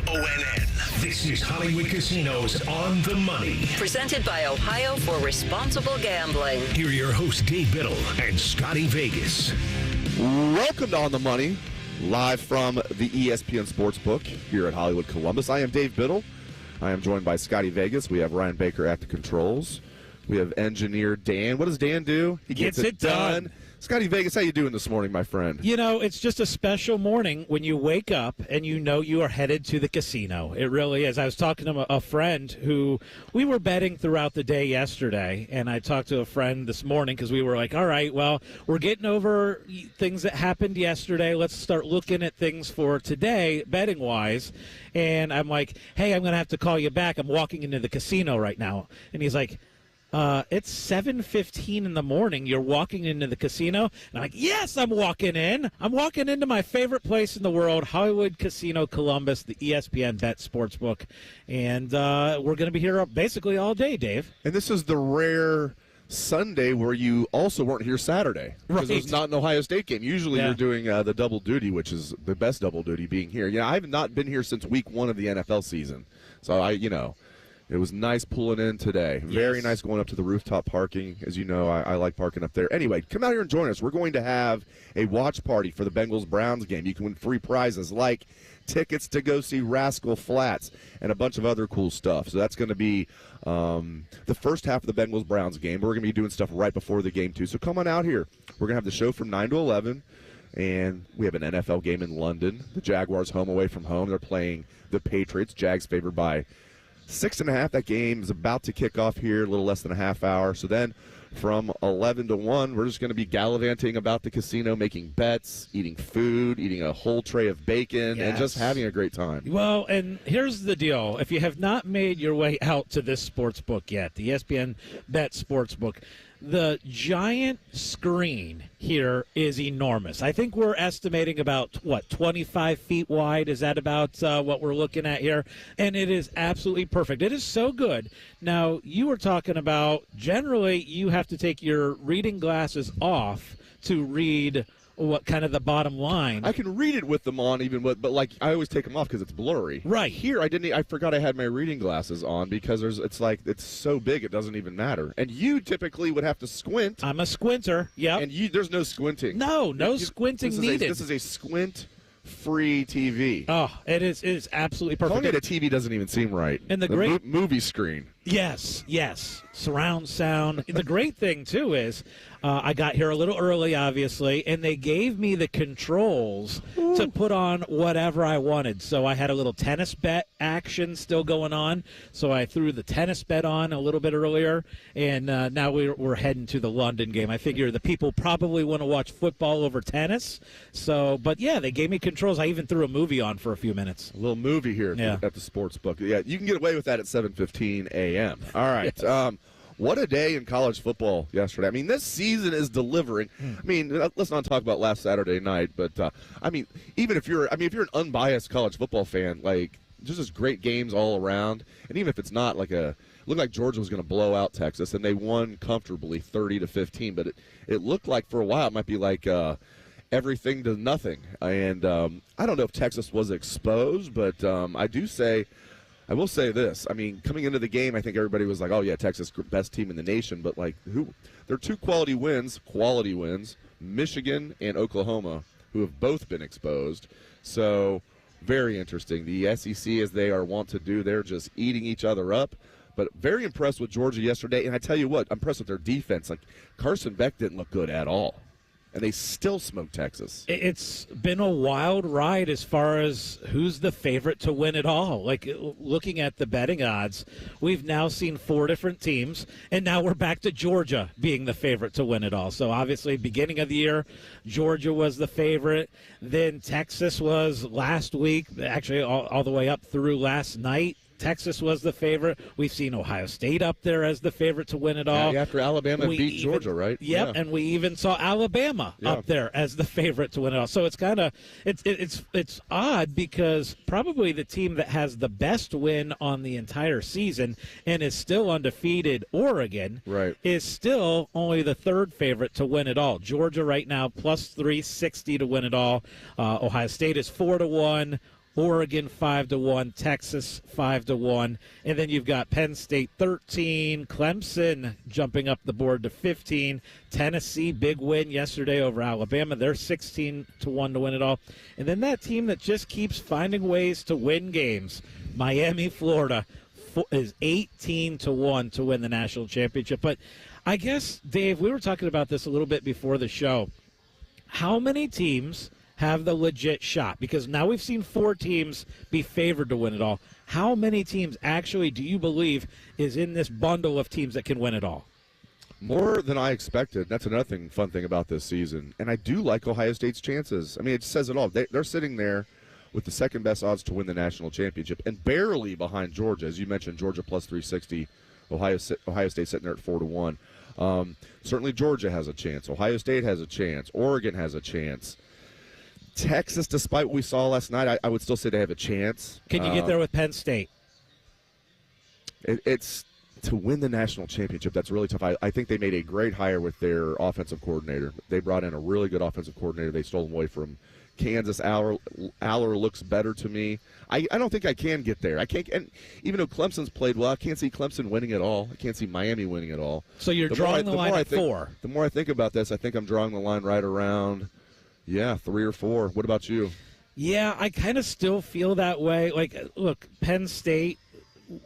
ONN. This is Hollywood Casinos On the Money. Presented by Ohio for Responsible Gambling. Here are your hosts, Dave Biddle and Scotty Vegas. Welcome to On the Money, live from the ESPN Sportsbook here at Hollywood, Columbus. I am Dave Biddle. I am joined by Scotty Vegas. We have Ryan Baker at the controls. We have engineer Dan. What does Dan do? He gets it done. Scotty Vegas, how you doing this morning, my friend? You know, it's just a special morning when you wake up and you know you are headed to the casino. It really is. I was talking to a friend who we were betting throughout the day yesterday, and I talked to a friend this morning because we were like, all right, well, we're getting over things that happened yesterday. Let's start looking at things for today, betting-wise. And I'm like, hey, I'm going to have to call you back. I'm walking into the casino right now. And he's like, it's 7:15 in the morning. You're walking into the casino. And I'm like, yes, I'm walking in. I'm walking into my favorite place in the world, Hollywood Casino Columbus, the ESPNBet Sportsbook. And we're going to be here basically all day, Dave. And this is the rare Sunday where you also weren't here Saturday. Because there's not an Ohio State game. Usually you're doing the double duty, which is the best double duty being here. Yeah, I have not been here since week 1 of the NFL season. So it was nice pulling in today. Very nice going up to the rooftop parking. As you know, I like parking up there. Anyway, come out here and join us. We're going to have a watch party for the Bengals-Browns game. You can win free prizes like tickets to go see Rascal Flatts and a bunch of other cool stuff. So that's going to be the first half of the Bengals-Browns game. We're going to be doing stuff right before the game, too. So come on out here. We're going to have the show from 9 to 11. And we have an NFL game in London. The Jaguars home away from home. They're playing the Patriots. Jags favored by 6.5. That game is about to kick off here, a little less than a half hour. So then from 11 to 1, we're just going to be gallivanting about the casino, making bets, eating food, eating a whole tray of bacon, and just having a great time. Well, and here's the deal. If you have not made your way out to this sports book yet, the ESPN Bet Sportsbook, the giant screen here is enormous. I think we're estimating about, 25 feet wide? Is that about what we're looking at here? And it is absolutely perfect. It is so good. Now, you were talking about generally you have to take your reading glasses off to read what kind of the bottom line. I can read it with them on, but like I always take them off because it's blurry. Right here, I forgot I had my reading glasses on because it's so big it doesn't even matter. And you typically would have to squint. I'm a squinter. Yeah. And there's no squinting. No squinting needed. This is a squint-free TV. Oh, it is absolutely perfect. Calling it a TV doesn't even seem right. And the great movie screen. Yes. Surround sound. The great thing, too, is I got here a little early, obviously, and they gave me the controls to put on whatever I wanted. So I had a little tennis bet action still going on, so I threw the tennis bet on a little bit earlier, and now we're heading to the London game. I figure the people probably want to watch football over tennis. But yeah, they gave me controls. I even threw a movie on for a few minutes. A little movie here at the Sportsbook. Yeah, you can get away with that at 7:15 a.m. All right. Yes. What a day in college football yesterday. I mean, this season is delivering. I mean, let's not talk about last Saturday night, but even if you're an unbiased college football fan, like just great games all around. And even if it's not looked like Georgia was going to blow out Texas, and they won comfortably 30-15. But it looked like for a while it might be like everything to nothing. And I don't know if Texas was exposed, but I will say this. I mean, coming into the game, I think everybody was like, oh, yeah, Texas, best team in the nation. But, there are two quality wins, Michigan and Oklahoma, who have both been exposed. So, very interesting. The SEC, as they are wont to do, they're just eating each other up. But very impressed with Georgia yesterday. And I tell you what, I'm impressed with their defense. Like, Carson Beck didn't look good at all. And they still smoke Texas. It's been a wild ride as far as who's the favorite to win it all. Like, looking at the betting odds, we've now seen 4 different teams, and now we're back to Georgia being the favorite to win it all. So, obviously, beginning of the year, Georgia was the favorite. Then Texas was last week, actually all the way up through last night. Texas was the favorite. We've seen Ohio State up there as the favorite to win it all. Yeah, after Alabama beat Georgia, right? Yep, yeah. And we even saw Alabama up there as the favorite to win it all. So it's kind of it's odd because probably the team that has the best win on the entire season and is still undefeated, Oregon, is still only the third favorite to win it all. Georgia right now plus 360 to win it all. Ohio State is 4-1. Oregon 5-1, Texas 5-1, and then you've got Penn State 13, Clemson jumping up the board to 15, Tennessee big win yesterday over Alabama. They're 16-1 to win it all, and then that team that just keeps finding ways to win games, Miami, Florida, is 18-1 to win the national championship. But I guess, Dave, we were talking about this a little bit before the show. How many teams have the legit shot? Because now we've seen 4 teams be favored to win it all. How many teams actually do you believe is in this bundle of teams that can win it all? More than I expected. That's another fun thing about this season. And I do like Ohio State's chances. I mean, it says it all. They're sitting there with the second best odds to win the national championship and barely behind Georgia. As you mentioned, Georgia plus 360, Ohio State sitting there at 4-1. Certainly Georgia has a chance. Ohio State has a chance. Oregon has a chance. Texas, despite what we saw last night, I would still say they have a chance. Can you get there with Penn State? It's to win the national championship. That's really tough. I think they made a great hire with their offensive coordinator. They brought in a really good offensive coordinator. They stole him away from Kansas. Aller looks better to me. I don't think I can get there. I can't. And even though Clemson's played well, I can't see Clemson winning it all. I can't see Miami winning it all. So you're drawing the line at 4. The more I think about this, I think I'm drawing the line right around, 3 or 4. What about you? Yeah, I kind of still feel that way. Like, look, Penn State,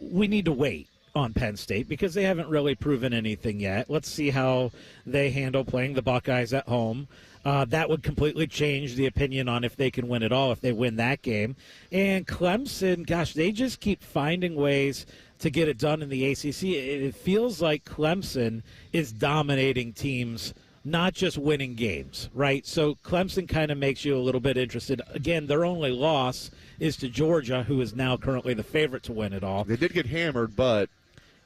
we need to wait on Penn State because they haven't really proven anything yet. Let's see how they handle playing the Buckeyes at home. That would completely change the opinion on if they can win it all, if they win that game. And Clemson, gosh, they just keep finding ways to get it done in the ACC. It feels like Clemson is dominating teams, not just winning games, right? So Clemson kind of makes you a little bit interested. Again, their only loss is to Georgia, who is now currently the favorite to win it all. They did get hammered, but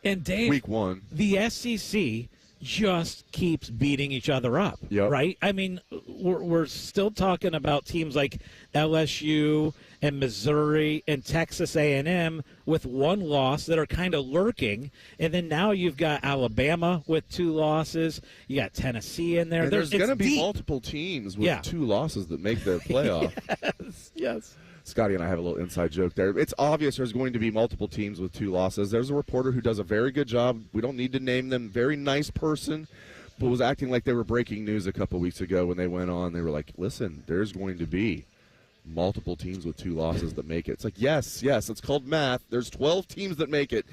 and Dave, week 1. The SEC just keeps beating each other up, right? I mean, we're still talking about teams like LSU and Missouri and Texas A&M with 1 loss that are kind of lurking, and then now you've got Alabama with 2 losses. You got Tennessee in there. And there's going to be multiple teams with 2 losses that make the playoff. Yes. Scotty and I have a little inside joke there. It's obvious there's going to be multiple teams with 2 losses. There's a reporter who does a very good job. We don't need to name them. Very nice person, but was acting like they were breaking news a couple weeks ago when they went on. They were like, listen, there's going to be multiple teams with 2 losses that make it. It's like, yes, it's called math. There's 12 teams that make it.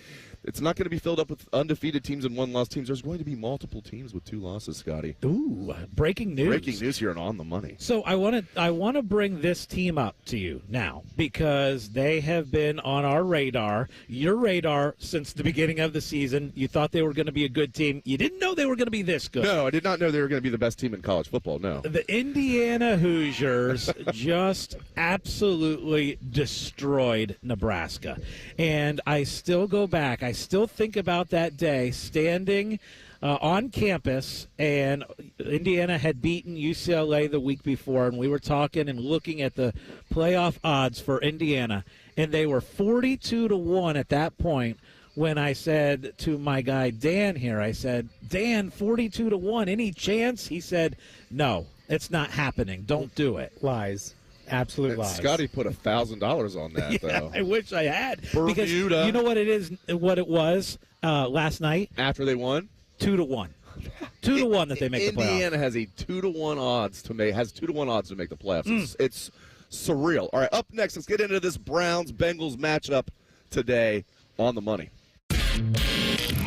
It's not going to be filled up with undefeated teams and 1-loss teams. There's going to be multiple teams with 2 losses, Scotty. Ooh, breaking news. Breaking news here and On the Money. So I want to bring this team up to you now because they have been on our radar, your radar, since the beginning of the season. You thought they were going to be a good team. You didn't know they were going to be this good. No, I did not know they were going to be the best team in college football, no. The Indiana Hoosiers just absolutely destroyed Nebraska. And I still go back. I still think about that day standing on campus, and Indiana had beaten UCLA the week before, and we were talking and looking at the playoff odds for Indiana, and they were 42-1 at that point when I said to my guy Dan here, I said, Dan, 42-1, any chance? He said, no, it's not happening. Don't do it. Lies. Absolute lies. Scotty put $1,000 on that, though. I wish I had. Bermuda. Because you know what it is, what it was last night? After they won? 2-1. 2-1 that they make the playoffs. Indiana has a 2-1 odds to make the playoffs. It's surreal. All right, up next, let's get into this Browns-Bengals matchup today on the Money.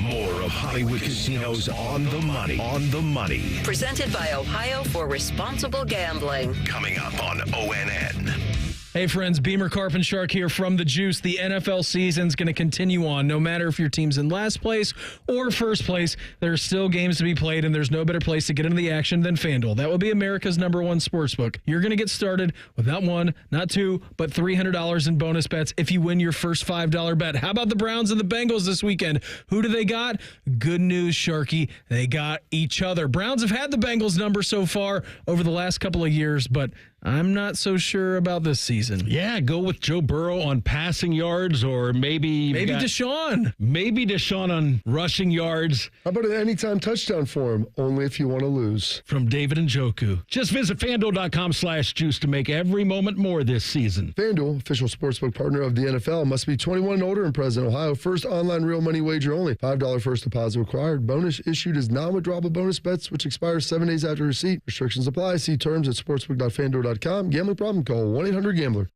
More of Hollywood Casinos on the Money. On the Money. Presented by Ohio for Responsible Gambling. Coming up on ONN. Hey friends, Beamer Carp and Shark here from The Juice. The NFL season's going to continue on. No matter if your team's in last place or first place, there are still games to be played, and there's no better place to get into the action than FanDuel. That will be America's #1 sportsbook. You're going to get started with not 1, not 2, but $300 in bonus bets if you win your first $5 bet. How about the Browns and the Bengals this weekend? Who do they got? Good news, Sharky. They got each other. Browns have had the Bengals number so far over the last couple of years, but I'm not so sure about this season. Yeah, go with Joe Burrow on passing yards, or maybe Deshaun. Maybe Deshaun on rushing yards. How about an anytime touchdown for him? Only if you want to lose. From David Njoku. Just visit FanDuel.com/juice to make every moment more this season. FanDuel, official sportsbook partner of the NFL, must be 21 and older and present in Ohio. First online real money wager only. $5 first deposit required. Bonus issued as non-withdrawable bonus bets, which expires 7 days after receipt. Restrictions apply. See terms at sportsbook.fanduel.com. Gambling problem? Call 1-800-GAMBLER.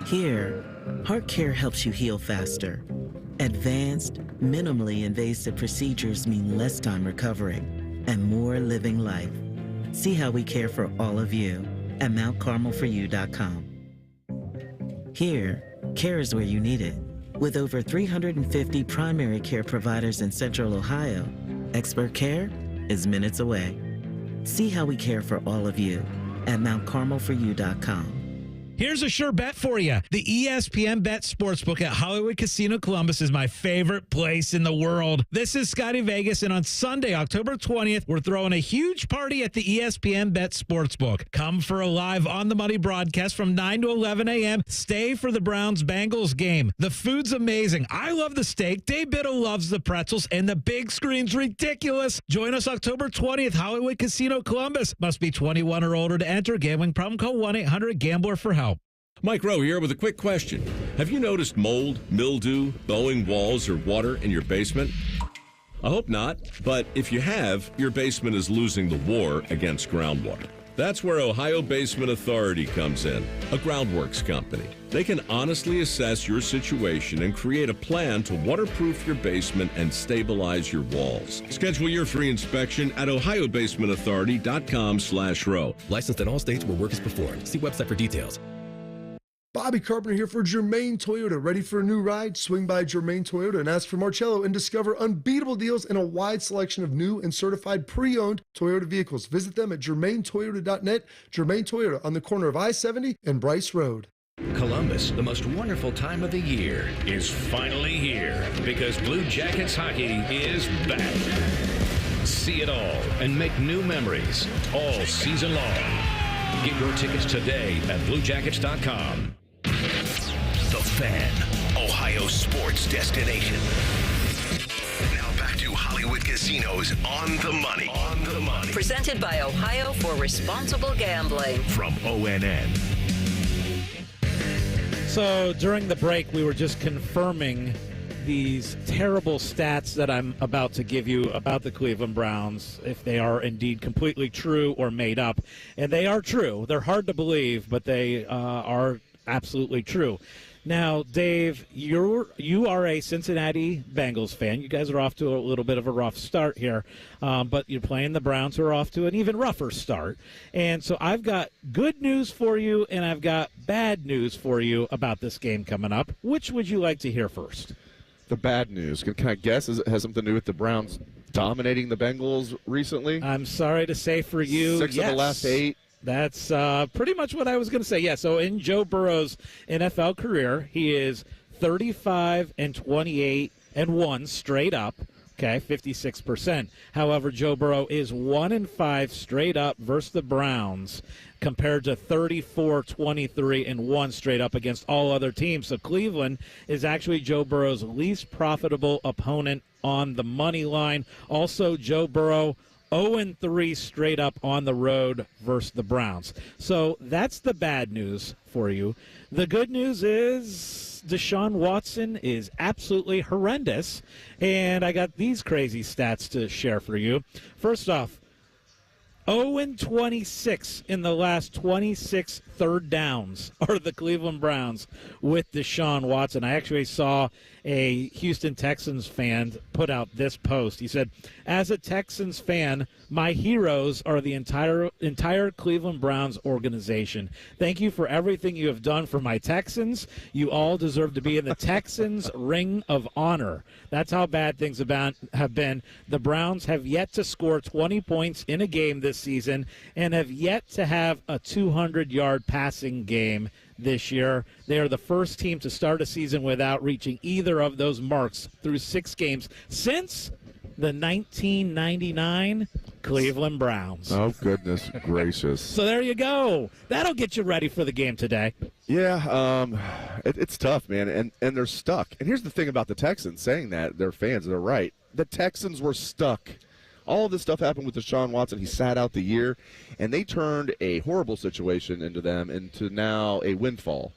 Here, heart care helps you heal faster. Advanced, minimally invasive procedures mean less time recovering and more living life. See how we care for all of you at mountcarmelforyou.com. Here, care is where you need it. With over 350 primary care providers in Central Ohio, expert care is minutes away. See how we care for all of you at mountcarmelforyou.com. Here's a sure bet for you. The ESPNBet Sportsbook at Hollywood Casino Columbus is my favorite place in the world. This is Scotty Vegas, and on Sunday, October 20th, we're throwing a huge party at the ESPNBet Sportsbook. Come for a live on-the-money broadcast from 9 to 11 a.m. Stay for the Browns-Bengals game. The food's amazing. I love the steak. Dave Biddle loves the pretzels, and the big screen's ridiculous. Join us October 20th, Hollywood Casino Columbus. Must be 21 or older to enter. Gambling problem? Call 1-800-GAMBLER for help. Mike Rowe here with a quick question. Have you noticed mold, mildew, bowing walls, or water in your basement? I hope not, but if you have, your basement is losing the war against groundwater. That's where Ohio Basement Authority comes in, a groundworks company. They can honestly assess your situation and create a plan to waterproof your basement and stabilize your walls. Schedule your free inspection at ohiobasementauthority.com/row. Licensed in all states where work is performed. See website for details. Bobby Carpenter here for Germain Toyota. Ready for a new ride? Swing by Germain Toyota and ask for Marcello and discover unbeatable deals and a wide selection of new and certified pre-owned Toyota vehicles. Visit them at germaintoyota.net. Germain Toyota on the corner of I-70 and Bryce Road. Columbus, the most wonderful time of the year, is finally here because Blue Jackets hockey is back. See it all and make new memories all season long. Get your tickets today at bluejackets.com. The Fan, Ohio sports destination. Now back to Hollywood Casinos on the money. On the money. Presented by Ohio for Responsible Gambling. From ONN. So during the break, we were just confirming these terrible stats that I'm about to give you about the Cleveland Browns, if they are indeed completely true or made up. And they are true. They're hard to believe, but they are absolutely true. Now, Dave, you are a Cincinnati Bengals fan. You guys are off to a little bit of a rough start here, but you're playing the Browns, who are off to an even rougher start. And so I've got good news for you, and I've got bad news for you about this game coming up. Which would you like to hear first? The bad news. Can I guess? It has something to do with the Browns dominating the Bengals recently? I'm sorry to say for you, 6 of the last 8. That's pretty much what I was going to say. Yeah, so in Joe Burrow's NFL career, he is 35-28-1 straight up. Okay, 56%. However, Joe Burrow is 1-5 straight up versus the Browns, compared to 34-23-1 straight up against all other teams. So Cleveland is actually Joe Burrow's least profitable opponent on the money line. Also, Joe Burrow 0-3 straight up on the road versus the Browns. So that's the bad news for you. The good news is Deshaun Watson is absolutely horrendous, and I got these crazy stats to share for you. First off, 0-26 in the last 26 third downs are the Cleveland Browns with Deshaun Watson. I actually saw a Houston Texans fan put out this post. He said, "As a Texans fan, my heroes are the entire Cleveland Browns organization. Thank you for everything you have done for my Texans. You all deserve to be in the Texans Ring of Honor." That's how bad things have been. The Browns have yet to score 20 points in a game this season and have yet to have a 200-yard passing game this year. They are the first team to start a season without reaching either of those marks through 6 games since the 1999 Cleveland Browns. Oh, goodness gracious. So there you go. That'll get you ready for the game today. Yeah, it's tough, man, and they're stuck. And here's the thing about the Texans, saying that, their fans, they're right. The Texans were stuck. All of this stuff happened with Deshaun Watson. He sat out the year, and they turned a horrible situation into now a windfall.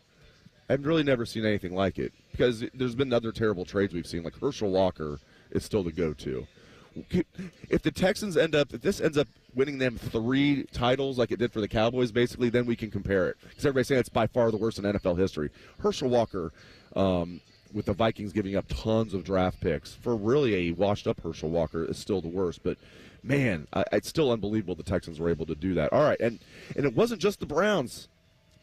I've really never seen anything like it because there's been other terrible trades we've seen, like Herschel Walker is still the go-to. If this ends up winning them 3 titles like it did for the Cowboys, basically, then we can compare it. Because everybody's saying it's by far the worst in NFL history. Herschel Walker, with the Vikings giving up tons of draft picks, for really a washed-up Herschel Walker is still the worst. But, man, it's still unbelievable the Texans were able to do that. All right, and it wasn't just the Browns.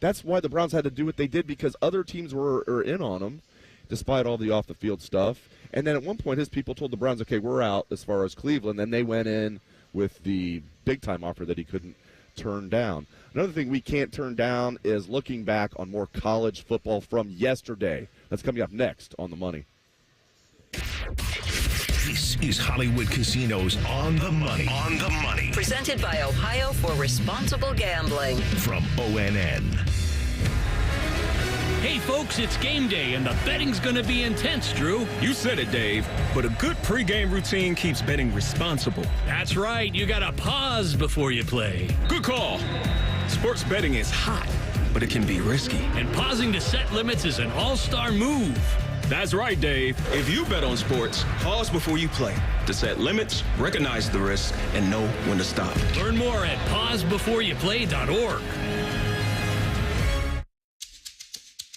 That's why the Browns had to do what they did, because other teams were in on them, despite all the off-the-field stuff. And then at one point, his people told the Browns, okay, we're out as far as Cleveland. Then they went in with the big-time offer that he couldn't turn down. Another thing we can't turn down is looking back on more college football from yesterday. That's coming up next on The Money. This is Hollywood Casino's On the Money. On the Money. Presented by Ohio for Responsible Gambling. From ONN. Hey, folks, it's game day, and the betting's going to be intense, Drew. You said it, Dave, but a good pregame routine keeps betting responsible. That's right. You got to pause before you play. Good call. Sports betting is hot, but it can be risky. And pausing to set limits is an all-star move. That's right, Dave. If you bet on sports, pause before you play to set limits, recognize the risk, and know when to stop. Learn more at pausebeforeyouplay.org.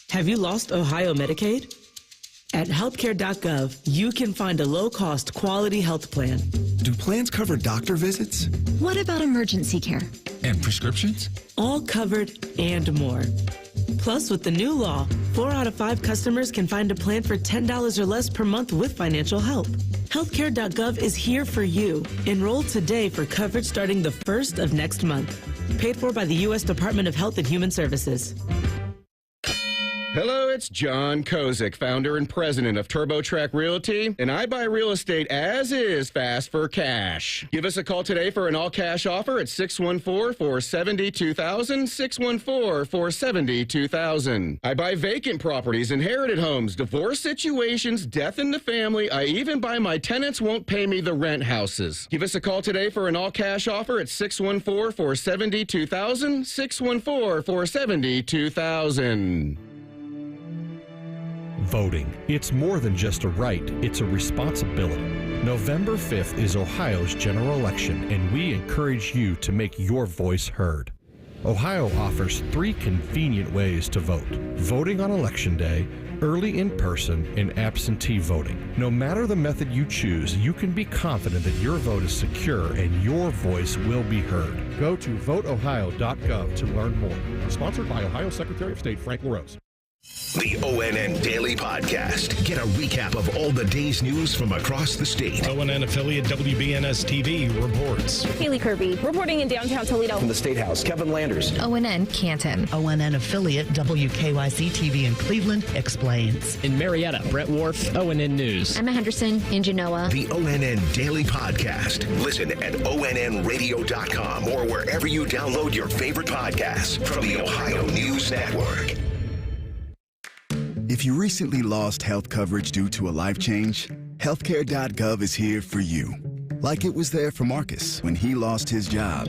Have you lost Ohio Medicaid? At healthcare.gov, you can find a low-cost, quality health plan. Do plans cover doctor visits? What about emergency care? And prescriptions? All covered and more. Plus, with the new law, 4 out of 5 customers can find a plan for $10 or less per month with financial help. Healthcare.gov is here for you. Enroll today for coverage starting the 1st of next month. Paid for by the U.S. Department of Health and Human Services. Hello, it's John Kozik, founder and president of TurboTrack Realty, and I buy real estate as is, fast for cash. Give us a call today for an all-cash offer at 614-470-2000, 614-470-2000. I buy vacant properties, inherited homes, divorce situations, death in the family. I even buy my tenants won't pay me the rent houses. Give us a call today for an all-cash offer at 614-470-2000, 614-470-2000. Voting. It's more than just a right, it's a responsibility. November 5th is Ohio's general election, and we encourage you to make your voice heard. Ohio offers 3 convenient ways to vote: voting on Election Day, early in person, and absentee voting. No matter the method you choose, you can be confident that your vote is secure and your voice will be heard. Go to voteohio.gov to learn more. Sponsored by Ohio Secretary of State Frank LaRose. The ONN Daily Podcast. Get a recap of all the day's news from across the state. ONN affiliate WBNS TV reports. Haley Kirby reporting in downtown Toledo. From the State House, Kevin Landers. ONN Canton. ONN affiliate WKYC TV in Cleveland explains. In Marietta, Brett Wharf, ONN News. Emma Henderson in Genoa. The ONN Daily Podcast. Listen at ONNradio.com or wherever you download your favorite podcasts from the Ohio News Network. If you recently lost health coverage due to a life change, healthcare.gov is here for you. Like it was there for Marcus when he lost his job,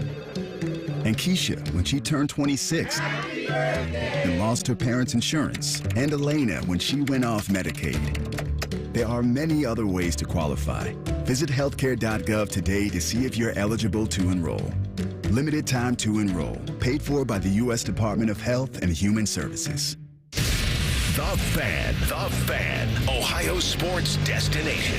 and Keisha when she turned 26 and lost her parents' insurance, and Elena when she went off Medicaid. There are many other ways to qualify. Visit healthcare.gov today to see if you're eligible to enroll. Limited time to enroll. Paid for by the U.S. Department of Health and Human Services. The Fan, Ohio sports destination.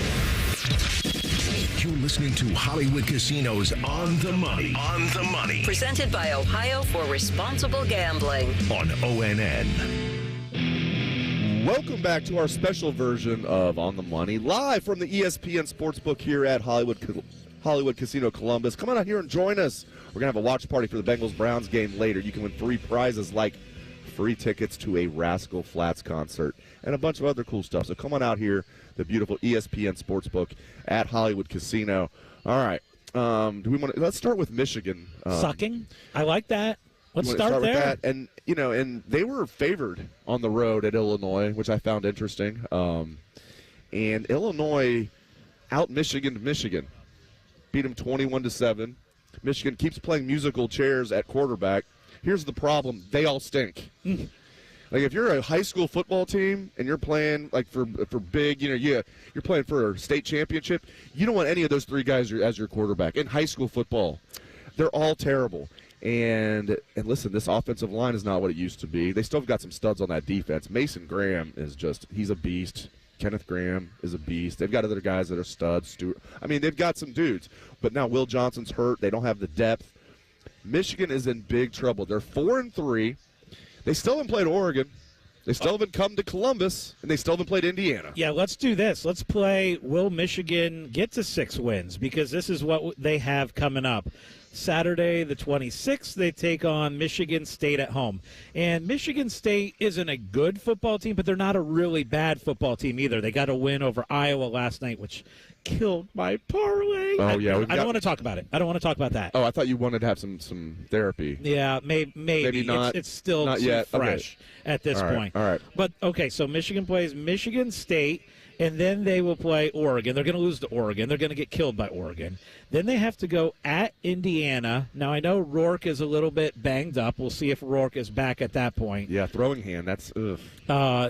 You're listening to Hollywood Casino's On the Money. On the Money. Presented by Ohio for Responsible Gambling. On ONN. Welcome back to our special version of On the Money, live from the ESPN Sportsbook here at Hollywood Casino Columbus. Come on out here and join us. We're going to have a watch party for the Bengals-Browns game later. You can win 3 prizes like free tickets to a Rascal Flatts concert and a bunch of other cool stuff. So come on out here, the beautiful ESPN Sportsbook at Hollywood Casino. All right, Let's start with Michigan. Sucking? I like that. Let's start there. With that. And, and they were favored on the road at Illinois, which I found interesting. And Illinois out-Michiganed Michigan. Beat them 21-7. Michigan keeps playing musical chairs at quarterback. Here's the problem. They all stink. Like, if you're a high school football team and you're playing, like, for big, you're playing for a state championship, you don't want any of those three guys as your quarterback. In high school football, they're all terrible. And listen, this offensive line is not what it used to be. They still have got some studs on that defense. Mason Graham is he's a beast. Kenneth Graham is a beast. They've got other guys that are studs. They've got some dudes. But now Will Johnson's hurt. They don't have the depth. Michigan is in big trouble. They're 4-3. They still haven't played Oregon. They still haven't come to Columbus, and they still haven't played Indiana. Yeah, let's do this. Let's play will Michigan get to 6 wins, because this is what they have coming up. Saturday the 26th, they take on Michigan State at home. And Michigan State isn't a good football team, but they're not a really bad football team either. They got a win over Iowa last night, which killed my parlay. Oh, yeah. I don't want to talk about it. I don't want to talk about that. Oh, I thought you wanted to have some therapy. Yeah, maybe not. It's still not too yet. fresh at this point. All right. But, okay, so Michigan plays Michigan State, and then they will play Oregon. They're going to lose to Oregon. They're going to get killed by Oregon. Then they have to go at Indiana. Now, I know Rourke is a little bit banged up. We'll see if Rourke is back at that point. Yeah, throwing hand. That's ugh.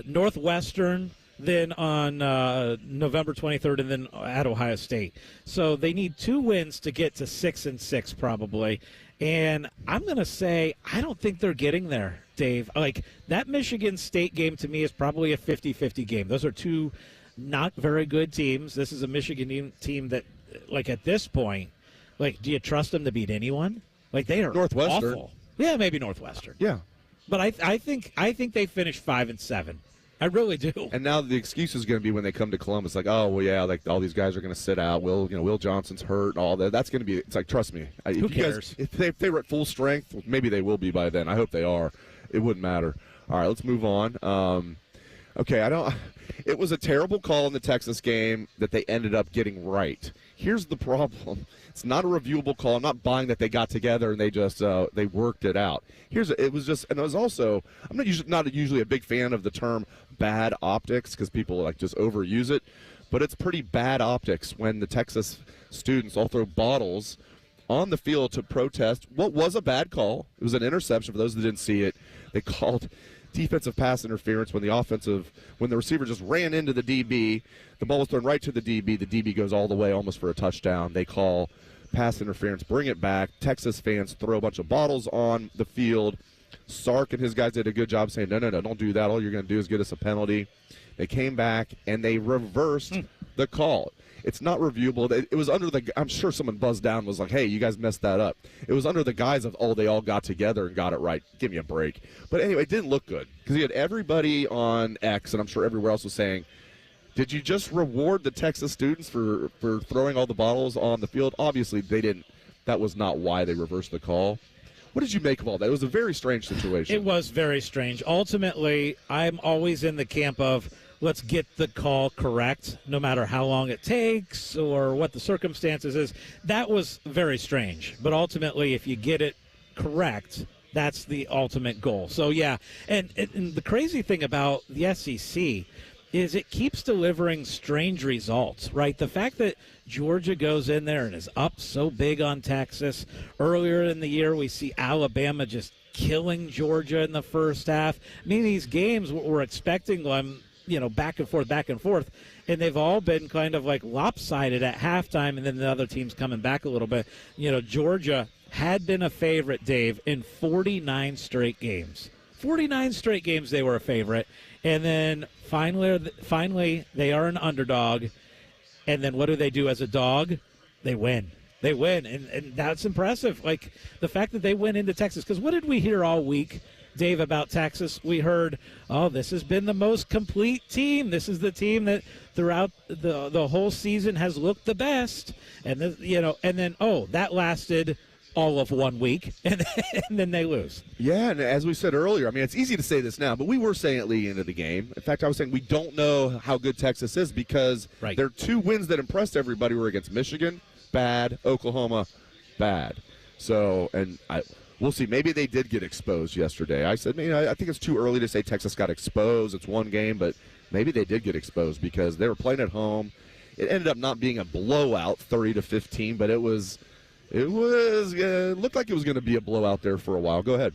Northwestern, then on November 23rd, and then at Ohio State. So they need 2 wins to get to 6-6 probably. And I'm going to say I don't think they're getting there, Dave. Like, that Michigan State game to me is probably a 50-50 game. Those are 2 not very good teams. This is a Michigan team that, like, at this point, like, do you trust them to beat anyone? Like, they are Northwestern. awful. Yeah, maybe Northwestern. Yeah. But I think they finish 5-7. I really do. And now the excuse is going to be when they come to Columbus, like, oh, well, yeah, like all these guys are going to sit out. Will Johnson's hurt and all that. That's going to be. It's like, trust me. Who cares? If they were at full strength, maybe they will be by then. I hope they are. It wouldn't matter. All right, let's move on. Okay, it was a terrible call in the Texas game that they ended up getting right. Here's the problem. It's not a reviewable call. I'm not buying that they got together and they just they worked it out. It was also, I'm not usually a big fan of the term bad optics because people like just overuse it, but it's pretty bad optics when the Texas students all throw bottles on the field to protest what was a bad call. It was an interception for those that didn't see it. They called defensive pass interference when the receiver just ran into the DB. The ball was thrown right to the DB. The DB goes all the way almost for a touchdown. They call pass interference, bring it back. Texas fans throw a bunch of bottles on the field. Sark and his guys did a good job saying, no, don't do that. All you're going to do is get us a penalty. They came back, and they reversed the call. It's not reviewable. It was under I'm sure someone buzzed down and was like, hey, you guys messed that up. It was under the guise of, they all got together and got it right. Give me a break. But anyway, it didn't look good because he had everybody on X, and I'm sure everywhere else was saying, did you just reward the Texas students for throwing all the bottles on the field? Obviously, they didn't. That was not why they reversed the call. What did you make of all that? It was a very strange situation. It was very strange. Ultimately, I'm always in the camp of let's get the call correct, no matter how long it takes or what the circumstances is. That was very strange. But ultimately, if you get it correct, that's the ultimate goal. So, yeah, and the crazy thing about the SEC is it keeps delivering strange results, right? The fact that Georgia goes in there and is up so big on Texas. Earlier in the year, we see Alabama just killing Georgia in the first half. I mean, these games we're expecting them, back and forth, and they've all been kind of like lopsided at halftime, and then the other team's coming back a little bit. Georgia had been a favorite, Dave, in 49 straight games. 49 straight games they were a favorite, and then finally they are an underdog, and then what do they do as a dog? They win. They win, and that's impressive. Like, the fact that they went into Texas, because what did we hear all week, Dave, about Texas? We heard, this has been the most complete team. This is the team that throughout the whole season has looked the best. And then that lasted all of 1 week, and then they lose. Yeah, and as we said earlier, I mean, it's easy to say this now, but we were saying it leading into the game. In fact, I was saying we don't know how good Texas is because their 2 wins that impressed everybody were against Michigan, bad. Oklahoma, bad. So, and we'll see. Maybe they did get exposed yesterday. I said, I think it's too early to say Texas got exposed. It's one game, but maybe they did get exposed because they were playing at home. It ended up not being a blowout, 30-15, but it looked like it was going to be a blowout there for a while. Go ahead.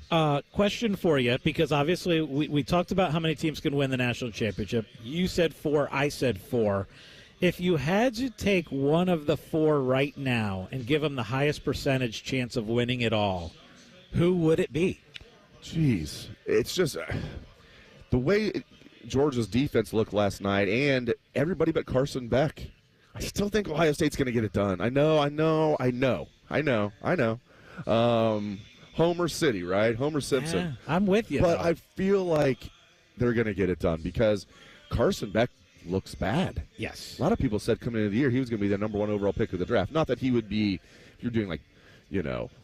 Question for you, because obviously we talked about how many teams can win the national championship. You said 4, I said 4. If you had to take one of the 4 right now and give them the highest percentage chance of winning it all, who would it be? Jeez. It's just the way Georgia's defense looked last night, and everybody but Carson Beck. I still think Ohio State's going to get it done. I know. Homer City, right? Homer Simpson. Yeah, I'm with you. But though. I feel like they're going to get it done because Carson Beck looks bad. Yes. A lot of people said coming into the year he was going to be the number 1 overall pick of the draft. Not that he would be, if you're doing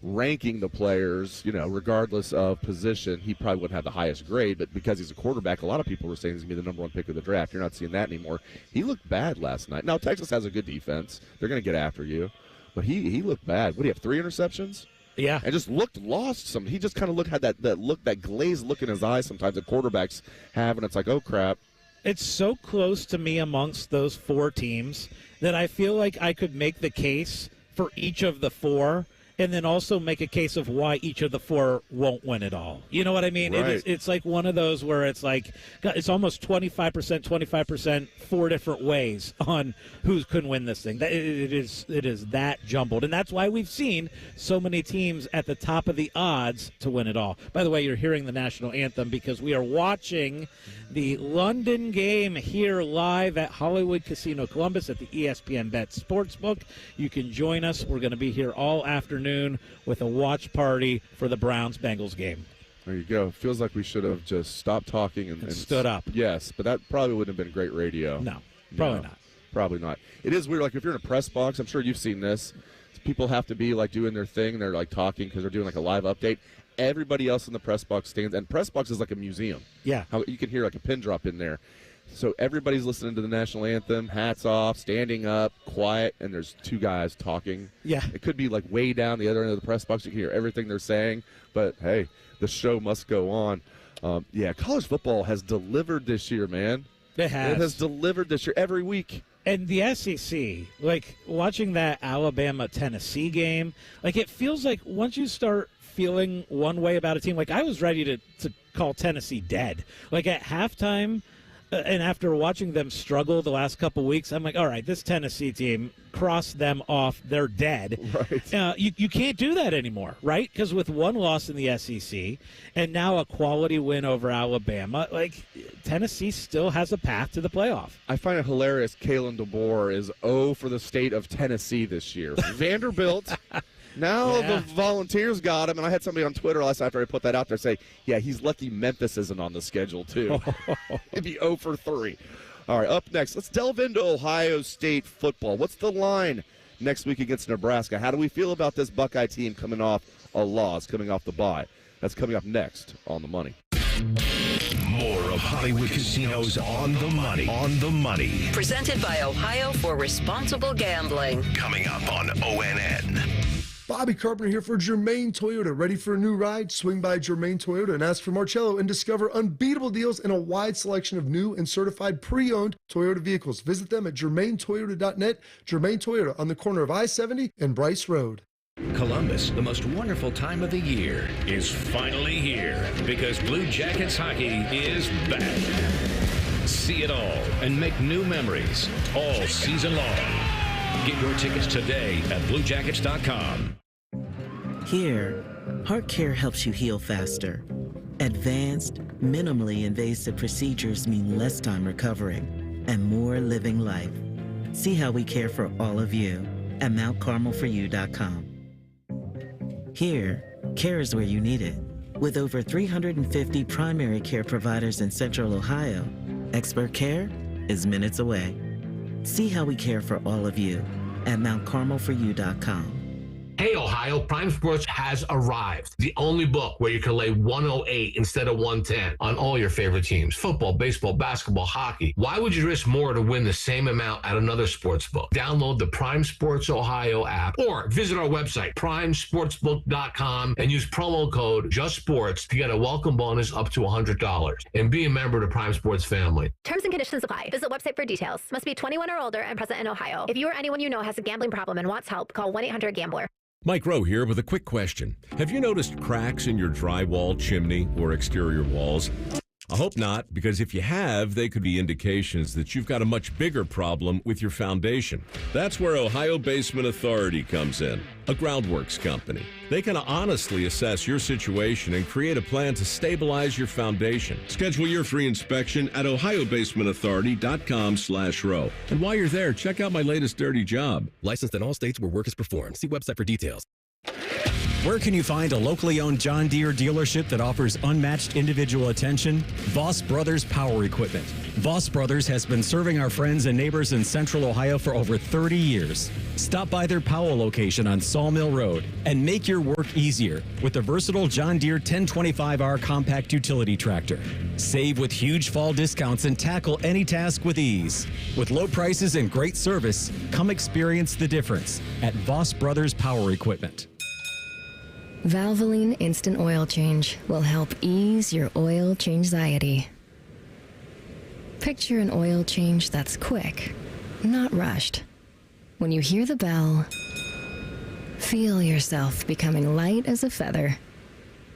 ranking the players, regardless of position, he probably wouldn't have the highest grade, but because he's a quarterback, a lot of people were saying he's going to be the number 1 pick of the draft. You're not seeing that anymore. He looked bad last night. Now, Texas has a good defense. They're going to get after you, but he looked bad. What do you have, 3 interceptions? Yeah. And just looked lost. He just kind of had that glazed look in his eyes sometimes that quarterbacks have, and it's like, oh, crap. It's so close to me amongst those 4 teams that I feel like I could make the case for each of the 4 and then also make a case of why each of the 4 won't win it all. You know what I mean? Right. It's like one of those where it's like it's almost 25%, 4 different ways on who could win this thing. It is that jumbled, and that's why we've seen so many teams at the top of the odds to win it all. By the way, you're hearing the national anthem because we are watching the London game here live at Hollywood Casino Columbus at the ESPNBet Sportsbook. You can join us. We're going to be here all afternoon with a watch party for the Browns-Bengals game. There you go. Feels like we should have just stopped talking and stood up. Yes, but that probably wouldn't have been great radio. No, probably not. Probably not. It is weird. Like if you're in a press box, I'm sure you've seen this. People have to be like doing their thing. They're like talking because they're doing like a live update. Everybody else in the press box stands, and press box is like a museum. Yeah. How you can hear like a pin drop in there. So everybody's listening to the national anthem, hats off, standing up, quiet, and there's 2 guys talking. Yeah. It could be like way down the other end of the press box. You can hear everything they're saying, but hey, the show must go on. College football has delivered this year, man. It has. It has delivered this year every week. And the SEC, like watching that Alabama-Tennessee game, like it feels like once you start feeling one way about a team, like I was ready to call Tennessee dead. Like at halftime, and after watching them struggle the last couple weeks, I'm like, all right, this Tennessee team, cross them off. They're dead. Right. You can't do that anymore, right? Because with 1 loss in the SEC and now a quality win over Alabama, like Tennessee still has a path to the playoff. I find it hilarious Kalen DeBoer is 0 for the state of Tennessee this year. Vanderbilt... Now the Volunteers got him, and I had somebody on Twitter last night after I put that out there say, yeah, he's lucky Memphis isn't on the schedule, too. It'd be 0 for 3. All right, up next, let's delve into Ohio State football. What's the line next week against Nebraska? How do we feel about this Buckeye team coming off a loss, coming off the bye? That's coming up next on The Money. More of Hollywood Casino's On the Money. On the Money. Presented by Ohio for Responsible Gambling. Coming up on ONN. Bobby Carpenter here for Germain Toyota. Ready for a new ride? Swing by Germain Toyota and ask for Marcello and discover unbeatable deals and a wide selection of new and certified pre-owned Toyota vehicles. Visit them at germaintoyota.net. Germain Toyota on the corner of I-70 and Bryce Road. Columbus, the most wonderful time of the year, is finally here because Blue Jackets hockey is back. See it all and make new memories all season long. Get your tickets today at BlueJackets.com. Here, HeartCare helps you heal faster. Advanced, minimally invasive procedures mean less time recovering and more living life. See how we care for all of you at MountCarmelForYou.com. Here, care is where you need it. With over 350 primary care providers in Central Ohio, expert care is minutes away. See how we care for all of you at MountCarmelForYou.com. Hey, Ohio, Prime Sports has arrived. The only book where you can lay 108 instead of 110 on all your favorite teams. Football, baseball, basketball, hockey. Why would you risk more to win the same amount at another sports book? Download the Prime Sports Ohio app or visit our website, primesportsbook.com, and use promo code JUSTSPORTS to get a welcome bonus up to $100. And be a member of the Prime Sports family. Terms and conditions apply. Visit website for details. Must be 21 or older and present in Ohio. If you or anyone you know has a gambling problem and wants help, call 1-800-GAMBLER. Mike Rowe here with a quick question. Have you noticed cracks in your drywall, chimney, or exterior walls? I hope not, because if you have, they could be indications that you've got a much bigger problem with your foundation. That's where Ohio Basement Authority comes in, a groundworks company. They can honestly assess your situation and create a plan to stabilize your foundation. Schedule your free inspection at ohiobasementauthority.com/row. And while you're there, check out my latest dirty job. Licensed in all states where work is performed. See website for details. Where can you find a locally owned John Deere dealership that offers unmatched individual attention? Voss Brothers Power Equipment. Voss Brothers has been serving our friends and neighbors in Central Ohio for over 30 years. Stop by their Powell location on Sawmill Road and make your work easier with the versatile John Deere 1025R compact utility tractor. Save with huge fall discounts and tackle any task with ease. With low prices and great service, come experience the difference at Voss Brothers Power Equipment. Valvoline Instant Oil Change will help ease your oil change-anxiety. Picture an oil change that's quick, not rushed. When you hear the bell, feel yourself becoming light as a feather.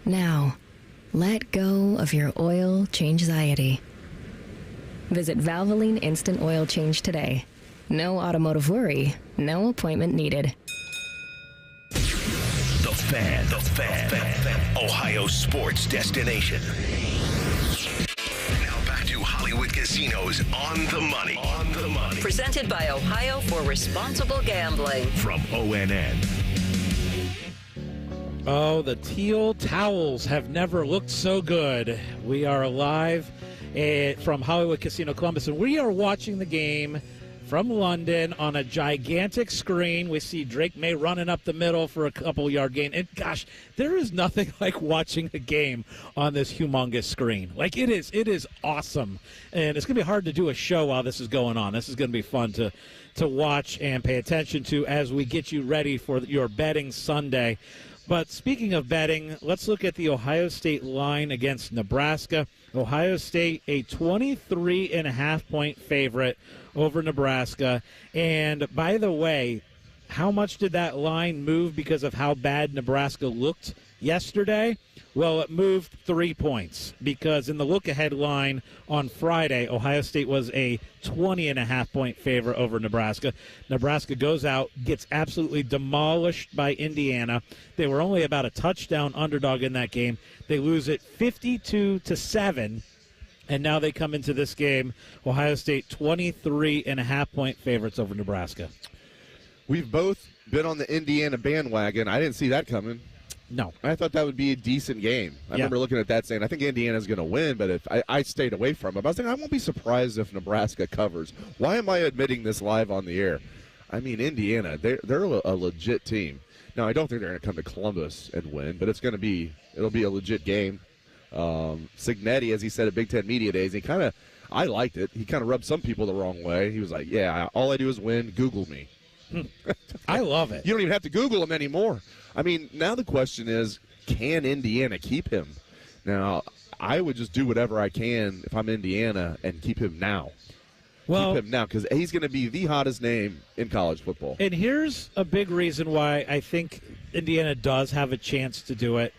Now, let go of your oil change-anxiety. Visit Valvoline Instant Oil Change today. No automotive worry, no appointment needed. The Fan. Ohio sports destination. Now back to Hollywood Casinos on the money. Presented by Ohio for Responsible Gambling. From ONN. Oh, the teal towels have never looked so good. We are live from Hollywood Casino Columbus, and we are watching the game from London on a gigantic screen. We see Drake May running up the middle for a couple-yard gain. And, gosh, there is nothing like watching a game on this humongous screen. Like, it is awesome. And it's going to be hard to do a show while this is going on. This is going to be fun to watch and pay attention to as we get you ready for your betting Sunday. But speaking of betting, let's look at the Ohio State line against Nebraska. Ohio State, a 23.5-point favorite over Nebraska. And by the way, how much did that line move because of how bad Nebraska looked yesterday? Well, it moved 3 points because in the look-ahead line on Friday, Ohio State was a 20.5-point favorite over Nebraska. Nebraska goes out, gets absolutely demolished by Indiana. They were only about a touchdown underdog in that game. They lose it 52-7. And now they come into this game, Ohio State 23.5-point favorites over Nebraska. We've both been on the Indiana bandwagon. I didn't see that coming. No. I thought that would be a decent game. I remember looking at that saying, I think Indiana's going to win, but if I stayed away from it. I was thinking, I won't be surprised if Nebraska covers. Why am I admitting this live on the air? I mean, Indiana, they're a legit team. Now, I don't think they're going to come to Columbus and win, but it'll be a legit game. Signetti, as he said at Big Ten Media Days, I liked it. He kind of rubbed some people the wrong way. He was like, yeah, all I do is win. Google me. I love it. You don't even have to Google him anymore. I mean, now the question is, can Indiana keep him? Now, I would just do whatever I can if I'm Indiana and keep him now. Keep him now because he's going to be the hottest name in college football. And here's a big reason why I think Indiana does have a chance to do it.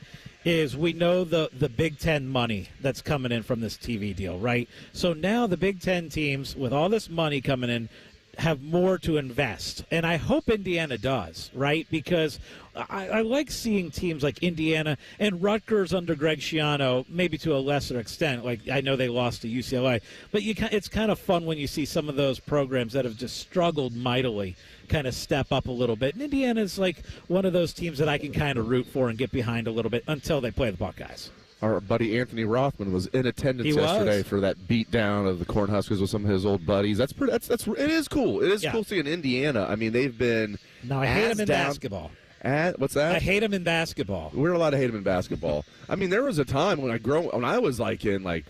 Is we know the Big Ten money that's coming in from this TV deal, right? So now the Big Ten teams, with all this money coming in, have more to invest. And I hope Indiana does, right? Because I like seeing teams like Indiana and Rutgers under Greg Schiano, maybe to a lesser extent. Like, I know they lost to UCLA. But it's kind of fun when you see some of those programs that have just struggled mightily kind of step up a little bit. And Indiana's like one of those teams that I can kind of root for and get behind a little bit until they play the Buckeyes. Our buddy Anthony Rothman was in attendance yesterday for that beatdown of the Cornhuskers with some of his old buddies. It is cool. It is cool seeing Indiana. I mean, they've been I hate them in basketball. What's that? I hate him in basketball. We're allowed to hate him in basketball. I mean, there was a time when I was like in like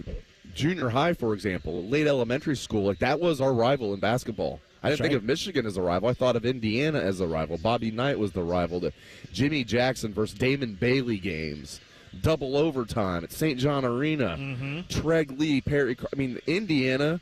junior high, for example, late elementary school. Like that was our rival in basketball. I didn't think of Michigan as a rival. I thought of Indiana as a rival. Bobby Knight was the rival. The Jimmy Jackson versus Damon Bailey games, double overtime at St. John Arena. Treg Lee, Perry. I mean, Indiana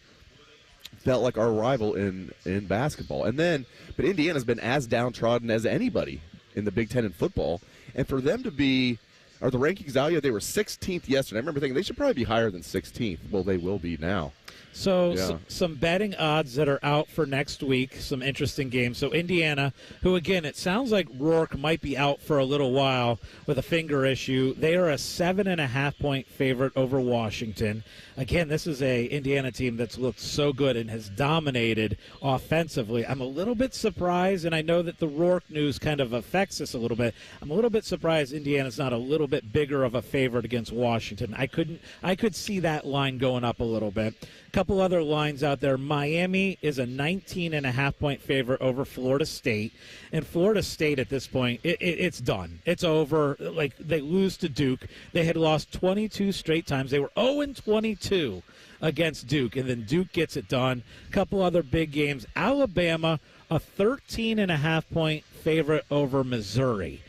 felt like our rival in basketball. But Indiana's been as downtrodden as anybody in the Big Ten in football. And for them to be, are the rankings out yet? They were 16th yesterday. I remember thinking they should probably be higher than 16th. Well, they will be now. So some betting odds that are out for next week, some interesting games. So Indiana, who again, it sounds like Rourke might be out for a little while with a finger issue. They are a 7.5-point favorite over Washington. Again, this is a Indiana team that's looked so good and has dominated offensively. I'm a little bit surprised, and I know that the Rourke news kind of affects us a little bit. I'm a little bit surprised Indiana's not a little bit bigger of a favorite against Washington. I could see that line going up a little bit. Couple other lines out there. Miami is a 19.5-point favorite over Florida State, and Florida State at this point, it's done. It's over. Like they lose to Duke. They had lost 22 straight times. They were 0-22 against Duke, and then Duke gets it done. Couple other big games. Alabama, a 13.5-point favorite over Missouri.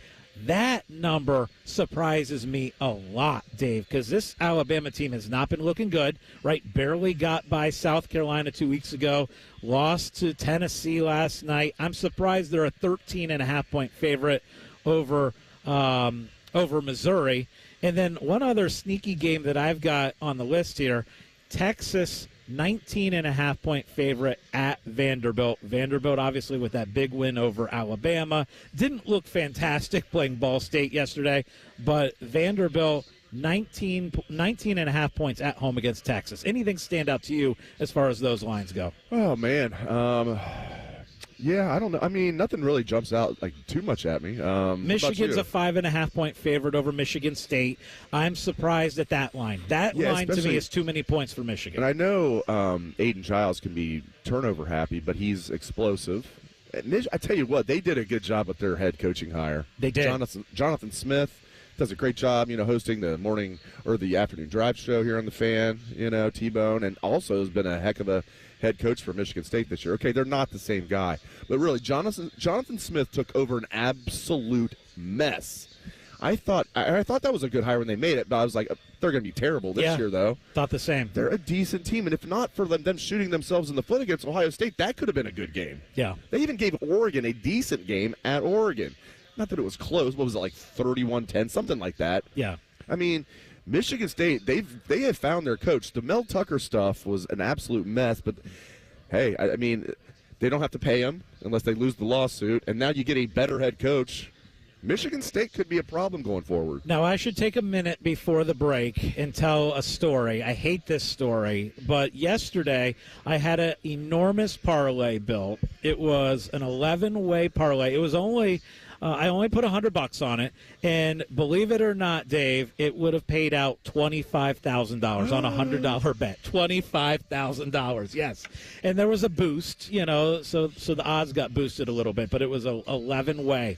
That number surprises me a lot, Dave, because this Alabama team has not been looking good, right? Barely got by South Carolina 2 weeks ago, lost to Tennessee last night. I'm surprised they're a 13.5-point favorite over Missouri. And then one other sneaky game that I've got on the list here, Texas 19.5-point favorite at Vanderbilt. Vanderbilt, obviously, with that big win over Alabama. Didn't look fantastic playing Ball State yesterday, but Vanderbilt, 19.5 points at home against Texas. Anything stand out to you as far as those lines go? Oh, man. Yeah, I don't know. I mean, nothing really jumps out like too much at me. Michigan's a 5.5-point favorite over Michigan State. I'm surprised at that line. That line to me is too many points for Michigan. And I know Aiden Giles can be turnover happy, but he's explosive. I tell you what, they did a good job with their head coaching hire. They did. Jonathan Smith does a great job, hosting the morning or the afternoon drive show here on the Fan, T-Bone, and also has been a heck of a head coach for Michigan State this year. Okay, they're not the same guy, but really, Jonathan Smith took over an absolute mess. I thought that was a good hire when they made it, but I was like, they're going to be terrible this year, though. Thought the same. They're a decent team, and if not for them shooting themselves in the foot against Ohio State, that could have been a good game. Yeah. They even gave Oregon a decent game at Oregon. Not that it was close. What was it, like 31-10, something like that? Yeah. I mean, Michigan State, they have found their coach. The Mel Tucker stuff was an absolute mess, but hey, I mean, they don't have to pay him unless they lose the lawsuit, and now you get a better head coach. Michigan State could be a problem going forward. Now, I should take a minute before the break and tell a story. I hate this story, but yesterday I had an enormous parlay built. It was an 11-way parlay. It was only I only put $100 on it, and believe it or not, Dave, it would have paid out $25,000 on a $100 bet. $25,000, yes. And there was a boost, so the odds got boosted a little bit, but it was a 11-way.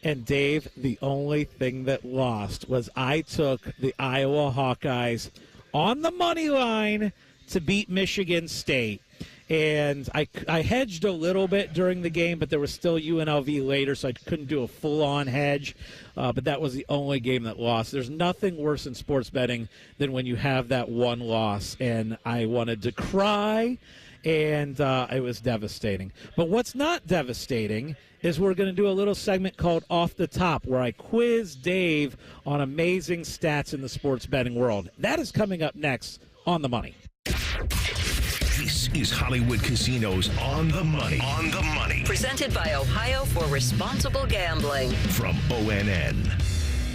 And, Dave, the only thing that lost was I took the Iowa Hawkeyes on the money line to beat Michigan State. And I hedged a little bit during the game, but there was still UNLV later, so I couldn't do a full-on hedge. But that was the only game that lost. There's nothing worse in sports betting than when you have that one loss. And I wanted to cry, and it was devastating. But what's not devastating is we're going to do a little segment called Off the Top, where I quiz Dave on amazing stats in the sports betting world. That is coming up next on The Money. This is Hollywood Casinos On the Money. On the Money. Presented by Ohio for Responsible Gambling. From ONN.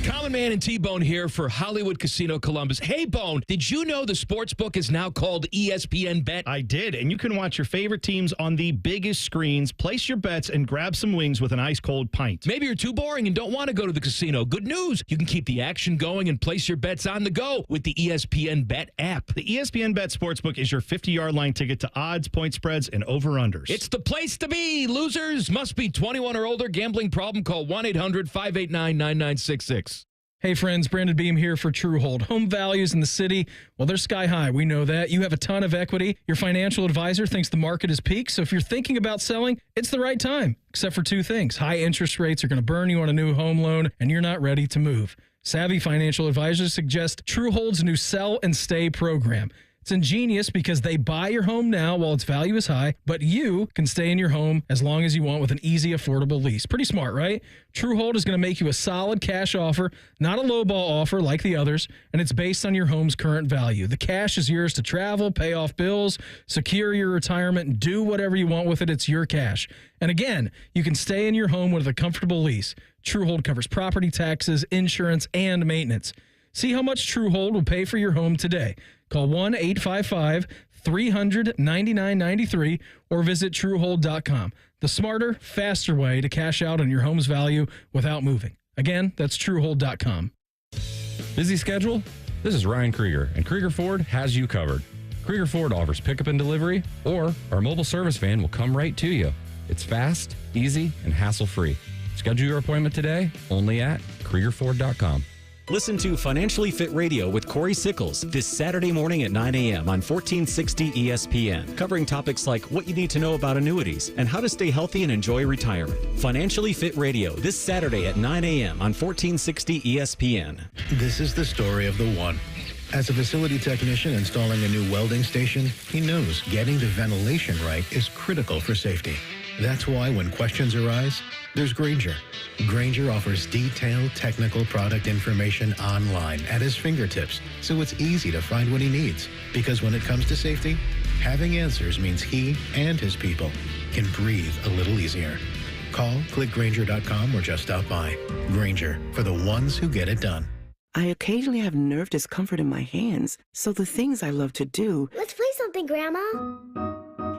Common Man and T-Bone here for Hollywood Casino Columbus. Hey, Bone, did you know the Sportsbook is now called ESPNBet? I did, and you can watch your favorite teams on the biggest screens, place your bets, and grab some wings with an ice-cold pint. Maybe you're too boring and don't want to go to the casino. Good news. You can keep the action going and place your bets on the go with the ESPNBet app. The ESPNBet Sportsbook is your 50-yard line ticket to odds, point spreads, and over-unders. It's the place to be. Losers must be 21 or older. Gambling problem? Call 1-800-589-9966. Hey friends, Brandon Beam here for Truehold. Home values in the city, well, they're sky high. We know that. You have a ton of equity. Your financial advisor thinks the market is peaked. So if you're thinking about selling, it's the right time, except for two things. High interest rates are going to burn you on a new home loan, and you're not ready to move. Savvy financial advisors suggest Truehold's new Sell and Stay program. It's ingenious because they buy your home now while its value is high, but you can stay in your home as long as you want with an easy, affordable lease. Pretty smart, right? Truehold is going to make you a solid cash offer, not a lowball offer like the others, and it's based on your home's current value. The cash is yours to travel, pay off bills, secure your retirement, and do whatever you want with it. It's your cash. And again, you can stay in your home with a comfortable lease. Truehold covers property taxes, insurance, and maintenance. See how much Truehold will pay for your home today. Call 1-855-300-9993 or visit Truehold.com. The smarter, faster way to cash out on your home's value without moving. Again, that's Truehold.com. Busy schedule? This is Ryan Krieger, and Krieger Ford has you covered. Krieger Ford offers pickup and delivery, or our mobile service van will come right to you. It's fast, easy, and hassle-free. Schedule your appointment today only at KriegerFord.com. Listen to Financially Fit Radio with Corey Sickles this Saturday morning at 9 a.m. on 1460 ESPN, covering topics like what you need to know about annuities and how to stay healthy and enjoy retirement. Financially Fit Radio this Saturday at 9 a.m. on 1460 ESPN. This is the story of the one. As a facility technician installing a new welding station, he knows getting the ventilation right is critical for safety. That's why when questions arise, there's Grainger. Grainger offers detailed technical product information online at his fingertips, so it's easy to find what he needs. Because when it comes to safety, having answers means he and his people can breathe a little easier. Call, click Grainger.com, or just stop by. Grainger, for the ones who get it done. I occasionally have nerve discomfort in my hands, so the things I love to do... Let's play something, Grandma.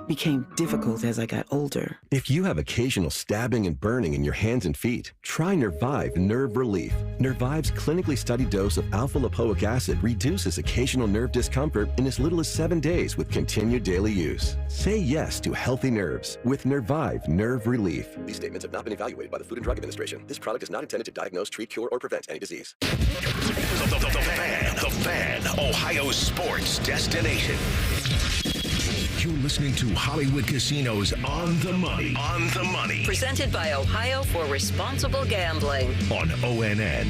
...became difficult as I got older. If you have occasional stabbing and burning in your hands and feet, try Nervive Nerve Relief. Nervive's clinically studied dose of alpha-lipoic acid reduces occasional nerve discomfort in as little as 7 days with continued daily use. Say yes to healthy nerves with Nervive Nerve Relief. These statements have not been evaluated by the Food and Drug Administration. This product is not intended to diagnose, treat, cure, or prevent any disease. The Fan, Ohio sports destination. You're listening to Hollywood Casino's On the Money. On the Money. Presented by Ohio for Responsible Gambling. On ONN.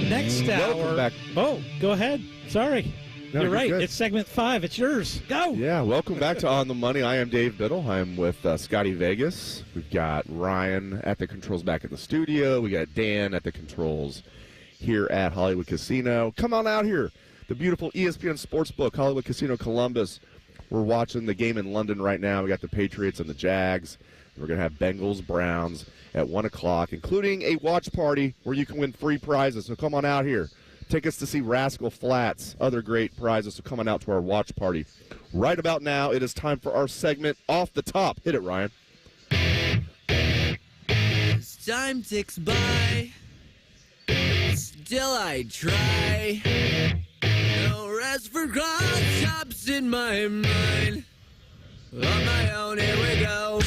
Next hour. Welcome back. Oh, go ahead. Sorry. No, you're right. good. It's segment 5. It's yours. Go. Yeah, welcome back to On the Money. I am Dave Biddle. I'm with Scotty Vegas. We've got Ryan at the controls back in the studio. We got Dan at the controls here at Hollywood Casino. Come on out here. The beautiful ESPN Sportsbook, Hollywood Casino Columbus. We're watching the game in London right now. We got the Patriots and the Jags. We're going to have Bengals, Browns at 1 o'clock, including a watch party where you can win free prizes. So come on out here. Tickets to see Rascal Flatts, other great prizes. So come on out to our watch party. Right about now, it is time for our segment Off the Top. Hit it, Ryan. As time ticks by, still I try. No rest for cross chops in my mind. On my own, here we go.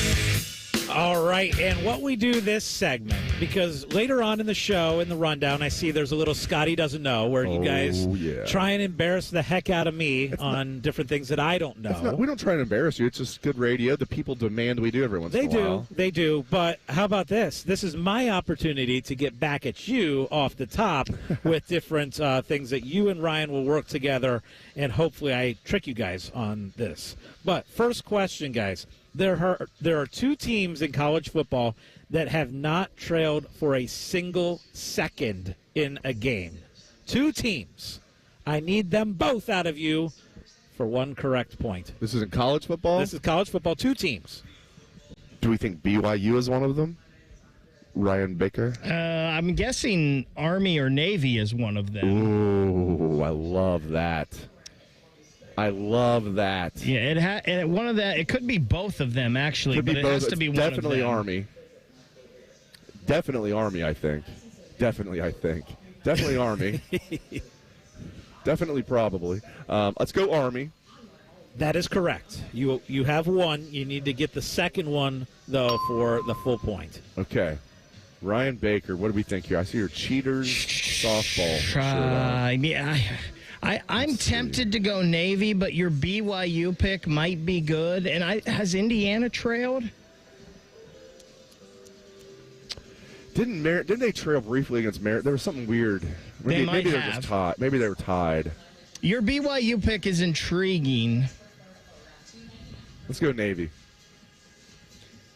All right, and what we do this segment, because later on in the show, in the rundown, I see there's a little Scotty Doesn't Know, where you guys try and embarrass the heck out of me on different things that I don't know. We don't try and embarrass you. It's just good radio. The people demand we do every once in a while. They do. But how about this? This is my opportunity to get back at you off the top with different things that you and Ryan will work together, and hopefully I trick you guys on this. But first question, guys. There are two teams in college football that have not trailed for a single second in a game. Two teams. I need them both out of you for one correct point. This is in college football? This is college football. Two teams. Do we think BYU is one of them? Ryan Baker? I'm guessing Army or Navy is one of them. Ooh, I love that. I love that. Yeah, one of that. It could be both of them actually, but it has to be one of them. Definitely Army. Definitely Army, I think. Definitely Army. Definitely, probably. Let's go Army. That is correct. You have one. You need to get the second one, though, for the full point. Okay. Ryan Baker, what do we think here? I see your Cheaters softball shirt on. I'm tempted to go Navy, but your BYU pick might be good. And has Indiana trailed? Didn't they trail briefly against Merritt? There was something weird. Maybe they were just tied. Maybe they were tied. Your BYU pick is intriguing. Let's go Navy.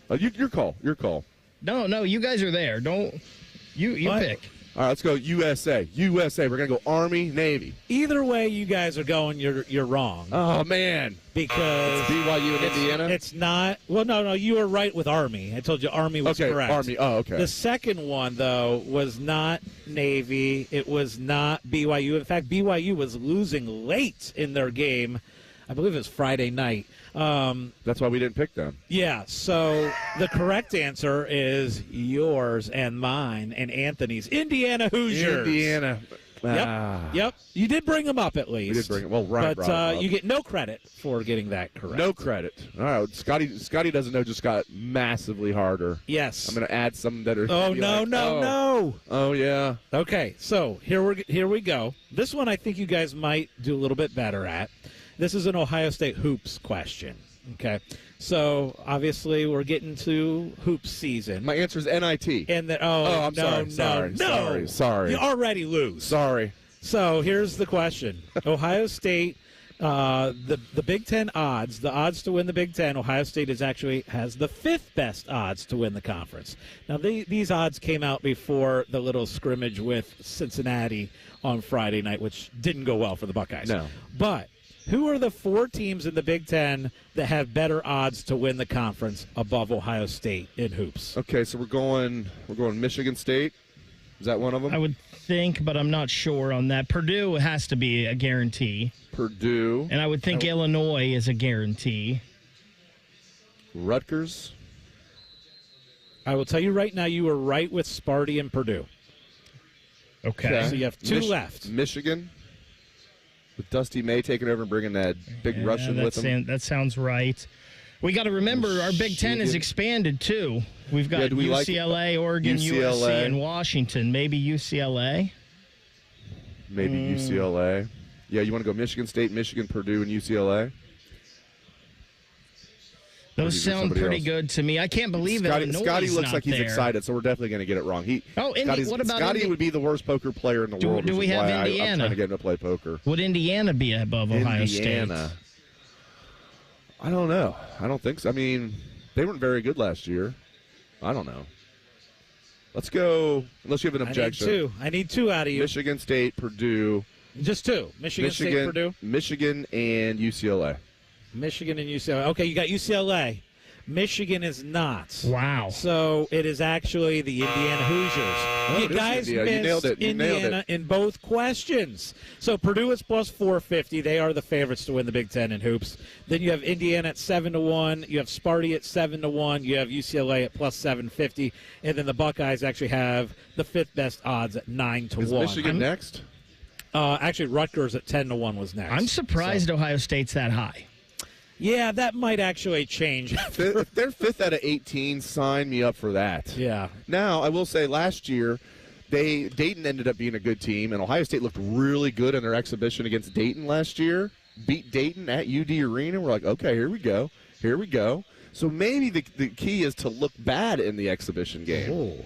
Your call. No, you guys are there. You pick. All right, let's go USA. We're going to go Army, Navy. Either way you guys are going, you're wrong. Oh, man. Because it's BYU and Indiana? It's not. Well, no, you were right with Army. I told you Army was correct. Army. Oh, okay. The second one, though, was not Navy. It was not BYU. In fact, BYU was losing late in their game. I believe it was Friday night. That's why we didn't pick them. Yeah, so the correct answer is yours and mine and Anthony's Indiana Hoosiers. Indiana. Yep. You did bring them up at least. We did bring them. Well, Ryan brought them up. You get no credit for getting that correct. No credit. All right, Scotty doesn't know, just got massively harder. Yes. I'm going to add some that are. Oh, no. Oh, yeah. Okay, so here we go. This one I think you guys might do a little bit better at. This is an Ohio State hoops question, okay? So, obviously, we're getting to hoops season. My answer is NIT. And I'm sorry. You already lose. Sorry. So, here's the question. Ohio State, the Big Ten odds, the odds to win the Big Ten, Ohio State has the fifth best odds to win the conference. Now, these odds came out before the little scrimmage with Cincinnati on Friday night, which didn't go well for the Buckeyes. No. But who are the four teams in the Big Ten that have better odds to win the conference above Ohio State in hoops? Okay, so we're going Michigan State. Is that one of them? I would think, but I'm not sure on that. Purdue has to be a guarantee. Purdue. And I would think Illinois is a guarantee. Rutgers. I will tell you right now, you were right with Sparty and Purdue. Okay. So you have two left. Michigan. With Dusty May taking over and bringing that big Russian with him. That sounds right. We got to remember our Big Ten has expanded, too. We've got UCLA, Oregon, USC, and Washington. Maybe UCLA? Maybe UCLA. Yeah, you want to go Michigan State, Michigan, Purdue, and UCLA? Those sound pretty good to me. I can't believe Illinois Scotty looks like he's there. excited, so we're definitely going to get it wrong. What about Scotty would be the worst poker player in the world. Do we have Indiana? I'm trying to get him to play poker. Would Indiana be above Ohio State? I don't know. I don't think so. I mean, they weren't very good last year. I don't know. Let's go, unless you have an objection. I need two out of you. Michigan State, Purdue. Just two. Michigan State, Purdue. Michigan and UCLA. Michigan and UCLA. Okay, you got UCLA. Michigan is not. Wow. So it is actually the Indiana Hoosiers. You guys missed Indiana in both questions. So Purdue is plus 450. They are the favorites to win the Big Ten in hoops. Then you have Indiana at 7-1. You have Sparty at 7-1. You have UCLA at plus 750. And then the Buckeyes actually have the fifth best odds at 9-1. Is Michigan next? Actually, Rutgers at 10-1 was next. I'm surprised Ohio State's that high. Yeah, that might actually change. If they're fifth out of 18, sign me up for that. Yeah. Now, I will say last year, Dayton ended up being a good team, and Ohio State looked really good in their exhibition against Dayton last year. Beat Dayton at UD Arena. We're like, okay, here we go. So maybe the key is to look bad in the exhibition game.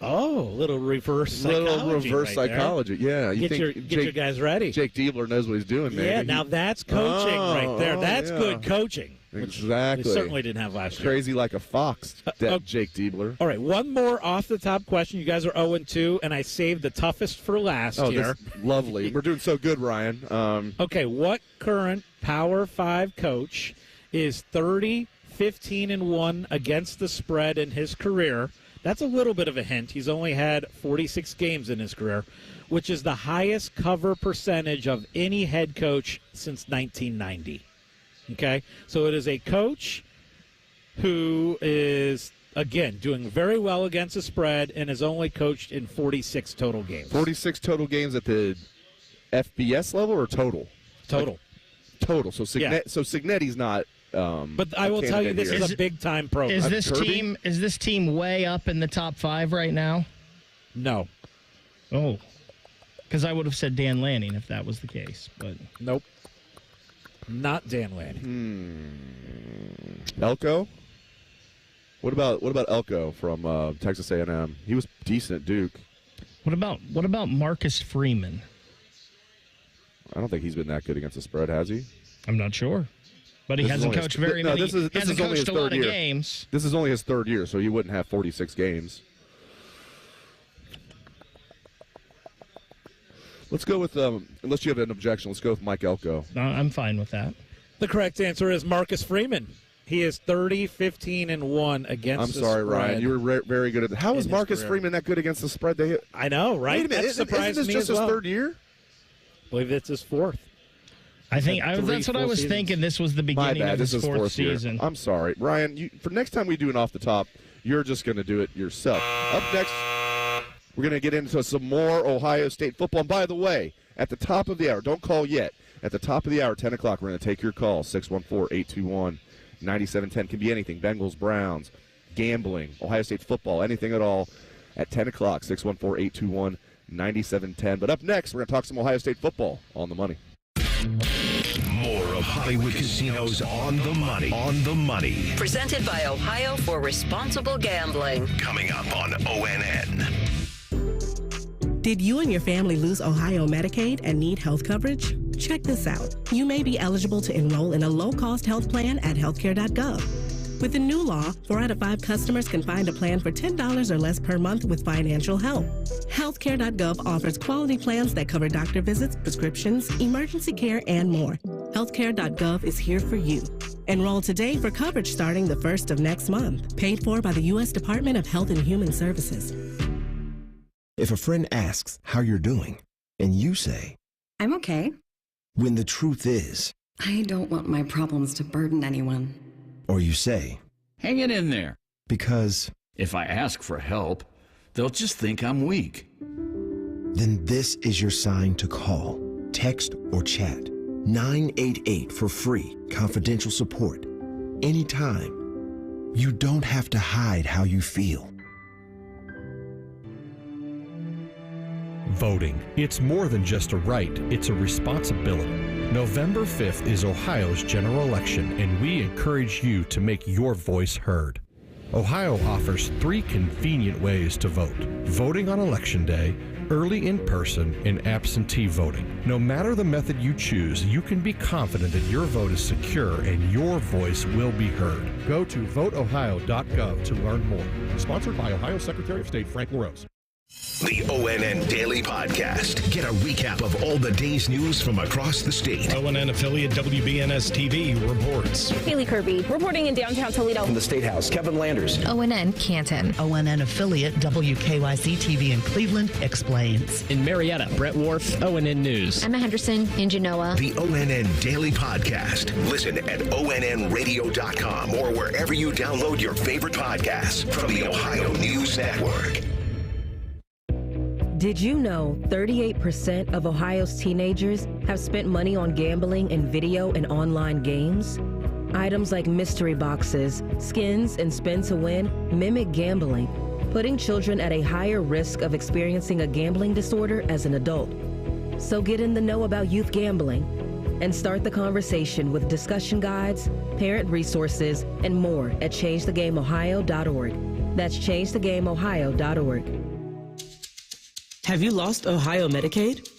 Oh, little reverse psychology. Yeah. Get your guys ready. Jake Diebler knows what he's doing, man. Yeah, now that's coaching right there. That's good coaching. Exactly. They certainly didn't have last year. Crazy like a fox, Jake Diebler. All right, one more off-the-top question. You guys are 0-2, and I saved the toughest for last year. Lovely. We're doing so good, Ryan. Okay, what current Power 5 coach is 30-15-1 against the spread in his career? That's a little bit of a hint. He's only had 46 games in his career, which is the highest cover percentage of any head coach since 1990. Okay? So it is a coach who is, again, doing very well against the spread and has only coached in 46 total games. 46 total games at the FBS level or total? Total. Total. So Cignetti's not. But I will tell you, this is a big-time program. Is this team way up in the top 5 right now? No. Oh. Because I would have said Dan Lanning if that was the case. But nope. Not Dan Lanning. Elko? What about Elko from Texas A&M? He was decent at Duke. What about Marcus Freeman? I don't think he's been that good against the spread, has he? I'm not sure. But he hasn't coached very many. This is hasn't only his coached a lot third year. of games. This is only his third year, so he wouldn't have 46 games. Let's go with, unless you have an objection, let's go with Mike Elko. I'm fine with that. The correct answer is Marcus Freeman. He is 30-15-1 against the spread. I'm sorry, Ryan. You were very good at that. How is Marcus Freeman that good against the spread? I know, right? Wait a minute. That surprised isn't this me just as well. his third year? I believe it's his fourth. I think that's what I was thinking. This was the beginning of his fourth season. I'm sorry. Ryan, for next time we do an off the top, you're just going to do it yourself. Up next, we're going to get into some more Ohio State football. And by the way, at the top of the hour, don't call yet. At the top of the hour, 10 o'clock, we're going to take your call, 614-821-9710. Can be anything, Bengals, Browns, gambling, Ohio State football, anything at all. At 10 o'clock, 614-821-9710. But up next, we're going to talk some Ohio State football on the money. More of Hollywood Casinos on the money. On the money. Presented by Ohio for Responsible Gambling. Coming up on ONN. Did you and your family lose Ohio Medicaid and need health coverage? Check this out. You may be eligible to enroll in a low-cost health plan at healthcare.gov. With the new law, 4 out of 5 customers can find a plan for $10 or less per month with financial help. Healthcare.gov offers quality plans that cover doctor visits, prescriptions, emergency care, and more. Healthcare.gov is here for you. Enroll today for coverage starting the 1st of next month. Paid for by the U.S. Department of Health and Human Services. If a friend asks how you're doing, and you say, I'm okay. When the truth is, I don't want my problems to burden anyone. Or you say, hang it in there. Because if I ask for help, they'll just think I'm weak. Then this is your sign to call, text, or chat 988 for free, confidential support. Anytime. You don't have to hide how you feel. Voting. It's more than just a right, it's a responsibility. November 5th is Ohio's general election, and we encourage you to make your voice heard. Ohio offers 3 convenient ways to vote: voting on Election Day, early in person, and absentee voting. No matter the method you choose, you can be confident that your vote is secure and your voice will be heard. Go to voteohio.gov to learn more. Sponsored by Ohio Secretary of State Frank LaRose. The ONN Daily Podcast. Get a recap of all the day's news from across the state. ONN affiliate WBNS TV reports. Haley Kirby reporting in downtown Toledo. From the State House, Kevin Landers. ONN Canton. ONN affiliate WKYC TV in Cleveland explains. In Marietta, Brett Wharf, ONN News. Emma Henderson in Genoa. The ONN Daily Podcast. Listen at ONNradio.com or wherever you download your favorite podcasts from the Ohio News Network. Did you know 38% of Ohio's teenagers have spent money on gambling in video and online games? Items like mystery boxes, skins, and spin to win mimic gambling, putting children at a higher risk of experiencing a gambling disorder as an adult. So get in the know about youth gambling and start the conversation with discussion guides, parent resources, and more at ChangeTheGameOhio.org. That's ChangeTheGameOhio.org. Have you lost Ohio Medicaid?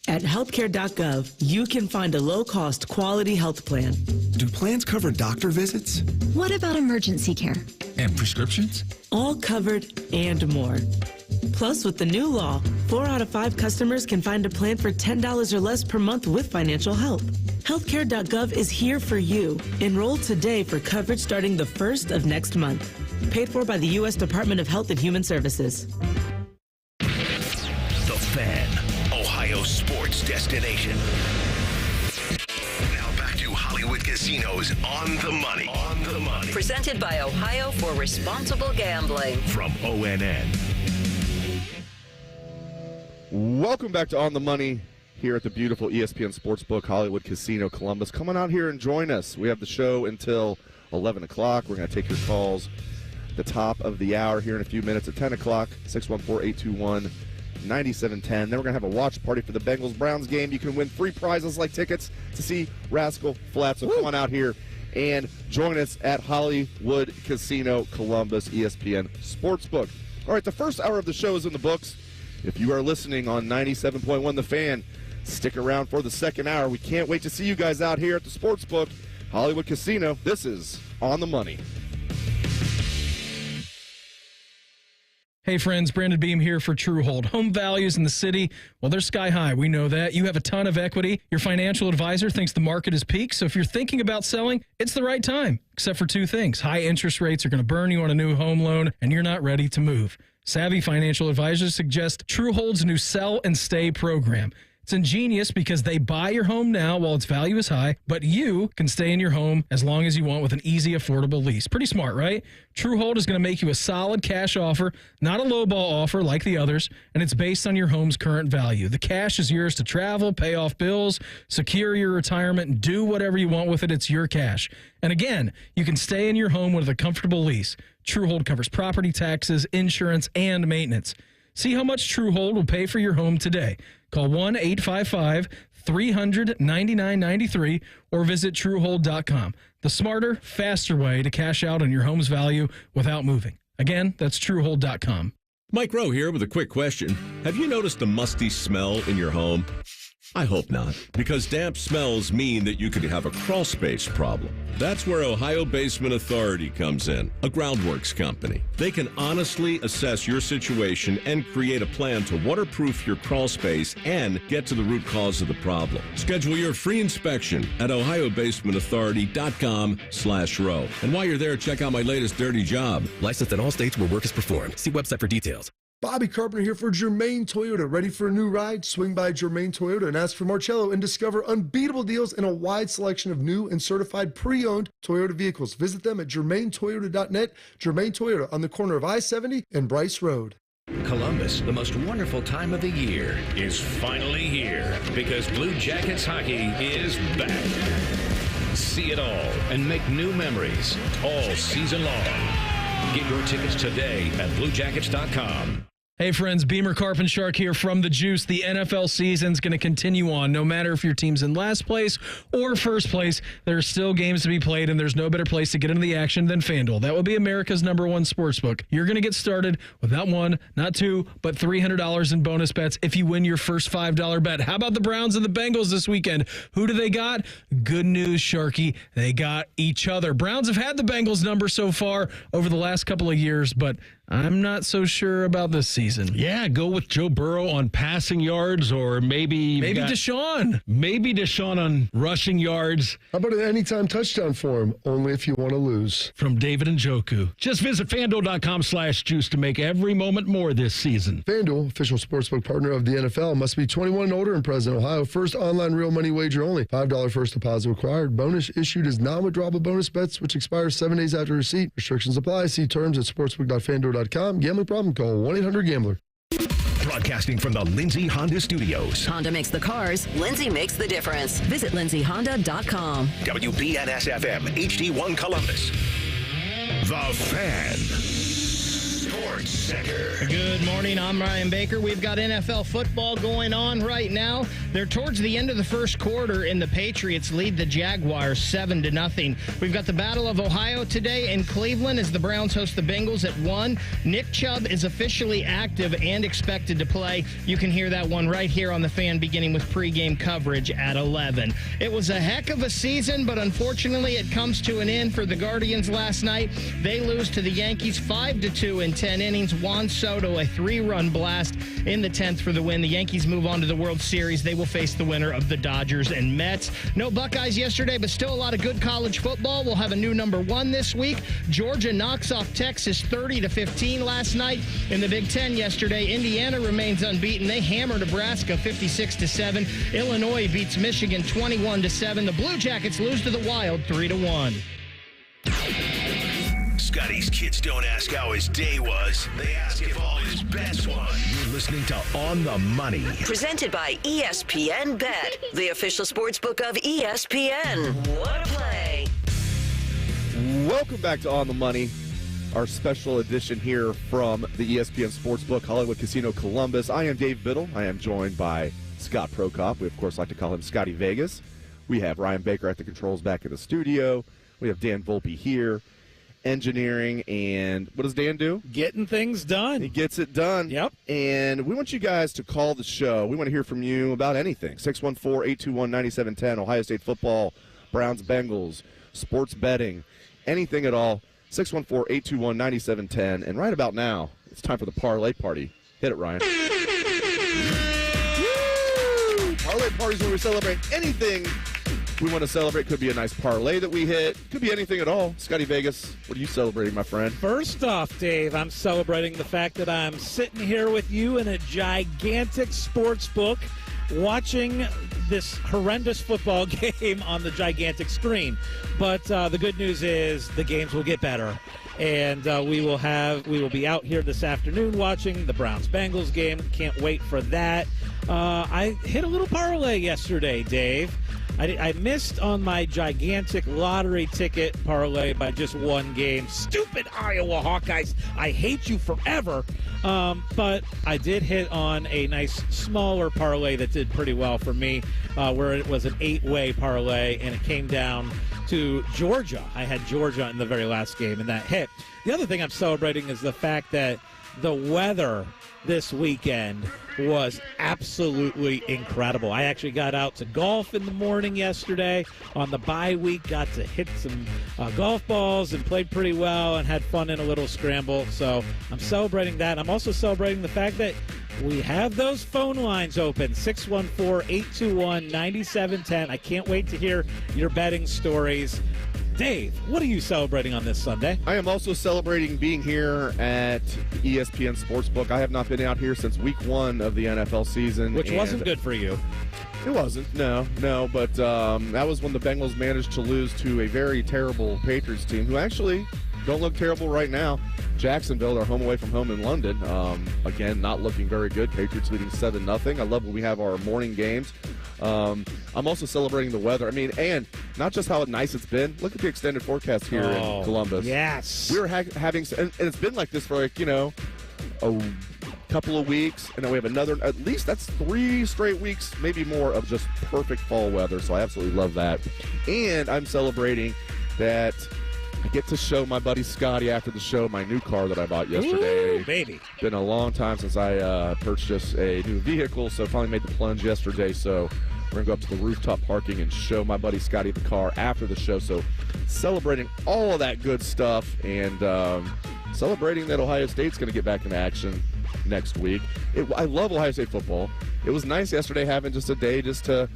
At healthcare.gov, you can find a low-cost, quality health plan. Do plans cover doctor visits? What about emergency care? And prescriptions? All covered and more. Plus, with the new law, 4 out of 5 customers can find a plan for $10 or less per month with financial help. Healthcare.gov is here for you. Enroll today for coverage starting the 1st of next month. Paid for by the U.S. Department of Health and Human Services. The Fan, Ohio sports destination. Now back to Hollywood Casinos On the Money. On the Money. Presented by Ohio for Responsible Gambling. From ONN. Welcome back to On the Money here at the beautiful ESPN Sportsbook Hollywood Casino Columbus. Come on out here and join us. We have the show until 11 o'clock. We're going to take your calls at the top of the hour here in a few minutes at 10 o'clock, 614-821-9710. Then we're going to have a watch party for the Bengals-Browns game. You can win free prizes like tickets to see Rascal Flatts. So come on out here and join us at Hollywood Casino Columbus ESPN Sportsbook. All right, the first hour of the show is in the books. If you are listening on 97.1 The Fan, stick around for the second hour. We can't wait to see you guys out here at the Sportsbook, Hollywood Casino. This is On the Money. Hey friends, Brandon Beam here for TrueHold. Home values in the city, well, they're sky high. We know that. You have a ton of equity. Your financial advisor thinks the market is peaked, so if you're thinking about selling, it's the right time, except for two things. High interest rates are going to burn you on a new home loan, and you're not ready to move. Savvy financial advisors suggest TrueHold's new Sell and Stay program. It's ingenious because they buy your home now while its value is high, but you can stay in your home as long as you want with an easy, affordable lease. Pretty smart, right? TrueHold is going to make you a solid cash offer, not a lowball offer like the others, and it's based on your home's current value. The cash is yours to travel, pay off bills, secure your retirement, and do whatever you want with it. It's your cash. And again, you can stay in your home with a comfortable lease. TrueHold covers property taxes, insurance, and maintenance. See how much TrueHold will pay for your home today. Call 1-855-300-9993 or visit TrueHold.com. The smarter, faster way to cash out on your home's value without moving. Again, that's TrueHold.com. Mike Rowe here with a quick question. Have you noticed a musty smell in your home? I hope not, because damp smells mean that you could have a crawl space problem. That's where Ohio Basement Authority comes in, a groundworks company. They can honestly assess your situation and create a plan to waterproof your crawl space and get to the root cause of the problem. Schedule your free inspection at ohiobasementauthority.com/row. And while you're there, check out my latest dirty job. Licensed in all states where work is performed. See website for details. Bobby Carpenter here for Germain Toyota. Ready for a new ride? Swing by Germain Toyota and ask for Marcello and discover unbeatable deals and a wide selection of new and certified pre-owned Toyota vehicles. Visit them at germaintoyota.net. Germain Toyota on the corner of I-70 and Bryce Road. Columbus, the most wonderful time of the year, is finally here because Blue Jackets hockey is back. See it all and make new memories all season long. Get your tickets today at BlueJackets.com. Hey friends, Beamer Carpin Shark here from The Juice. The NFL season's going to continue on. No matter if your team's in last place or first place, there are still games to be played, and there's no better place to get into the action than FanDuel. That will be America's #1 sportsbook. You're going to get started with not one, not two, but $300 in bonus bets if you win your first $5 bet. How about the Browns and the Bengals this weekend? Who do they got? Good news, Sharky. They got each other. Browns have had the Bengals number so far over the last couple of years, but I'm not so sure about this season. Yeah, go with Joe Burrow on passing yards, or maybe Deshaun. Maybe Deshaun on rushing yards. How about an anytime touchdown for him? Only if you want to lose. From David Njoku. Just visit FanDuel.com/juice to make every moment more this season. FanDuel, official sportsbook partner of the NFL, must be 21 and older and present in Ohio. First online real money wager only. $5 first deposit required. Bonus issued as non-withdrawable bonus bets, which expires 7 days after receipt. Restrictions apply. See terms at sportsbook.fanduel.com. Gambling problem? Call 1-800-GAMBLER. Broadcasting from the Lindsay Honda Studios. Honda makes the cars. Lindsay makes the difference. Visit lindsayhonda.com. WBNS-FM, HD1 Columbus. The Fan. Sports Center. Good morning. I'm Ryan Baker. We've got NFL football going on right now. They're towards the end of the first quarter, and the Patriots lead the Jaguars 7-0. We've got the Battle of Ohio today in Cleveland as the Browns host the Bengals at 1. Nick Chubb is officially active and expected to play. You can hear that one right here on The Fan, beginning with pregame coverage at 11. It was a heck of a season, but unfortunately it comes to an end for the Guardians last night. They lose to the Yankees 5-2 in 10 10 innings. Juan Soto, a 3-run blast in the 10th for the win. The Yankees move on to the World Series. They will face the winner of the Dodgers and Mets. No Buckeyes yesterday, but still a lot of good college football. We'll have a new number 1 this week. Georgia knocks off Texas 30-15 last night. In the Big Ten yesterday, Indiana remains unbeaten. They hammer Nebraska 56-7. Illinois beats Michigan 21-7. The Blue Jackets lose to the Wild 3-1. Scotty's kids don't ask how his day was. They ask if all his bets won. You're listening to On the Money. Presented by ESPNBet, the official sportsbook of ESPN. What a play. Welcome back to On the Money, our special edition here from the ESPN Sportsbook, Hollywood Casino Columbus. I am Dave Biddle. I am joined by Scott Prokop. We, of course, like to call him Scotty Vegas. We have Ryan Baker at the controls back in the studio. We have Dan Volpe here, engineering, and what does Dan do? Getting things done. He gets it done. Yep. And we want you guys to call the show. We want to hear from you about anything. 614-821-9710, Ohio State football, Browns-Bengals, sports betting, anything at all. 614-821-9710. And right about now, it's time for the parlay party. Hit it, Ryan. Woo! Parlay parties where we celebrate anything we want to celebrate. Could be a nice parlay that we hit. Could be anything at all. Scotty Vegas, what are you celebrating, my friend? First off, Dave, I'm celebrating the fact that I'm sitting here with you in a gigantic sports book watching this horrendous football game on the gigantic screen. But the good news is the games will get better. And we will be out here this afternoon watching the Browns-Bengals game. Can't wait for that. I hit a little parlay yesterday, Dave. I missed on my gigantic lottery ticket parlay by just one game. Stupid Iowa Hawkeyes. I hate you forever. But I did hit on a nice smaller parlay that did pretty well for me, where it was an 8-way parlay, and it came down to Georgia. I had Georgia in the very last game, and that hit. The other thing I'm celebrating is the fact that the weather this weekend was absolutely incredible. I actually got out to golf in the morning yesterday on the bye week, got to hit some golf balls and played pretty well and had fun in a little scramble. So I'm celebrating that. I'm also celebrating the fact that we have those phone lines open, 614-821-9710. I can't wait to hear your betting stories. Dave, what are you celebrating on this Sunday? I am also celebrating being here at ESPN Sportsbook. I have not been out here since week 1 of the NFL season. Which wasn't good for you. It wasn't, no. But that was when the Bengals managed to lose to a very terrible Patriots team who actually don't look terrible right now. Jacksonville, they're home away from home in London. Again, not looking very good. Patriots leading 7-0. I love when we have our morning games. I'm also celebrating the weather. I mean, and not just how nice it's been. Look at the extended forecast here in Columbus. Yes. We were having, and it's been like this for a couple of weeks, and then we have another, at least that's 3 straight weeks, maybe more, of just perfect fall weather. So I absolutely love that. And I'm celebrating that I get to show my buddy Scotty after the show my new car that I bought yesterday. Ooh, baby. Been a long time since I purchased a new vehicle, so finally made the plunge yesterday. So we're going to go up to the rooftop parking and show my buddy Scotty the car after the show. So celebrating all of that good stuff and celebrating that Ohio State's going to get back into action next week. I love Ohio State football. It was nice yesterday having just a day just to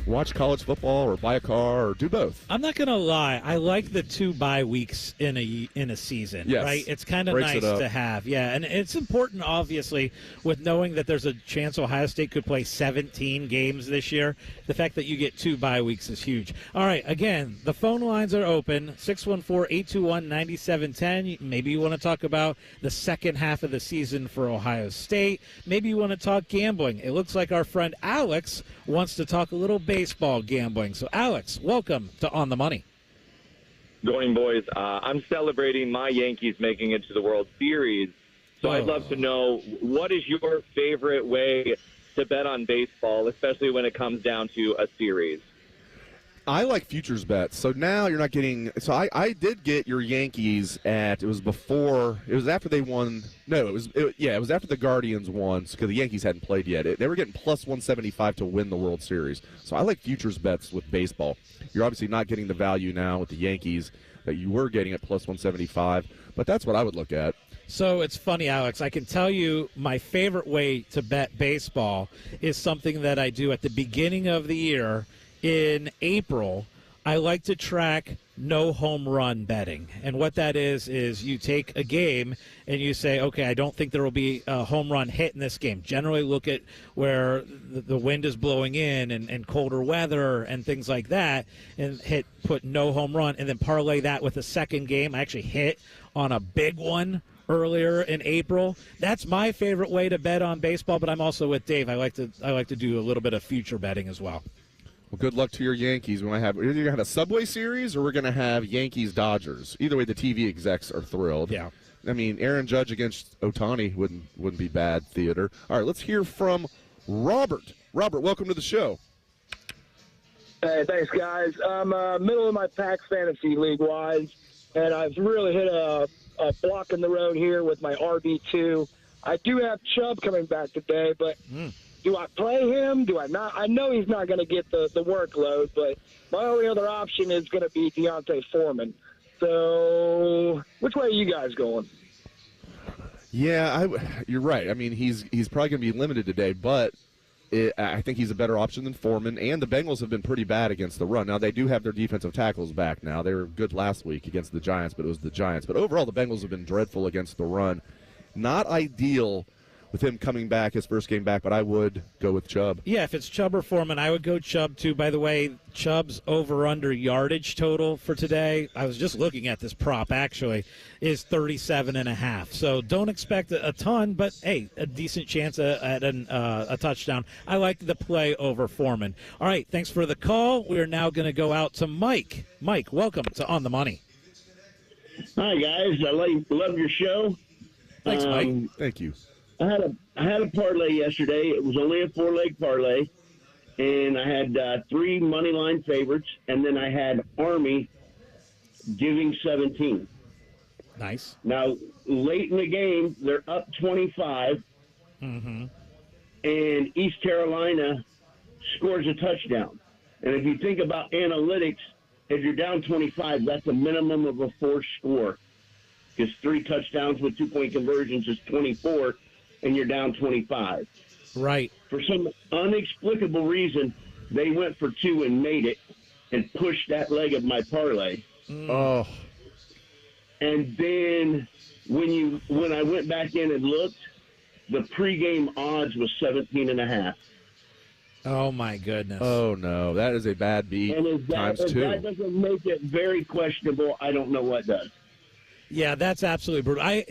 watch college football or buy a car or do both. I'm not going to lie. I like the 2 bye weeks in a season, yes. Right? It's kind of nice to have. Yeah, and it's important, obviously, with knowing that there's a chance Ohio State could play 17 games this year. The fact that you get 2 bye weeks is huge. All right, again, the phone lines are open, 614-821-9710. Maybe you want to talk about the second half of the season for Ohio State. Maybe you want to talk gambling. It looks like our friend Alex wants to talk a little baseball gambling. So, Alex, welcome to On the Money. Good morning, boys. I'm celebrating my Yankees making it to the World Series. So I'd love to know, what is your favorite way to bet on baseball, especially when it comes down to a series? I like futures bets. So now you're not getting – so I did get your Yankees at – it was after they won – no, it was after the Guardians won because the Yankees hadn't played yet. They were getting plus 175 to win the World Series. So I like futures bets with baseball. You're obviously not getting the value now with the Yankees that you were getting at plus 175, but that's what I would look at. So it's funny, Alex. I can tell you my favorite way to bet baseball is something that I do at the beginning of the year. In April, I like to track no home run betting. And what that is you take a game and you say, okay, I don't think there will be a home run hit in this game. Generally look at where the wind is blowing in and colder weather and things like that, and put no home run, and then parlay that with a second game. I actually hit on a big one earlier in April. That's my favorite way to bet on baseball, but I'm also with Dave. I like to do a little bit of future betting as well. Well, good luck to your Yankees. We're either going to have a Subway Series or we're going to have Yankees-Dodgers. Either way, the TV execs are thrilled. Yeah. I mean, Aaron Judge against Ohtani wouldn't be bad theater. All right, let's hear from Robert. Robert, welcome to the show. Hey, thanks, guys. I'm middle of my pack fantasy league-wise, and I've really hit a block in the road here with my RB2. I do have Chubb coming back today, but do I play him? Do I not? I know he's not going to get the workload, but my only other option is going to be Deontay Foreman. So which way are you guys going? Yeah, you're right. I mean, he's probably going to be limited today, but I think he's a better option than Foreman, and the Bengals have been pretty bad against the run. Now, they do have their defensive tackles back now. They were good last week against the Giants, but it was the Giants. But overall, the Bengals have been dreadful against the run. Not ideal with him coming back, his first game back, but I would go with Chubb. Yeah, if it's Chubb or Foreman, I would go Chubb too. By the way, Chubb's over-under yardage total for today, I was just looking at this prop actually, is 37.5. So don't expect a ton, but hey, a decent chance at a touchdown. I like the play over Foreman. All right, thanks for the call. We're now going to go out to Mike. Mike, welcome to On the Money. Hi, guys. I love your show. Thanks, Mike. Thank you. I had a parlay yesterday. It was only a 4-leg parlay, and I had 3 money line favorites, and then I had Army giving 17. Nice. Now, late in the game, they're up 25, and East Carolina scores a touchdown. And if you think about analytics, if you're down 25, that's a minimum of a 4 score, because 3 touchdowns with 2-point conversions is 24. And you're down 25. Right. For some inexplicable reason, they went for 2 and made it and pushed that leg of my parlay. Oh. And then when I went back in and looked, the pregame odds was 17.5. Oh, my goodness. Oh, no. That is a bad beat times 2. If that doesn't make it very questionable, I don't know what does. Yeah, that's absolutely brutal.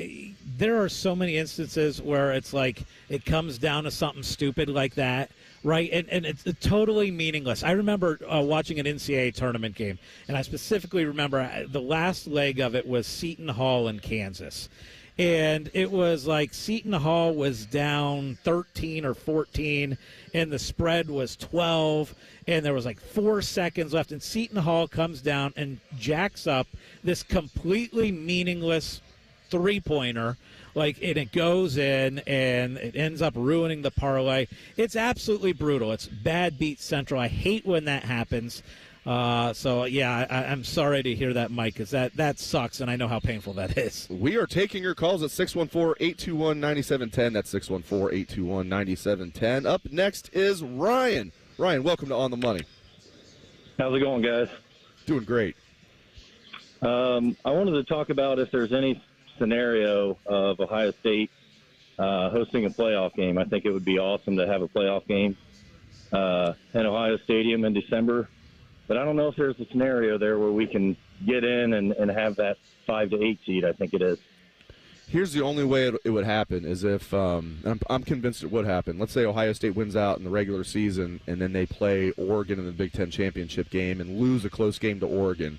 There are so many instances where it's like it comes down to something stupid like that, right? And it's totally meaningless. I remember watching an NCAA tournament game, and I specifically remember the last leg of it was Seton Hall in Kansas. And it was like Seton Hall was down 13 or 14, and the spread was 12, and there was like 4 seconds left, and Seton Hall comes down and jacks up this completely meaningless three-pointer, and it goes in, and it ends up ruining the parlay. It's absolutely brutal. It's bad beat central. I hate when that happens. I'm sorry to hear that, Mike, because that sucks, and I know how painful that is. We are taking your calls at 614-821-9710. That's 614-821-9710. Up next is Ryan. Ryan, welcome to On the Money. How's it going, guys? Doing great. I wanted to talk about if there's any scenario of Ohio State hosting a playoff game. I think it would be awesome to have a playoff game in Ohio Stadium in December. But I don't know if there's a scenario there where we can get in and have that 5 to 8 seed. I think it is. Here's the only way it would happen is if I'm convinced it would happen. Let's say Ohio State wins out in the regular season, and then they play Oregon in the Big Ten championship game and lose a close game to Oregon.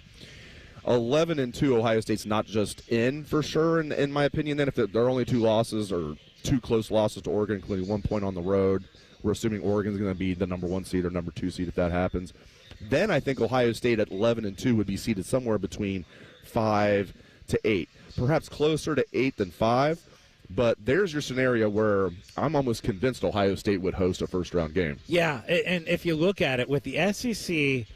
11-2, Ohio State's not just in for sure, in my opinion. Then if there are only 2 losses or 2 close losses to Oregon, including 1 point on the road, we're assuming Oregon's going to be the number 1 seed or number 2 seed if that happens. Then I think Ohio State at 11-2 would be seated somewhere between 5 to 8, perhaps closer to 8 than 5. But there's your scenario where I'm almost convinced Ohio State would host a first-round game. Yeah, and if you look at it, with the SEC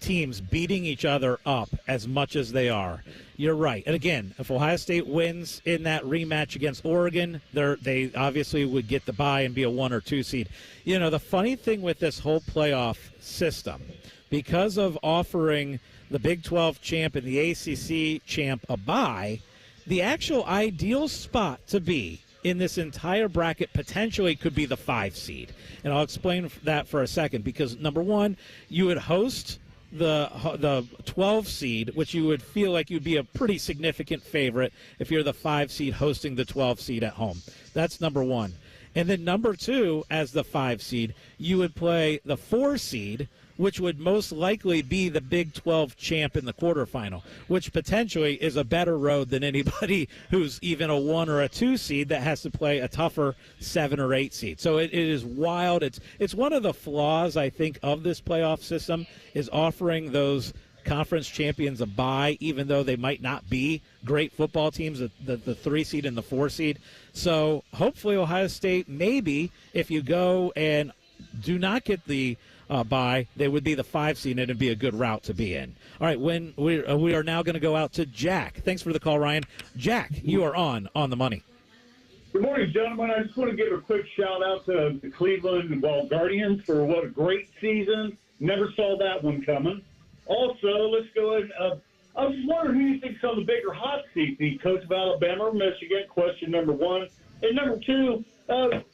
teams beating each other up as much as they are, you're right. And again, if Ohio State wins in that rematch against Oregon, they obviously would get the bye and be a 1 or 2 seed. The funny thing with this whole playoff system, because of offering the Big 12 champ and the ACC champ a bye, the actual ideal spot to be in this entire bracket potentially could be the 5 seed. And I'll explain that for a second, because number one, you would host the 12 seed, which you would feel like you'd be a pretty significant favorite if you're the 5 seed hosting the 12 seed at home. That's number one. And then number two, as the 5 seed, you would play the 4 seed, which would most likely be the Big 12 champ in the quarterfinal, which potentially is a better road than anybody who's even a 1 or a 2 seed that has to play a tougher 7 or 8 seed. So it is wild. It's one of the flaws, I think, of this playoff system, is offering those conference champions a bye, even though they might not be great football teams, the 3 seed and the 4 seed. So hopefully Ohio State, maybe if you go and do not get the bye, they would be the 5 seed, and it'd be a good route to be in. All right, when we are now going to go out to Jack. Thanks for the call, Ryan. Jack, you are on the money. Good morning, gentlemen. I just want to give a quick shout-out to the Cleveland Guardians for what a great season. Never saw that one coming. Also, let's go ahead. I was just wondering who you think's on the bigger hot seat, the coach of Alabama or Michigan, question number one. And number two,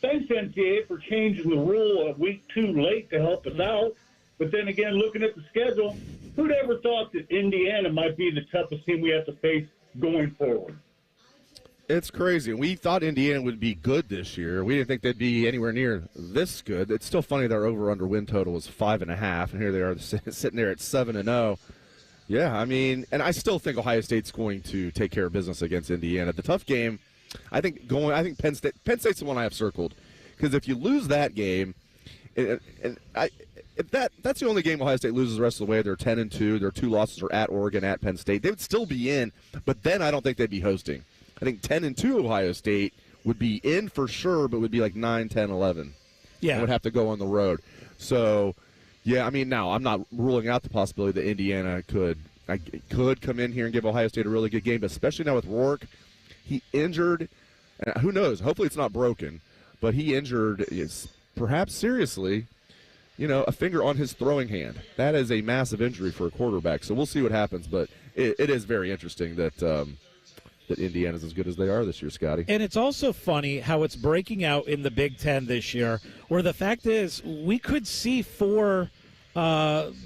thanks, NCAA, for changing the rule of week 2 late to help us out. But then again, looking at the schedule, who'd ever thought that Indiana might be the toughest team we have to face going forward? It's crazy. We thought Indiana would be good this year. We didn't think they'd be anywhere near this good. It's still funny that our over-under win total was 5.5, and here they are sitting there at 7-0. Yeah, I mean, and I still think Ohio State's going to take care of business against Indiana. The tough game, I think Penn State's the one I have circled, because if you lose that game, that's the only game Ohio State loses the rest of the way. They're 10-2. Their 2 losses are at Oregon, at Penn State. They would still be in, but then I don't think they'd be hosting. I think 10-2 Ohio State would be in for sure, but would be like 9, 10, 11. Yeah, and would have to go on the road. So, yeah, I mean, now I'm not ruling out the possibility that Indiana could come in here and give Ohio State a really good game, but especially now with Rourke. He injured, and who knows, hopefully it's not broken, but he injured, perhaps seriously, a finger on his throwing hand. That is a massive injury for a quarterback, so we'll see what happens, but it is very interesting that Indiana's as good as they are this year, Scotty. And it's also funny how it's breaking out in the Big Ten this year, where the fact is we could see 4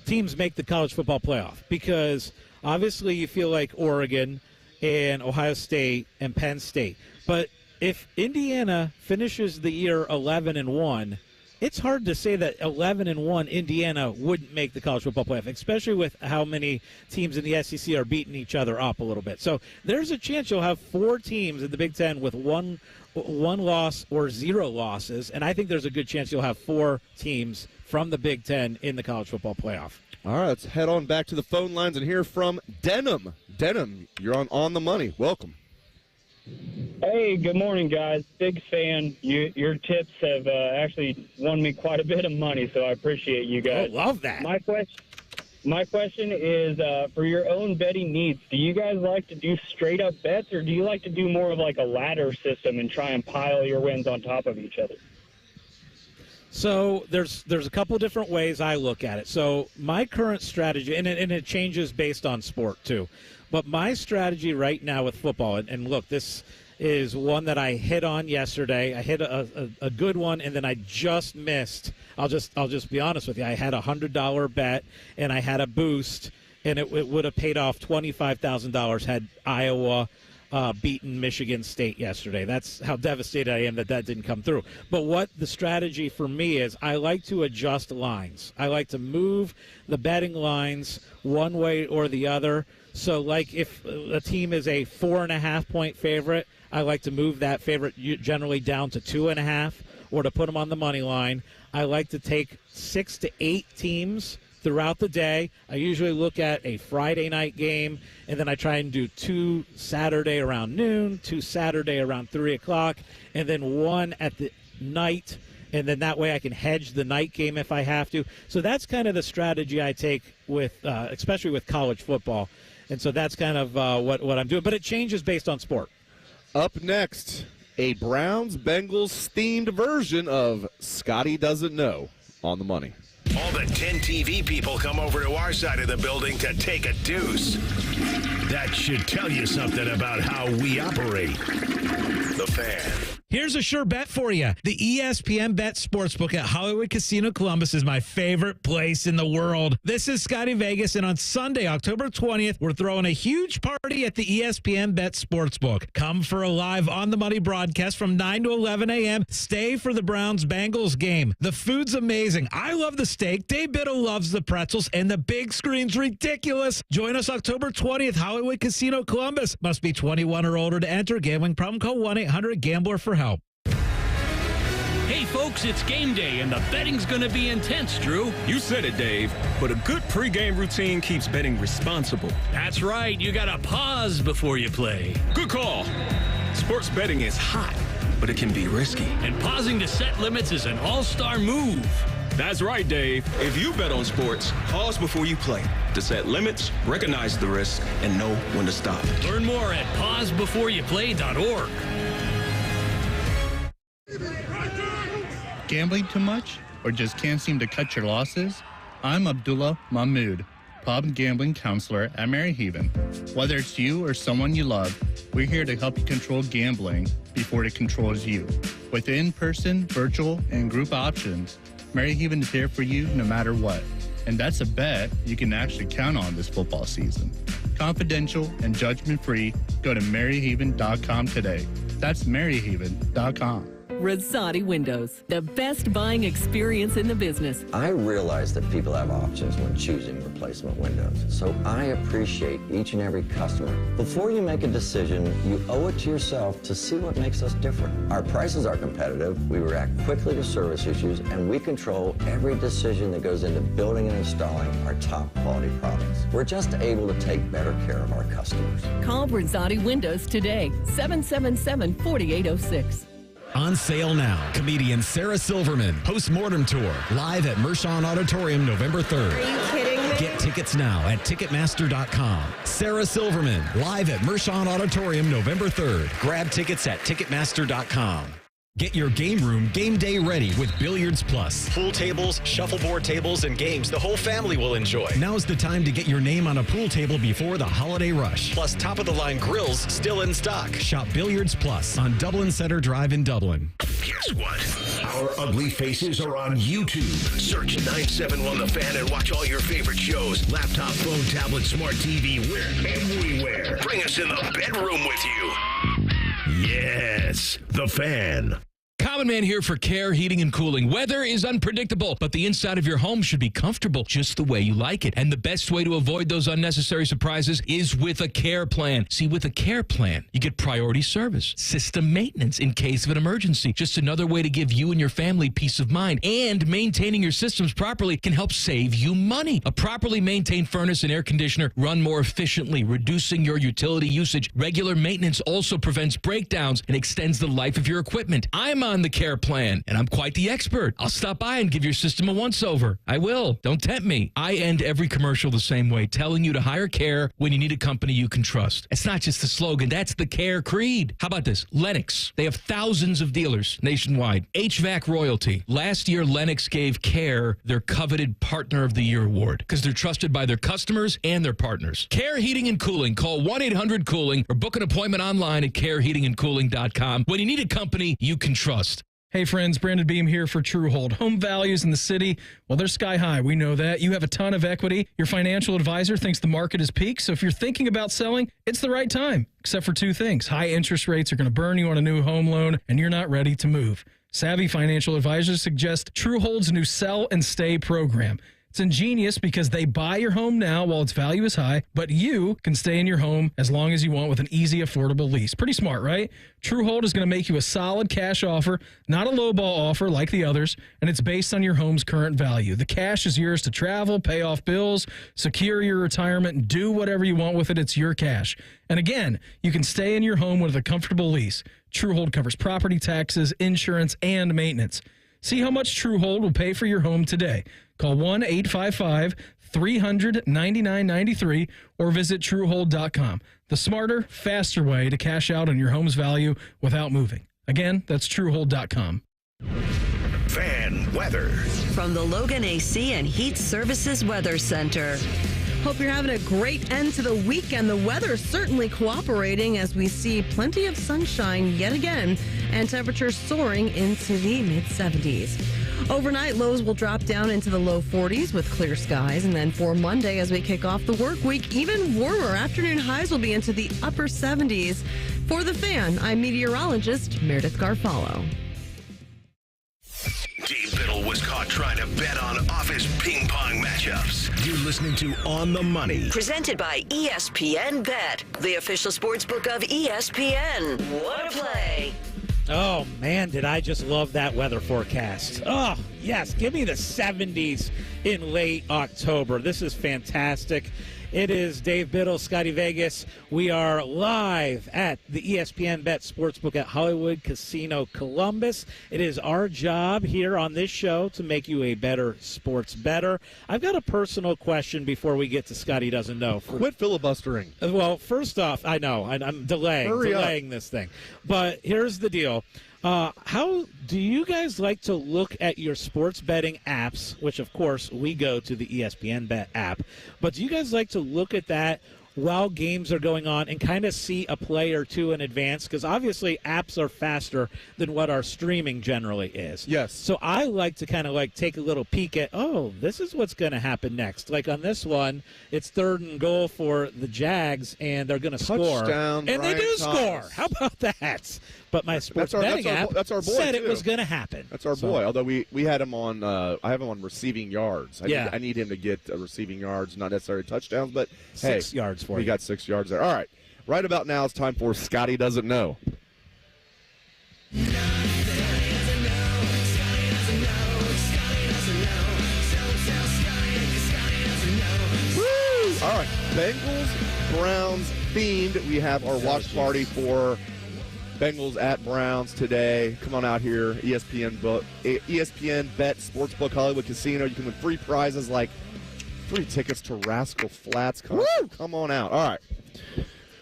teams make the college football playoff, because obviously you feel like Oregon and Ohio State and Penn State. But if Indiana finishes the year 11-1, it's hard to say that 11-1 Indiana wouldn't make the college football playoff, especially with how many teams in the SEC are beating each other up a little bit. So there's a chance you'll have 4 teams in the Big Ten with one loss or 0 losses, and I think there's a good chance you'll have 4 teams from the Big Ten in the college football playoff. All right, let's head on back to the phone lines and hear from Denham. Denham, you're on the money. Welcome. Hey, good morning, guys. Big fan. Your tips have actually won me quite a bit of money, so I appreciate you guys. Oh, love that. My question is, for your own betting needs, do you guys like to do straight-up bets, or do you like to do more of like a ladder system and try and pile your wins on top of each other? So there's a couple different ways I look at it. So my current strategy, and it changes based on sport too, but my strategy right now with football, and look, this is one that I hit on yesterday. I hit a good one, and then I just missed. I'll just be honest with you. I had a $100 bet, and I had a boost, and it would have paid off $25,000 had Iowa beaten Michigan State yesterday. That's how devastated I am that didn't come through. But what the strategy for me is, I like to adjust lines. I like to move the betting lines one way or the other. So, like, if a team is a 4.5-point favorite, I like to move that favorite generally down to 2.5, or to put them on the money line. I like to take 6 to 8 teams throughout the day. I usually look at a Friday night game, and then I try and do 2 Saturday around noon, 2 Saturday around 3 o'clock, and then 1 at the night, and then that way I can hedge the night game if I have to. So that's kind of the strategy I take with, especially with college football. And so that's kind of what I'm doing. But it changes based on sport. Up next, a Browns-Bengals themed version of Scotty Doesn't Know on the money. All the 10 TV people come over to our side of the building to take a deuce. That should tell you something about how we operate. The Fan. Here's a sure bet for you. The ESPNBet Sportsbook at Hollywood Casino Columbus is my favorite place in the world. This is Scotty Vegas, and on Sunday, October 20th, we're throwing a huge party at the ESPNBet Sportsbook. Come for a live on-the-money broadcast from 9 to 11 a.m. Stay for the Browns-Bengals game. The food's amazing. I love the steak. Dave Biddle loves the pretzels, and the big screen's ridiculous. Join us October 20th, Hollywood Casino Columbus. Must be 21 or older to enter. Gambling problem? Call 1-800-GAMBLER for help. Hey, folks, it's game day, and the betting's going to be intense, Drew. You said it, Dave, but a good pregame routine keeps betting responsible. That's right. You got to pause before you play. Good call. Sports betting is hot, but it can be risky. And pausing to set limits is an all-star move. That's right, Dave. If you bet on sports, pause before you play to set limits, recognize the risk, and know when to stop. Learn more at pausebeforeyouplay.org. Gambling too much or just can't seem to cut your losses? I'm Abdullah Mahmood, pub and gambling counselor at Maryhaven. Whether it's you or someone you love, we're here to help you control gambling before it controls you. With in-person, virtual, and group options, Maryhaven is here for you no matter what. And that's a bet you can actually count on this football season. Confidential and judgment-free, go to maryhaven.com today. That's maryhaven.com. Rosati Windows, the best buying experience in the business. I realize that people have options when choosing replacement windows, so I appreciate each and every customer. Before you make a decision, you owe it to yourself to see what makes us different. Our prices are competitive, we react quickly to service issues, and we control every decision that goes into building and installing our top quality products. We're just able to take better care of our customers. Call Rosati Windows today, 777-4806. On sale now. Comedian Sarah Silverman, Postmortem Tour, live at Mershon Auditorium November 3rd. Are you kidding me? Get tickets now at Ticketmaster.com. Sarah Silverman, live at Mershon Auditorium November 3rd. Grab tickets at Ticketmaster.com. Get your game room game day ready with Billiards Plus. Pool tables, shuffleboard tables, and games the whole family will enjoy. Now's the time to get your name on a pool table before the holiday rush. Plus, top-of-the-line grills still in stock. Shop Billiards Plus on Dublin Center Drive in Dublin. Guess what? Our ugly faces are on YouTube. Search 971 The Fan and watch all your favorite shows. Laptop, phone, tablet, smart TV, we're everywhere. Bring us in the bedroom with you. Yes, The Fan. Common Man here for Care Heating and Cooling. Weather is unpredictable, but the inside of your home should be comfortable just the way you like it. And the best way to avoid those unnecessary surprises is with a care plan. See, with a care plan, you get priority service, system maintenance in case of an emergency. Just another way to give you and your family peace of mind. And maintaining your systems properly can help save you money. A properly maintained furnace and air conditioner run more efficiently, reducing your utility usage. Regular maintenance also prevents breakdowns and extends the life of your equipment. I'm on the care plan, and I'm quite the expert. I'll stop by and give your system a once-over. I will. Don't tempt me. I end every commercial the same way, telling you to hire Care when you need a company you can trust. It's not just the slogan. That's the Care creed. How about this? Lennox. They have thousands of dealers nationwide. HVAC royalty. Last year, Lennox gave Care their coveted Partner of the Year award because they're trusted by their customers and their partners. Care Heating and Cooling. Call 1-800-COOLING or book an appointment online at careheatingandcooling.com. When you need a company you can trust. Hey friends, Brandon Beam here for Truehold. Home values in the city, well, they're sky high. We know that. You have a ton of equity. Your financial advisor thinks the market is peaked. So if you're thinking about selling, it's the right time, except for two things. High interest rates are going to burn you on a new home loan, and you're not ready to move. Savvy financial advisors suggest Truehold's new Sell and Stay program. It's ingenious because they buy your home now while its value is high, but you can stay in your home as long as you want with an easy, affordable lease. Pretty smart, right? Truehold is going to make you a solid cash offer, not a lowball offer like the others, and it's based on your home's current value. The cash is yours to travel, pay off bills, secure your retirement, and do whatever you want with it. It's your cash. And again, you can stay in your home with a comfortable lease. Truehold covers property taxes, insurance, and maintenance. See how much Truehold will pay for your home today. Call 1-855 $399.93 or visit truehold.com. The smarter, faster way to cash out on your home's value without moving. Again, that's truehold.com. Fan weather. From the Logan AC and Heat Services Weather Center. Hope you're having a great end to the weekend. The weather's certainly cooperating as we see plenty of sunshine yet again and temperatures soaring into the mid-70s. Overnight, lows will drop down into the low 40s with clear skies. And then for Monday, as we kick off the work week, even warmer. Afternoon highs will be into the upper 70s. For The Fan, I'm meteorologist Meredith Garfalo. Dave Biddle was caught trying to bet on office ping pong matchups. You're listening to On the Money. Presented by ESPNBet, the official sportsbook of ESPN. What a play. Oh, man, did I just love that weather forecast. Oh, yes, give me the 70s in late October. This is fantastic. It is Dave Biddle, Scotty Vegas. We are live at the ESPNBet Sportsbook at Hollywood Casino Columbus. It is our job here on this show to make you a better sports bettor. I've got a personal question before we get to Scotty Doesn't Know. Quit filibustering. Well, first off, I know, I'm delaying this thing. But here's the deal. How do you guys like to look at your sports betting apps, which, of course, we go to the ESPNBet app, but do you guys like to look at that while games are going on and kind of see a play or two in advance? Because obviously apps are faster than what our streaming generally is. Yes. So I like to kind of like take a little peek at, oh, this is what's going to happen next. Like on this one, it's 3rd and goal for the Jags, and they're going to score. Touchdown, and Brian they do Thomas. score. How about that? But my sports betting app that's our boy said too. it was going to happen. That's our boy. Although we had him on, I have him on receiving yards. I need him to get receiving yards, not necessarily touchdowns, but 6 yards for you. He got 6 yards there. All right. Right about now, it's time for Scotty Doesn't Know. All right, Bengals, Browns themed. We have our watch party for Bengals at Browns today. Come on out here, ESPN Bet Sportsbook Hollywood Casino. You can win free prizes like free tickets to Rascal Flatts concert. Come on out. All right.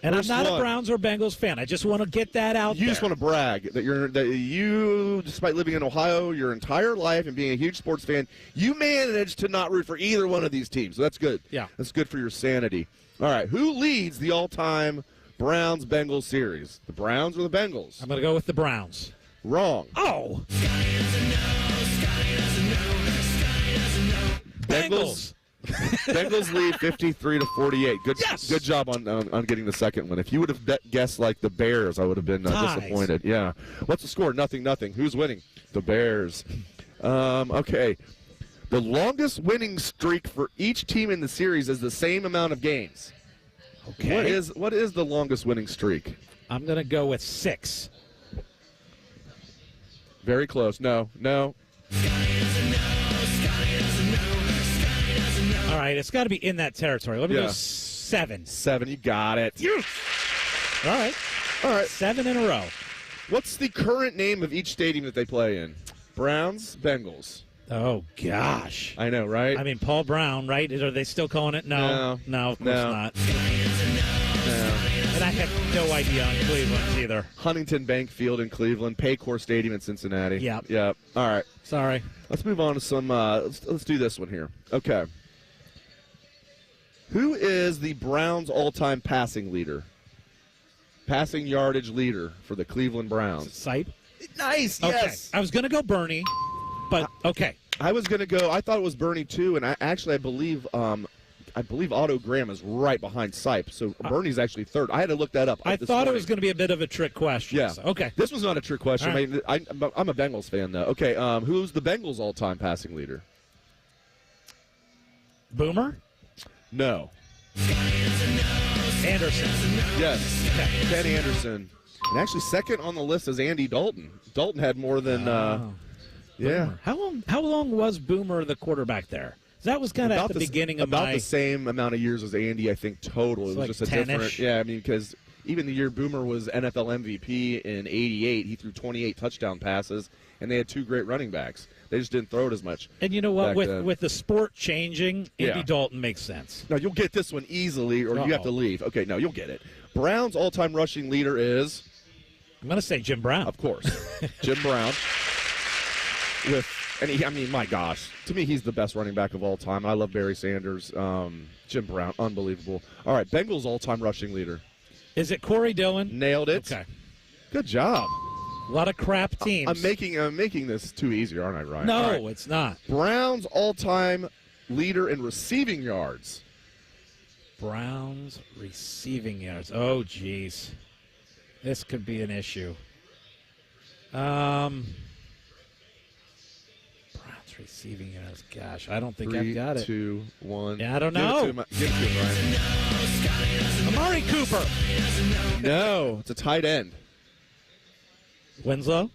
And First I'm not one. a Browns or Bengals fan. I just want to get that out there. You just want to brag that you, despite living in Ohio your entire life and being a huge sports fan, you managed to not root for either one of these teams. So that's good. Yeah. That's good for your sanity. All right. Who leads the all-time Browns-Bengals series? The Browns or the Bengals? I'm going to go with the Browns. Wrong. Oh. Bengals. Bengals lead 53-48. Good job on getting the second one. If you would have guessed like the Bears, I would have been disappointed. Yeah. What's the score? 0-0. Who's winning? The Bears. Okay. The longest winning streak for each team in the series is the same amount of games. Okay. What is the longest winning streak? I'm going to go with 6. Very close. No. All right, it's got to be in that territory. Let me go 7. 7, you got it. Yes. All right. 7 in a row. What's the current name of each stadium that they play in? Browns, Bengals. Oh, gosh. I know, right? I mean, Paul Brown, right? Are they still calling it? No, of course not. No. And I have no idea on Cleveland's either. Huntington Bank Field in Cleveland, Paycor Stadium in Cincinnati. Yep. All right. Sorry. Let's move on to some. Let's do this one here. Okay. Who is the Browns' all-time passing leader? Passing yardage leader for the Cleveland Browns. Sipe? Nice. Okay. Yes. I was going to go Bernie, but okay. I was going to go. I thought it was Bernie too, and I believe Otto Graham is right behind Sipe. So Bernie's actually third. I had to look that up. I thought it was going to be a bit of a trick question. Yeah. So, okay. This was not a trick question. All right. I mean, I'm a Bengals fan though. Okay. Who's the Bengals' all-time passing leader? Boomer? No. Anderson. Yes. Okay. Ken Anderson. And actually, second on the list is Andy Dalton. Dalton had more than. Yeah. How long was Boomer the quarterback there? That was kind of at the beginning of about the same amount of years as Andy, I think, total. It was like just a 10-ish. different. Yeah, I mean, because even the year Boomer was NFL MVP in '88, he threw 28 touchdown passes, and they had 2 great running backs. They just didn't throw it as much. And you know what? With the sport changing, Andy Yeah. Dalton makes sense. No, you'll get this one easily, or you have to leave. Okay, no, you'll get it. Brown's all-time rushing leader is? I'm going to say Jim Brown. Of course. Jim Brown. My gosh. To me, he's the best running back of all time. I love Barry Sanders. Jim Brown, unbelievable. All right, Bengals all-time rushing leader. Is it Corey Dillon? Nailed it. Okay. Good job. A lot of crap teams. I'm making this too easy, aren't I, Ryan? No, All right. it's not. Browns all-time leader in receiving yards. Browns receiving yards. Oh, geez. This could be an issue. Browns receiving yards. Gosh, I don't think I've got it. 3, 2, 1. Yeah, I don't know. Give it to him, Ryan. Amari Cooper. No, it's a tight end. Winslow?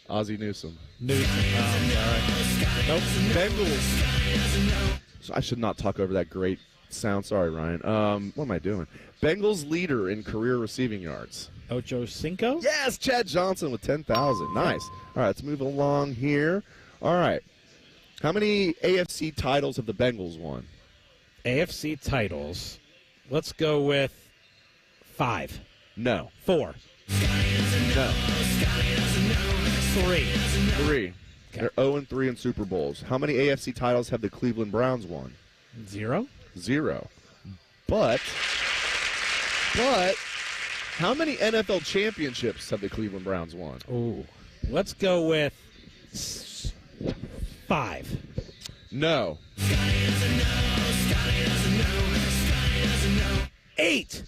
Ozzie Newsome. Newsome. Oh, nope. Bengals. So I should not talk over that great sound. Sorry, Ryan. What am I doing? Bengals leader in career receiving yards. Ocho Cinco? Yes, Chad Johnson with 10,000. Nice. All right, let's move along here. All right. How many AFC titles have the Bengals won? AFC titles. Let's go with 5. No. 4. No. 3. 3. They're 0-3 in Super Bowls. How many AFC titles have the Cleveland Browns won? 0. 0. But how many NFL championships have the Cleveland Browns won? Ooh. Let's go with 5. No. 8.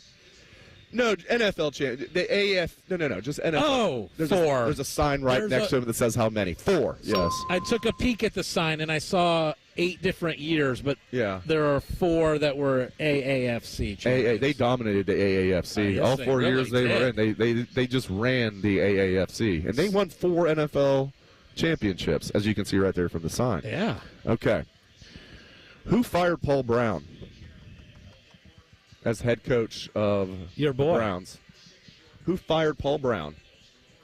No, NFL champ. The AF. No. Just NFL. Oh, there's 4. There's a sign right next to him that says how many. 4. Yes. I took a peek at the sign and I saw 8 different years, but yeah, there are 4 that were AAFC champions. They dominated the AAFC. Yes, All they 4 really years they were in. They just ran the AAFC, and they won 4 NFL championships, as you can see right there from the sign. Yeah. Okay. Who fired Paul Brown as head coach of your boy Browns? Who fired Paul Brown?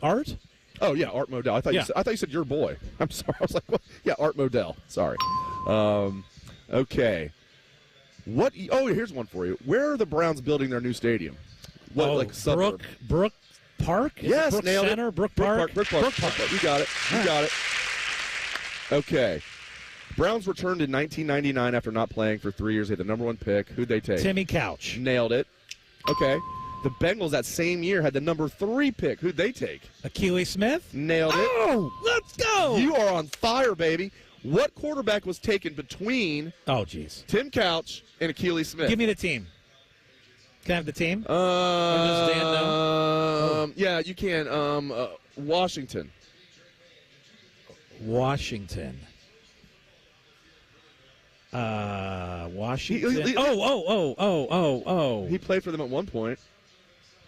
Art? Oh yeah, Art Modell. I thought you said your boy. I'm sorry. I was like, what? Yeah, Art Modell. Sorry. Okay. What? Oh, here's one for you. Where are the Browns building their new stadium? What suburb? Brook Park? Yes, Brook nailed Center? it. Brook Park? Brook Park. You got it. You got it. Okay. Browns returned in 1999 after not playing for 3 years. They had the number 1 pick. Who'd they take? Timmy Couch. Nailed it. Okay. The Bengals that same year had the number 3 pick. Who'd they take? Achilles Smith. Nailed it. Oh, let's go. You are on fire, baby. What quarterback was taken between Tim Couch and Achilles Smith? Give me the team. Can I have the team? Or does Dan know? Yeah, you can. Washington. Washington. Washington. He played for them at one point.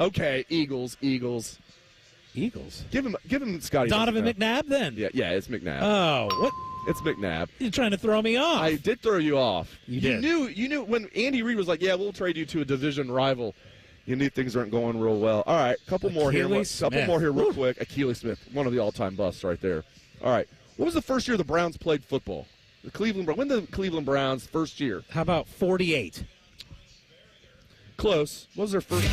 Okay, Eagles. Eagles. Give him Scotty. Donovan McNabb then? Yeah, it's McNabb. Oh, what? It's McNabb. You're trying to throw me off. I did throw you off. You did. You knew when Andy Reid was like, "Yeah, we'll trade you to a division rival." You knew things aren't going real well. All right, couple more here real quick. Achilles Smith, one of the all-time busts right there. All right, what was the first year the Browns played football? When the Cleveland Browns first year? How about 48? Close. What was their first?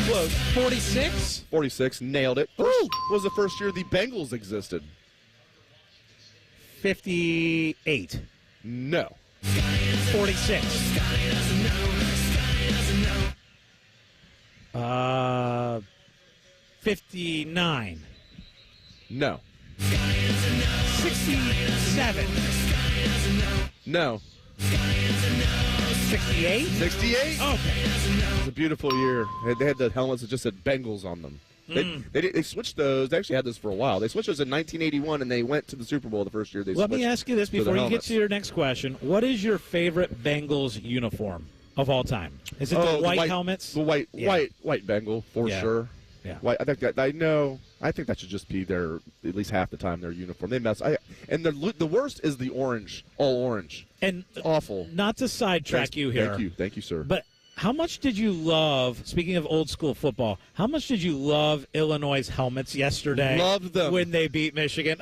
Close. 46. 46. Nailed it. What was the first year the Bengals existed? 58. No. 46. 59. No. 67. No. 68? 68? Okay. It was a beautiful year. They had the helmets that just said Bengals on them. They switched those. They actually had this for a while. They switched those in 1981, and they went to the Super Bowl the first year. Let me ask you this before you get to your next question. What is your favorite Bengals uniform of all time? Is it the white helmets? The white Bengal for sure. Yeah. White, I think that should just be their, at least half the time, their uniform. They mess. And the worst is the orange, all orange. And awful. Not to sidetrack you here. Thank you, sir. But How much did you love, speaking of old school football, how much did you love Illinois' helmets yesterday? Loved them. When they beat Michigan.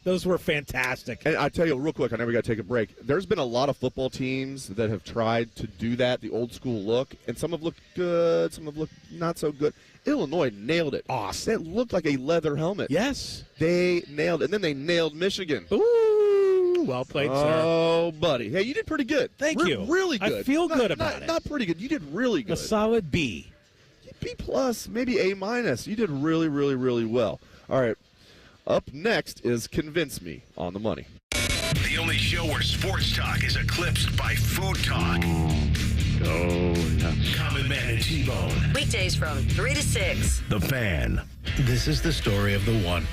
Those were fantastic. And I tell you real quick, I know we got to take a break. There's been a lot of football teams that have tried to do that, the old school look, and some have looked good, some have looked not so good. Illinois nailed it. Awesome. It looked like a leather helmet. Yes. They nailed it. And then they nailed Michigan. Ooh, well played, sir. Oh, buddy. Hey, you did pretty good. Thank you. Really good. I feel good about it. Not pretty good. You did really good. A solid B. B plus, maybe A minus. You did really, really, really well. All right. Up next is Convince Me on the Money. The only show where sports talk is eclipsed by food talk. Oh, yeah. Common Man and T-Bone. Weekdays from 3 to 6. The Fan. This is the story of the one.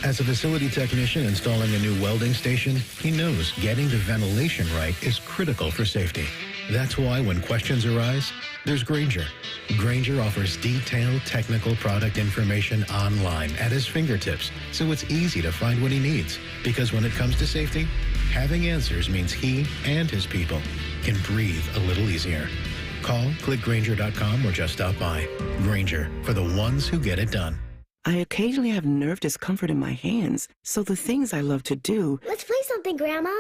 As a facility technician installing a new welding station, he knows getting the ventilation right is critical for safety. That's why when questions arise, there's Grainger. Grainger offers detailed technical product information online at his fingertips, so it's easy to find what he needs. Because when it comes to safety, having answers means he and his people can breathe a little easier. Call, click Grainger.com, or just stop by. Grainger, for the ones who get it done. I occasionally have nerve discomfort in my hands, so the things I love to do... Let's play something, Grandma.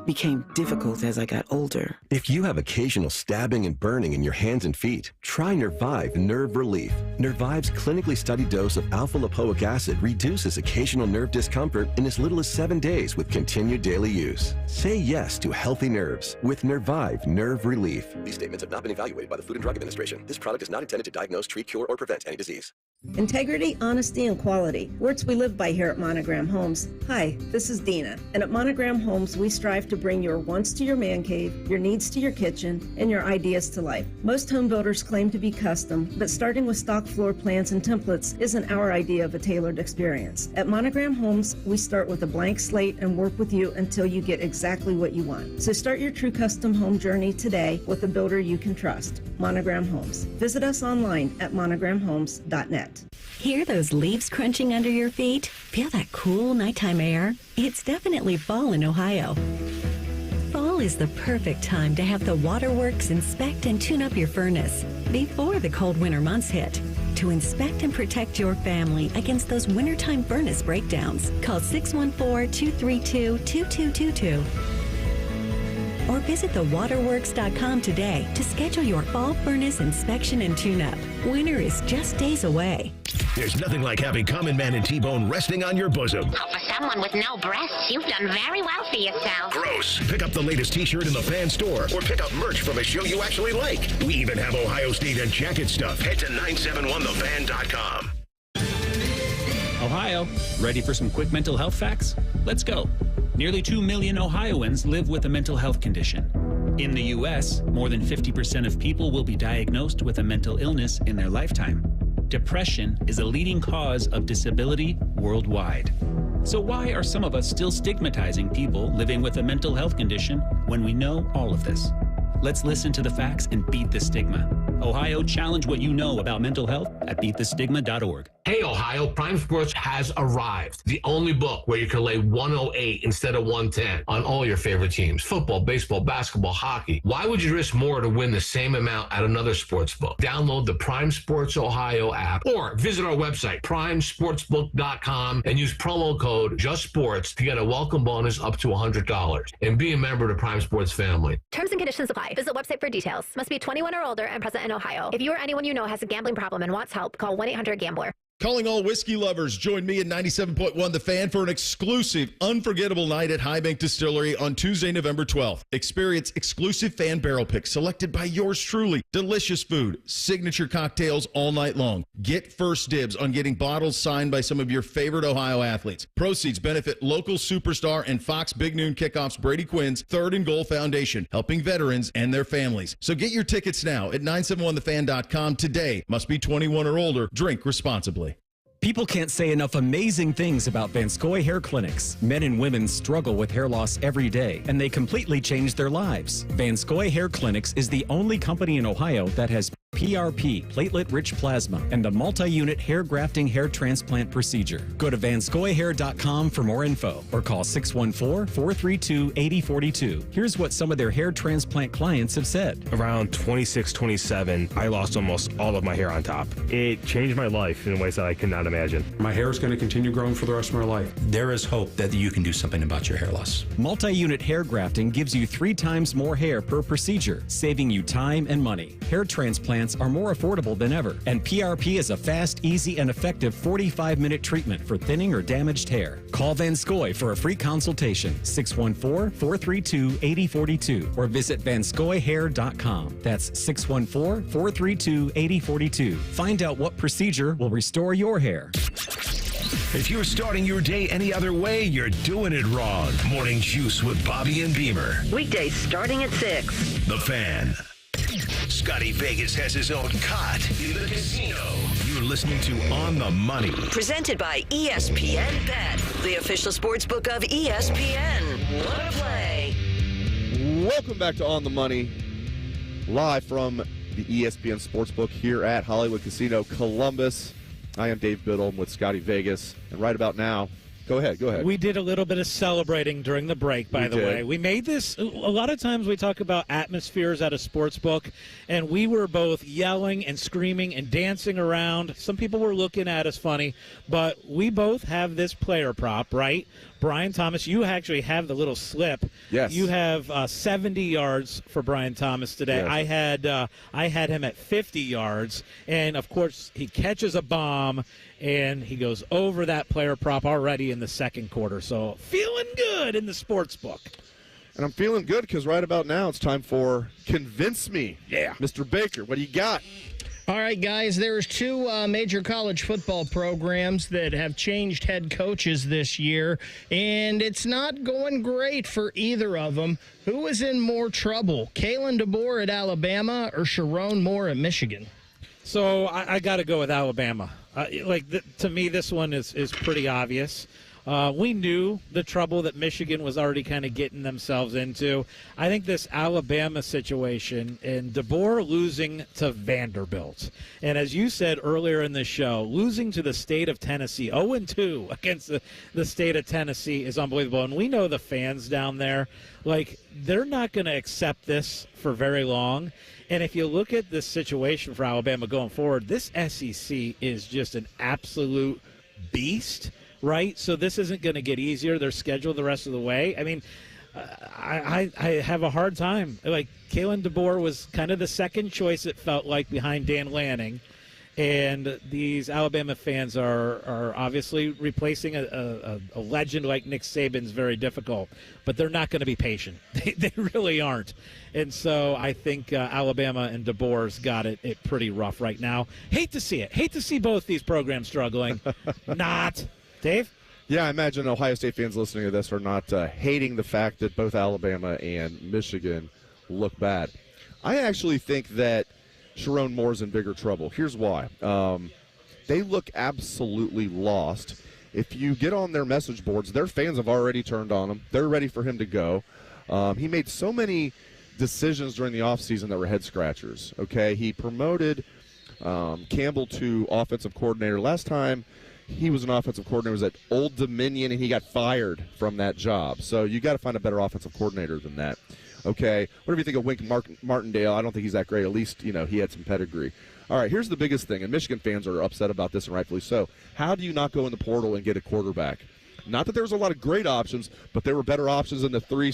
...became difficult as I got older. If you have occasional stabbing and burning in your hands and feet, try Nervive Nerve Relief. Nervive's clinically studied dose of alpha-lipoic acid reduces occasional nerve discomfort in as little as 7 days with continued daily use. Say yes to healthy nerves with Nervive Nerve Relief. These statements have not been evaluated by the Food and Drug Administration. This product is not intended to diagnose, treat, cure, or prevent any disease. Integrity, honesty, and quality. Words we live by here at Monogram Homes. Hi, this is Dina. And at Monogram Homes, we strive to bring your wants to your man cave, your needs to your kitchen, and your ideas to life. Most home builders claim to be custom, but starting with stock floor plans and templates isn't our idea of a tailored experience. At Monogram Homes, we start with a blank slate and work with you until you get exactly what you want. So start your true custom home journey today with a builder you can trust. Monogram Homes. Visit us online at monogramhomes.net. Hear those leaves crunching under your feet? Feel that cool nighttime air? It's definitely fall in Ohio. Fall is the perfect time to have the Waterworks inspect and tune up your furnace before the cold winter months hit. To inspect and protect your family against those wintertime furnace breakdowns, call 614-232-2222. Or visit thewaterworks.com today to schedule your fall furnace inspection and tune-up. Winter is just days away. There's nothing like having Common Man and T-Bone resting on your bosom. For someone with no breasts, you've done very well for yourself. Gross. Pick up the latest T-shirt in the Fan store or pick up merch from a show you actually like. We even have Ohio State and jacket stuff. Head to 971thefan.com. Ohio, ready for some quick mental health facts? Let's go. Nearly 2 million Ohioans live with a mental health condition. In the U.S., more than 50% of people will be diagnosed with a mental illness in their lifetime. Depression is a leading cause of disability worldwide. So why are some of us still stigmatizing people living with a mental health condition when we know all of this? Let's listen to the facts and beat the stigma. Ohio, challenge what you know about mental health at beatthestigma.org. Hey, Ohio, Prime Sports has arrived. The only book where you can lay 108 instead of 110 on all your favorite teams. Football, baseball, basketball, hockey. Why would you risk more to win the same amount at another sports book? Download the Prime Sports Ohio app or visit our website, primesportsbook.com, and use promo code JUSTSPORTS to get a welcome bonus up to $100. And be a member of the Prime Sports family. Terms and conditions apply. Visit website for details. Must be 21 or older and present in Ohio. If you or anyone you know has a gambling problem and wants help, call 1-800-GAMBLER. Calling all whiskey lovers, join me at 97.1 The Fan for an exclusive, unforgettable night at High Bank Distillery on Tuesday, November 12th. Experience exclusive fan barrel picks selected by yours truly, delicious food, signature cocktails all night long. Get first dibs on getting bottles signed by some of your favorite Ohio athletes. Proceeds benefit local superstar and Fox Big Noon Kickoffs Brady Quinn's Third and Goal Foundation, helping veterans and their families. So get your tickets now at 971thefan.com today. Must be 21 or older. Drink responsibly. People can't say enough amazing things about Vanscoy Hair Clinics. Men and women struggle with hair loss every day, and they completely change their lives. Vanscoy Hair Clinics is the only company in Ohio that has PRP, platelet-rich plasma, and a multi-unit hair grafting hair transplant procedure. Go to vanscoyhair.com for more info or call 614-432-8042. Here's what some of their hair transplant clients have said. Around 26, 27, I lost almost all of my hair on top. It changed my life in ways that I could not imagine. My hair is going to continue growing for the rest of my life. There is hope that you can do something about your hair loss. Multi-unit hair grafting gives you 3 times more hair per procedure, saving you time and money. Hair transplants are more affordable than ever, and PRP is a fast, easy, and effective 45-minute treatment for thinning or damaged hair. Call Vanscoy for a free consultation, 614-432-8042, or visit vanscoyhair.com. That's 614-432-8042. Find out what procedure will restore your hair. If you're starting your day any other way, you're doing it wrong. Morning Juice with Bobby and Beamer. Weekdays starting at 6. The Fan. Scotty Vegas has his own cot in the casino. You're listening to On the Money. Presented by ESPNBet, the official sportsbook of ESPN. Wanna play? Welcome back to On the Money, live from the ESPN Sportsbook here at Hollywood Casino, Columbus. I am Dave Biddle with Scotty Vegas, and right about now, go ahead. We did a little bit of celebrating during the break, by the way. We made this, a lot of times we talk about atmospheres at a sports book, and we were both yelling and screaming and dancing around. Some people were looking at us funny, but we both have this player prop, right? Brian Thomas, you actually have the little slip. Yes. You have 70 yards for Brian Thomas today. Yes. I had him at 50 yards, and of course he catches a bomb, and he goes over that player prop already in the second quarter. So feeling good in the sports book. And I'm feeling good because right about now it's time for Convince Me. Yeah. Mr. Baker, what do you got? All right, guys, there's 2 major college football programs that have changed head coaches this year, and it's not going great for either of them. Who is in more trouble, Kalen DeBoer at Alabama or Sharon Moore at Michigan? So I got to go with Alabama. To me, this one is pretty obvious. We knew the trouble that Michigan was already kind of getting themselves into. I think this Alabama situation and DeBoer losing to Vanderbilt, and as you said earlier in the show, losing to the state of Tennessee, 0-2 against the state of Tennessee is unbelievable. And we know the fans down there, they're not going to accept this for very long. And if you look at this situation for Alabama going forward, this SEC is just an absolute beast. Right, so this isn't going to get easier. They're scheduled the rest of the way. I mean, I have a hard time. Kalen DeBoer was kind of the second choice, it felt like, behind Dan Lanning, and these Alabama fans are obviously replacing a legend like Nick Saban's very difficult, but they're not going to be patient. They really aren't. And so I think Alabama and DeBoer's got it pretty rough right now. Hate to see it. Hate to see both these programs struggling. Not. Dave? Yeah, I imagine Ohio State fans listening to this are not hating the fact that both Alabama and Michigan look bad. I actually think that Sharon Moore's in bigger trouble. Here's why. They look absolutely lost. If you get on their message boards, their fans have already turned on him. They're ready for him to go. He made so many decisions during the offseason that were head-scratchers. Okay, he promoted Campbell to offensive coordinator. Last time he was an offensive coordinator, was at Old Dominion, and he got fired from that job. So you got to find a better offensive coordinator than that. Okay, whatever you think of Wink Martindale, I don't think he's that great. At least, he had some pedigree. All right, here's the biggest thing, and Michigan fans are upset about this, and rightfully so. How do you not go in the portal and get a quarterback? Not that there's a lot of great options, but there were better options than the 3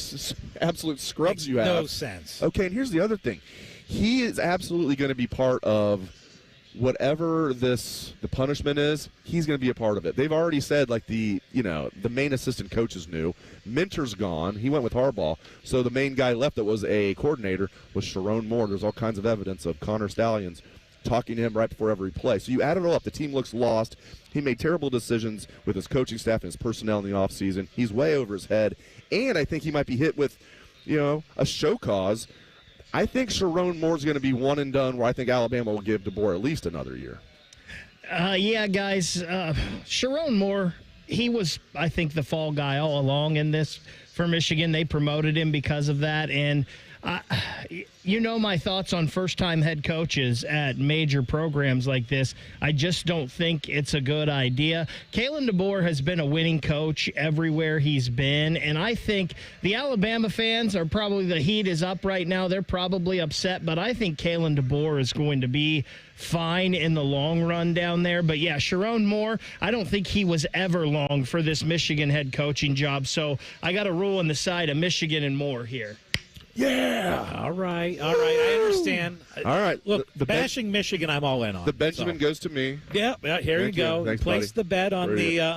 absolute scrubs you have. No sense. Okay, and here's the other thing. He is absolutely going to be part of whatever the punishment is. He's going to be a part of it. They've already said, the main assistant coach is new. Minter's gone. He went with Harbaugh. So the main guy left that was a coordinator was Sharon Moore. There's all kinds of evidence of Connor Stallions talking to him right before every play. So you add it all up. The team looks lost. He made terrible decisions with his coaching staff and his personnel in the offseason. He's way over his head. And I think he might be hit with, a show cause. I think Sharon Moore's going to be one and done, where I think Alabama will give DeBoer at least another year. Yeah, guys. Sharon Moore, he was, I think, the fall guy all along in this for Michigan. They promoted him because of that. And You know my thoughts on first-time head coaches at major programs like this. I just don't think it's a good idea. Kalen DeBoer has been a winning coach everywhere he's been, and I think the Alabama fans are probably, the heat is up right now. They're probably upset, but I think Kalen DeBoer is going to be fine in the long run down there. But yeah, Sharon Moore, I don't think he was ever long for this Michigan head coaching job, so I got a rule on the side of Michigan and Moore here. Yeah. All right. I understand. All right. Look, bashing Michigan, I'm all in on. The Benjamin goes to me. Yeah, here you go. Thanks, Place buddy. the bet on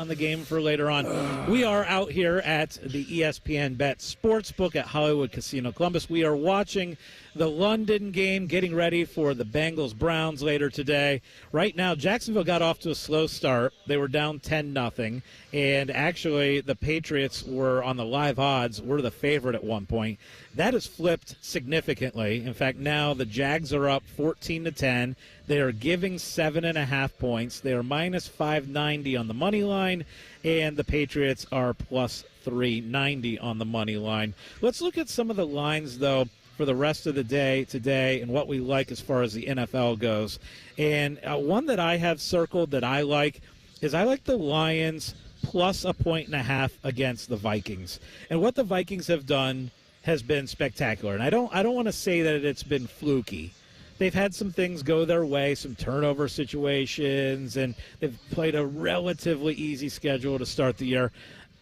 the game for later on. We are out here at the ESPNBet Sportsbook at Hollywood Casino Columbus. We are watching the London game, getting ready for the Bengals-Browns later today. Right now, Jacksonville got off to a slow start. They were down 10-0, and actually the Patriots were on the live odds, were the favorite at one point. That has flipped significantly. In fact, now the Jags are up 14-10. They are giving 7.5 points. They are minus 590 on the money line, and the Patriots are plus 390 on the money line. Let's look at some of the lines, though, for the rest of the day today and what we like as far as the NFL goes. And one that I have circled that I like is I like the Lions plus 1.5 against the Vikings. And what the Vikings have done has been spectacular. And I don't want to say that it's been fluky. They've had some things go their way, some turnover situations, and they've played a relatively easy schedule to start the year.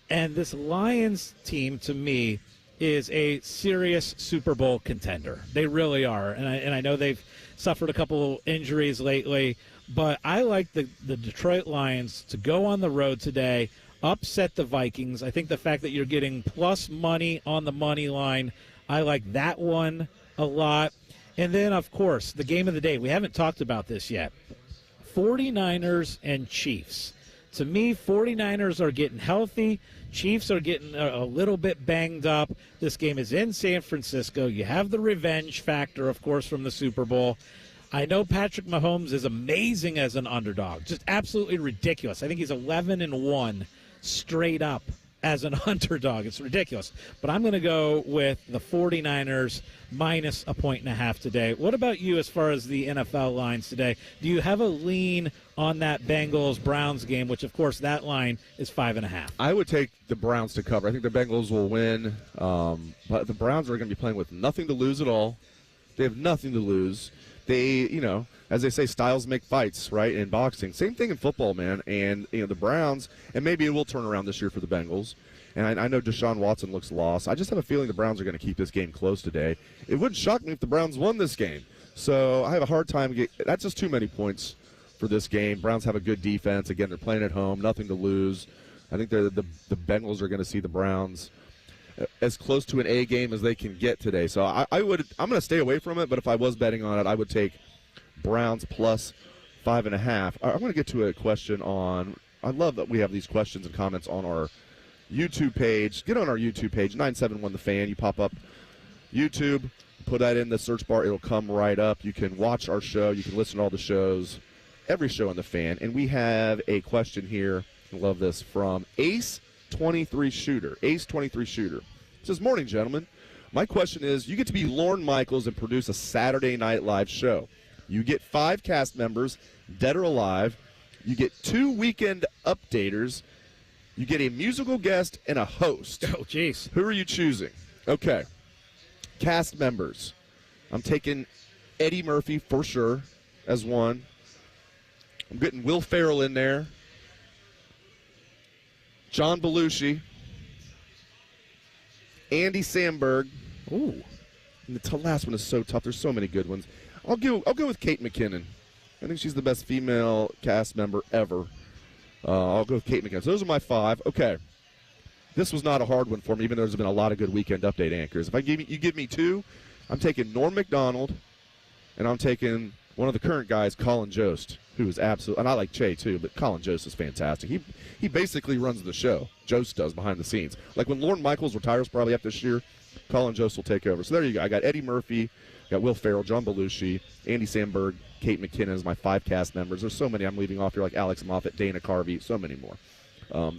And this Lions team, to me, is a serious Super Bowl contender. They really are. And I know they've suffered a couple injuries lately, but I like the Detroit Lions to go on the road today, upset the Vikings. I think the fact that you're getting plus money on the money line, I like that one a lot. And then, of course, the game of the day. We haven't talked about this yet. 49ers and Chiefs. To me, 49ers are getting healthy. Chiefs are getting a little bit banged up. This game is in San Francisco. You have the revenge factor, of course, from the Super Bowl. I know Patrick Mahomes is amazing as an underdog, just absolutely ridiculous. I think he's 11-1 straight up as an underdog. It's ridiculous. But I'm going to go with the 49ers minus 1.5 today. What about you as far as the NFL lines today? Do you have a lean on that Bengals-Browns game, which, of course, that line is 5.5? I would take the Browns to cover. I think the Bengals will win. But the Browns are going to be playing with nothing to lose at all. They have nothing to lose. They, as they say, styles make fights, right, in boxing. Same thing in football, man. And, the Browns, and maybe it will turn around this year for the Bengals. And I know Deshaun Watson looks lost. I just have a feeling the Browns are going to keep this game close today. It wouldn't shock me if the Browns won this game. So I have a hard time. That's just too many points for this game. Browns have a good defense. Again, they're playing at home, nothing to lose. I think the Bengals are going to see the Browns as close to an A game as they can get today. So I'm going to stay away from it, but if I was betting on it, I would take Browns plus 5.5. I want to get to a question on, I love that we have these questions and comments on our YouTube page. Get on our YouTube page, 971 The Fan. You pop up YouTube, put that in the search bar, it'll come right up. You can watch our show, you can listen to all the shows, every show on The Fan. And we have a question here, I love this, from Ace23 Shooter. Ace23 Shooter. It says, morning, gentlemen. My question is, you get to be Lorne Michaels and produce a Saturday Night Live show. You get 5 cast members, dead or alive. You get 2 weekend updaters. You get a musical guest and a host. Oh, jeez. Who are you choosing? Okay. Cast members. I'm taking Eddie Murphy for sure as one. I'm getting Will Ferrell in there. John Belushi. Andy Samberg. Ooh. And the last one is so tough. There's so many good ones. I'll go with Kate McKinnon. I think she's the best female cast member ever. I'll go with Kate McKinnon. So those are my 5. Okay. This was not a hard one for me, even though there's been a lot of good weekend update anchors. If you give me 2, I'm taking Norm Macdonald, and I'm taking one of the current guys, Colin Jost, who is absolute, and I like Che too, but Colin Jost is fantastic. He basically runs the show. Jost does behind the scenes. Like when Lorne Michaels retires probably after this year, Colin Jost will take over. So there you go. I got Eddie Murphy, got Will Ferrell, John Belushi, Andy Samberg, Kate McKinnon as my 5 cast members. There's so many I'm leaving off here, like Alex Moffat, Dana Carvey, so many more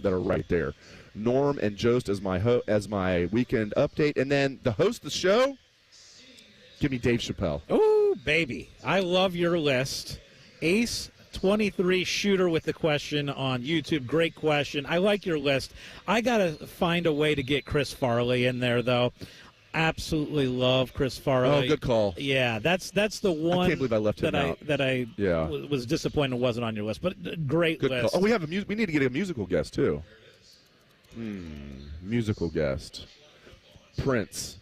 that are right there. Norm and Jost as my weekend update, and then the host of the show, Give me Dave Chappelle. Ooh, baby. I love your list. Ace 23 shooter with the question on YouTube. Great question. I like your list. I got to find a way to get Chris Farley in there, though. Absolutely love Chris Farley. Oh, good call. Yeah, that's the one. I can't believe I left him out. That I was disappointed wasn't on your list, but great good list. Call. Oh, we need to get a musical guest too. Musical guest. Prince.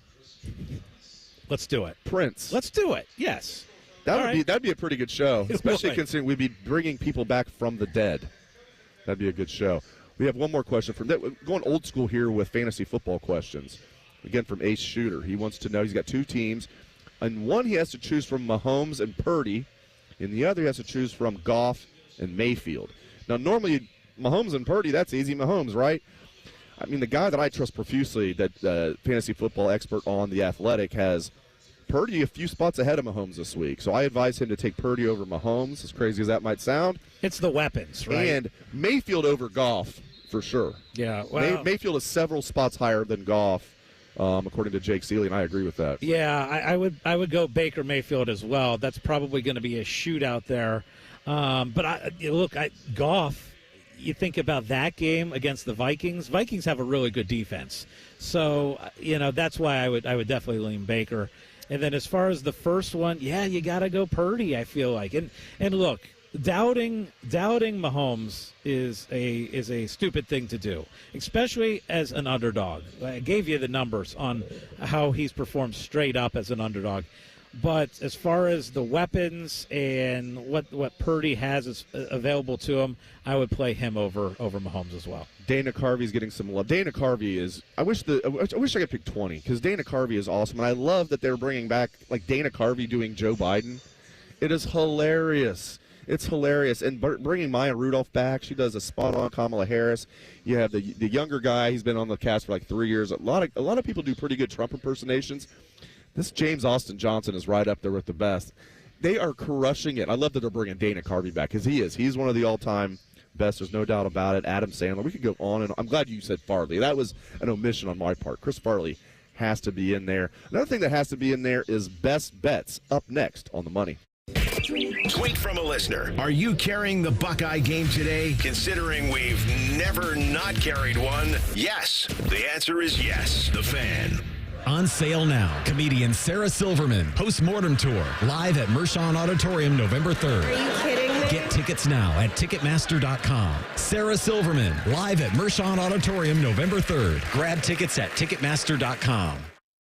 Let's do it. Prince. Let's do it. Yes. That'd be a pretty good show, especially would. considering we'd be bringing people back from the dead. That'd be a good show. We have one more question from going old school here with fantasy football questions. Again, from Ace Shooter. He wants to know, he's got 2 teams. And one he has to choose from Mahomes and Purdy. And the other he has to choose from Goff and Mayfield. Now, normally, Mahomes and Purdy, that's easy. Mahomes, right? I mean, the guy that I trust profusely, that fantasy football expert on The Athletic, has Purdy a few spots ahead of Mahomes this week. So I advise him to take Purdy over Mahomes, as crazy as that might sound. It's the weapons, right? And Mayfield over Goff, for sure. Yeah, well, Mayfield is several spots higher than Goff. According to Jake Seeley, and I agree with that. Yeah, I would go Baker Mayfield as well. That's probably going to be a shootout there. But Goff, you think about that game against the Vikings. Vikings have a really good defense, so that's why I would definitely lean Baker. And then as far as the first one, you got to go Purdy. I feel like, and look. Doubting Mahomes is a stupid thing to do, especially as an underdog. I gave you the numbers on how he's performed straight up as an underdog. But as far as the weapons and what Purdy has available to him, I would play him over Mahomes as well. Dana Carvey's getting some love. Dana Carvey is. I wish I could pick 20 because Dana Carvey is awesome, and I love that they're bringing back like Dana Carvey doing Joe Biden. It is hilarious. It's hilarious. And bringing Maya Rudolph back, she does a spot-on Kamala Harris. You have the younger guy. He's been on the cast for like 3 years. A lot of people do pretty good Trump impersonations. This James Austin Johnson is right up there with the best. They are crushing it. I love that they're bringing Dana Carvey back because he is. He's one of the all-time best. There's no doubt about it. Adam Sandler. We could go on and on. I'm glad you said Farley. That was an omission on my part. Chris Farley has to be in there. Another thing that has to be in there is best bets up next on the money. Tweet from a listener. Are you carrying the Buckeye game today? Considering we've never not carried one, yes. The answer is yes. The Fan. On sale now. Comedian Sarah Silverman, Postmortem Tour, live at Mershon Auditorium November 3rd. Are you kidding me? Get tickets now at Ticketmaster.com. Sarah Silverman, live at Mershon Auditorium November 3rd. Grab tickets at Ticketmaster.com.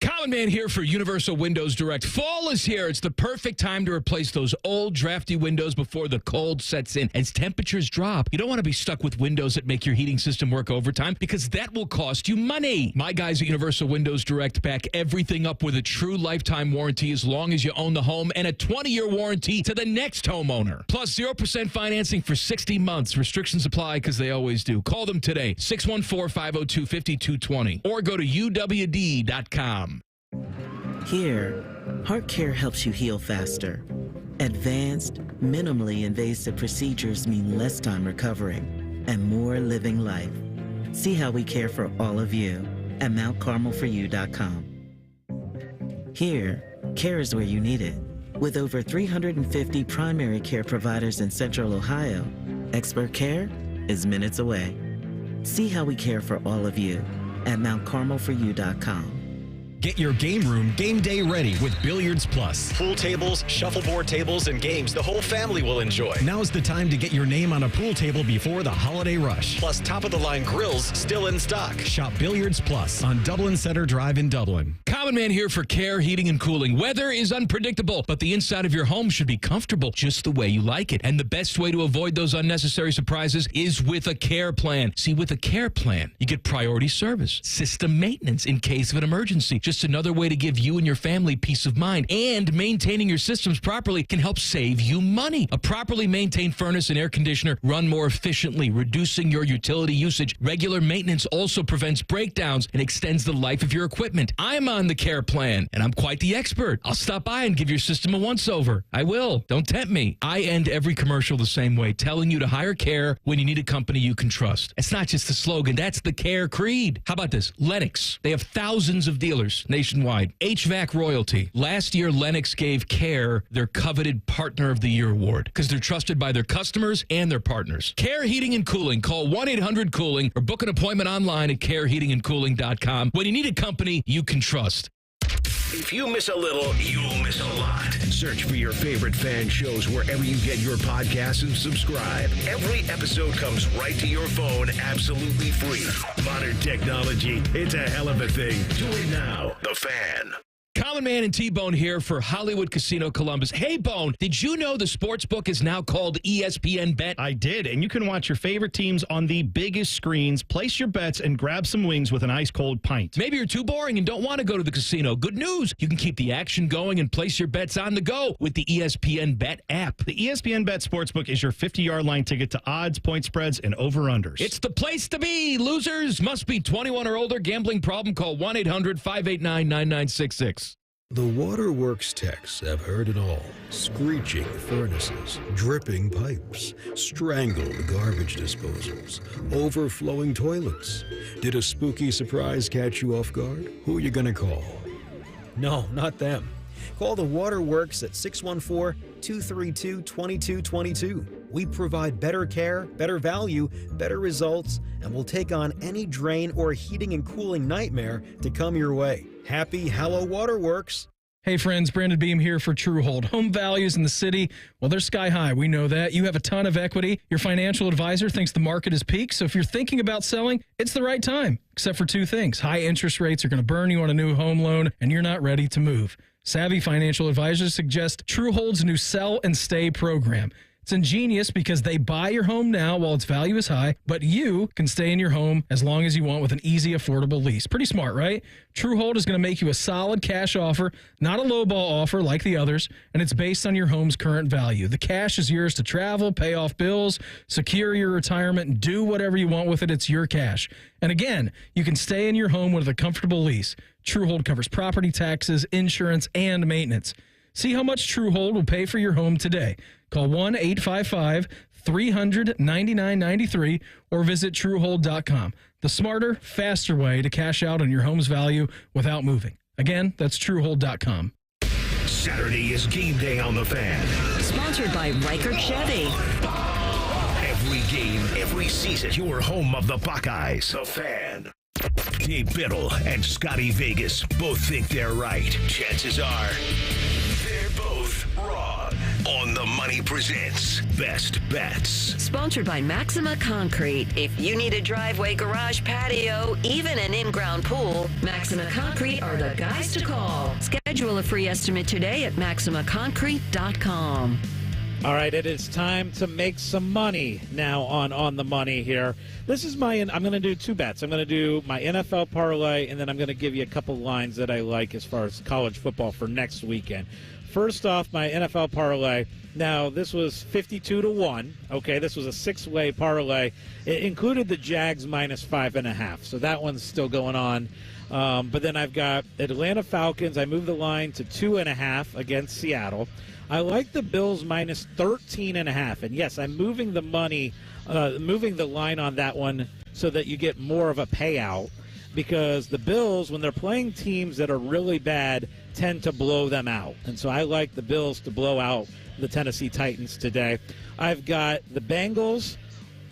Common Man here for Universal Windows Direct. Fall is here. It's the perfect time to replace those old, drafty windows before the cold sets in. As temperatures drop, you don't want to be stuck with windows that make your heating system work overtime because that will cost you money. My guys at Universal Windows Direct back everything up with a true lifetime warranty as long as you own the home and a 20-year warranty to the next homeowner. Plus 0% financing for 60 months. Restrictions apply because they always do. Call them today, 614-502-5220, or go to uwd.com. Here, Heart Care helps you heal faster. Advanced, minimally invasive procedures mean less time recovering and more living life. See how we care for all of you at MountCarmelForYou.com. Here, care is where you need it. With over 350 primary care providers in Central Ohio, expert care is minutes away. See how we care for all of you at MountCarmelForYou.com. Get your game room game day ready with Billiards Plus. Pool tables, shuffleboard tables, and games the whole family will enjoy. Now's the time to get your name on a pool table before the holiday rush. Plus top-of-the-line grills still in stock. Shop Billiards Plus on Dublin Center Drive in Dublin. Common Man here for Care, Heating, and Cooling. Weather is unpredictable, but the inside of your home should be comfortable just the way you like it. And the best way to avoid those unnecessary surprises is with a care plan. See, with a care plan, you get priority service, system maintenance in case of an emergency. Just another way to give you and your family peace of mind. And maintaining your systems properly can help save you money. A properly maintained furnace and air conditioner run more efficiently, reducing your utility usage. Regular maintenance also prevents breakdowns and extends the life of your equipment. I'm on the care plan, and I'm quite the expert. I'll stop by and give your system a once-over. I will. Don't tempt me. I end every commercial the same way, telling you to hire care when you need a company you can trust. It's not just the slogan. That's the care creed. How about this? Lennox. They have thousands of dealers nationwide. HVAC royalty. Last year, Lennox gave Care their coveted Partner of the Year award because they're trusted by their customers and their partners. Care Heating and Cooling. Call 1-800-COOLING or book an appointment online at careheatingandcooling.com when you need a company you can trust. If you miss a little, you'll miss a lot. Search for your favorite fan shows wherever you get your podcasts and subscribe. Every episode comes right to your phone absolutely free. Modern technology, it's a hell of a thing. Do it now. The Fan. Common Man and T-Bone here for Hollywood Casino Columbus. Hey, Bone, did you know the sportsbook is now called ESPNBet? I did, and you can watch your favorite teams on the biggest screens, place your bets, and grab some wings with an ice-cold pint. Maybe you're too boring and don't want to go to the casino. Good news. You can keep the action going and place your bets on the go with the ESPNBet app. The ESPNBet Sportsbook is your 50-yard line ticket to odds, point spreads, and over-unders. It's the place to be. Losers must be 21 or older. Gambling problem? Call 1-800-589-9966. The waterworks techs have heard it all. Screeching furnaces, dripping pipes, strangled garbage disposals, overflowing toilets. Did a spooky surprise catch you off guard? Who are you going to call? No, not them. Call the Waterworks at 614-232-2222. We provide better care, better value, better results, and we'll take on any drain or heating and cooling nightmare to come your way. Happy Hello Waterworks. Hey friends, Brandon Beam here for Truehold. Home values in the city, well, they're sky high. We know that. You have a ton of equity. Your financial advisor thinks the market is peaked. So if you're thinking about selling, it's the right time. Except for two things. High interest rates are going to burn you on a new home loan, and you're not ready to move. Savvy financial advisors suggest Truehold's new Sell and Stay program. It's ingenious because they buy your home now while its value is high, but you can stay in your home as long as you want with an easy, affordable lease. Pretty smart, right? Truehold is going to make you a solid cash offer, not a lowball offer like the others, and it's based on your home's current value. The cash is yours to travel, pay off bills, secure your retirement, and do whatever you want with it. It's your cash. And again, you can stay in your home with a comfortable lease. Truehold covers property taxes, insurance, and maintenance. See how much Truehold will pay for your home today. Call 1-855-300-9993 or visit Truehold.com. The smarter, faster way to cash out on your home's value without moving. Again, that's Truehold.com. Saturday is game day on The Fan. Sponsored by Riker Chevy. Every game, every season, your home of the Buckeyes. The Fan. Dave Biddle and Scotty Vegas both think they're right. Chances are they're both wrong. On the Money presents Best Bets. Sponsored by Maxima Concrete. If you need a driveway, garage, patio, even an in-ground pool, Maxima Concrete are the guys to call. Schedule a free estimate today at MaximaConcrete.com. All right, it is time to make some money now on the money here. This is I'm going to do two bets. I'm going to do my NFL parlay, and then I'm going to give you a couple lines that I like as far as college football for next weekend. First off, my NFL parlay. Now, this was 52-1. Okay, this was a six-way parlay. It included the Jags minus 5.5, so that one's still going on. But then I've got Atlanta Falcons. I moved the line to 2.5 against Seattle. I like the Bills minus 13.5, and yes, I'm moving the money, moving the line on that one so that you get more of a payout. Because the Bills, when they're playing teams that are really bad, tend to blow them out. And so I like the Bills to blow out the Tennessee Titans today. I've got the Bengals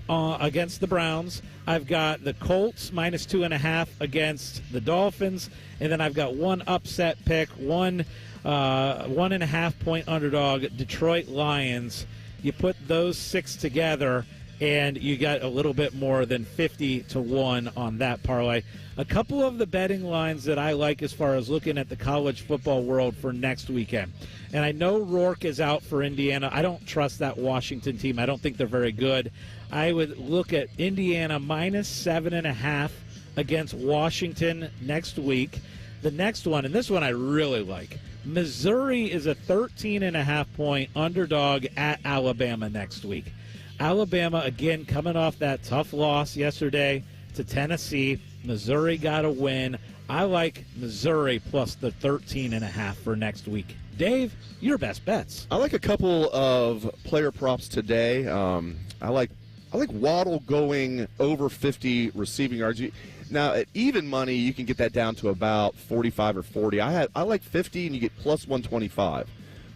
against the Browns. I've got the Colts minus 2.5 against the Dolphins. And then I've got one upset pick, 1.5 point underdog, Detroit Lions. You put those six together, and you got a little bit more than 50-1 on that parlay. A couple of the betting lines that I like as far as looking at the college football world for next weekend. And I know Rourke is out for Indiana. I don't trust that Washington team. I don't think they're very good. I would look at Indiana minus 7.5 against Washington next week. The next one, and this one I really like, Missouri is a 13.5 point underdog at Alabama next week. Alabama, again, coming off that tough loss yesterday to Tennessee. Missouri got a win. I like Missouri plus the 13.5 for next week. Dave, your best bets. I like a couple of player props today. I like Waddle going over 50 receiving yards. Now, at even money, you can get that down to about 45 or 40. I like 50, and you get plus 125.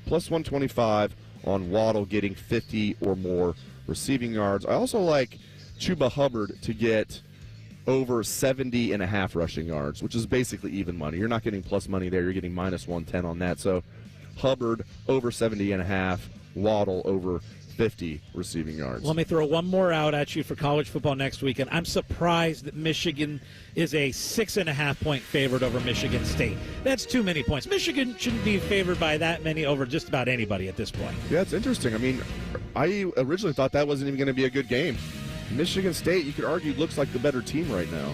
Plus 125 on Waddle getting 50 or more receiving yards. I also like Chuba Hubbard to get over 70.5 rushing yards, which is basically even money. You're not getting plus money there. You're getting minus 110 on that. So Hubbard over 70.5, Waddle over 50 receiving yards. Let me throw one more out at you for college football next weekend. I'm surprised that Michigan is a 6.5-point favorite over Michigan State. That's too many points. Michigan shouldn't be favored by that many over just about anybody at this point. Yeah, it's interesting. I mean, I originally thought that wasn't even going to be a good game. Michigan State, you could argue, looks like the better team right now.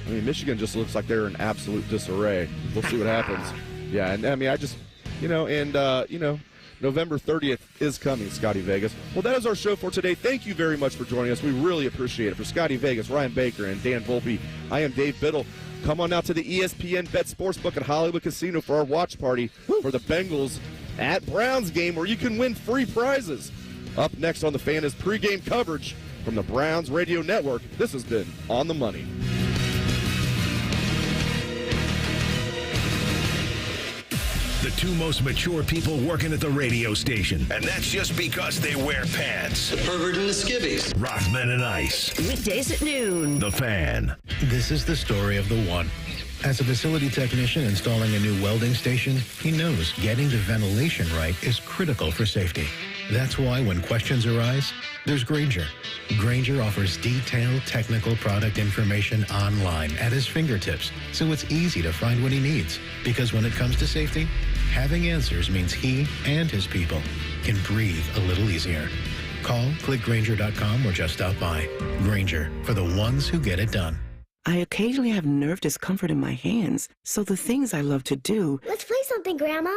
I mean, Michigan just looks like they're in absolute disarray. We'll see what happens. Yeah, and I mean, I just, November 30th is coming, Scotty Vegas. Well, that is our show for today. Thank you very much for joining us. We really appreciate it. For Scotty Vegas, Ryan Baker, and Dan Volpe, I am Dave Biddle. Come on out to the ESPNBet Sportsbook at Hollywood Casino for our watch party for the Bengals at Browns game, where you can win free prizes. Up next on The Fan is pregame coverage from the Browns Radio Network. This has been On the Money. The two most mature people working at the radio station. And that's just because they wear pants. The pervert and the skivvies. Rothman and Ice. Weekdays at noon. The Fan. This is the story of the one. As a facility technician installing a new welding station, he knows getting the ventilation right is critical for safety. That's why when questions arise, there's Grainger. Grainger offers detailed technical product information online at his fingertips, so it's easy to find what he needs. Because when it comes to safety, having answers means he and his people can breathe a little easier. Call, click Grainger.com, or just stop by. Grainger, for the ones who get it done. I occasionally have nerve discomfort in my hands, so the things I love to do... Let's play something, Grandma.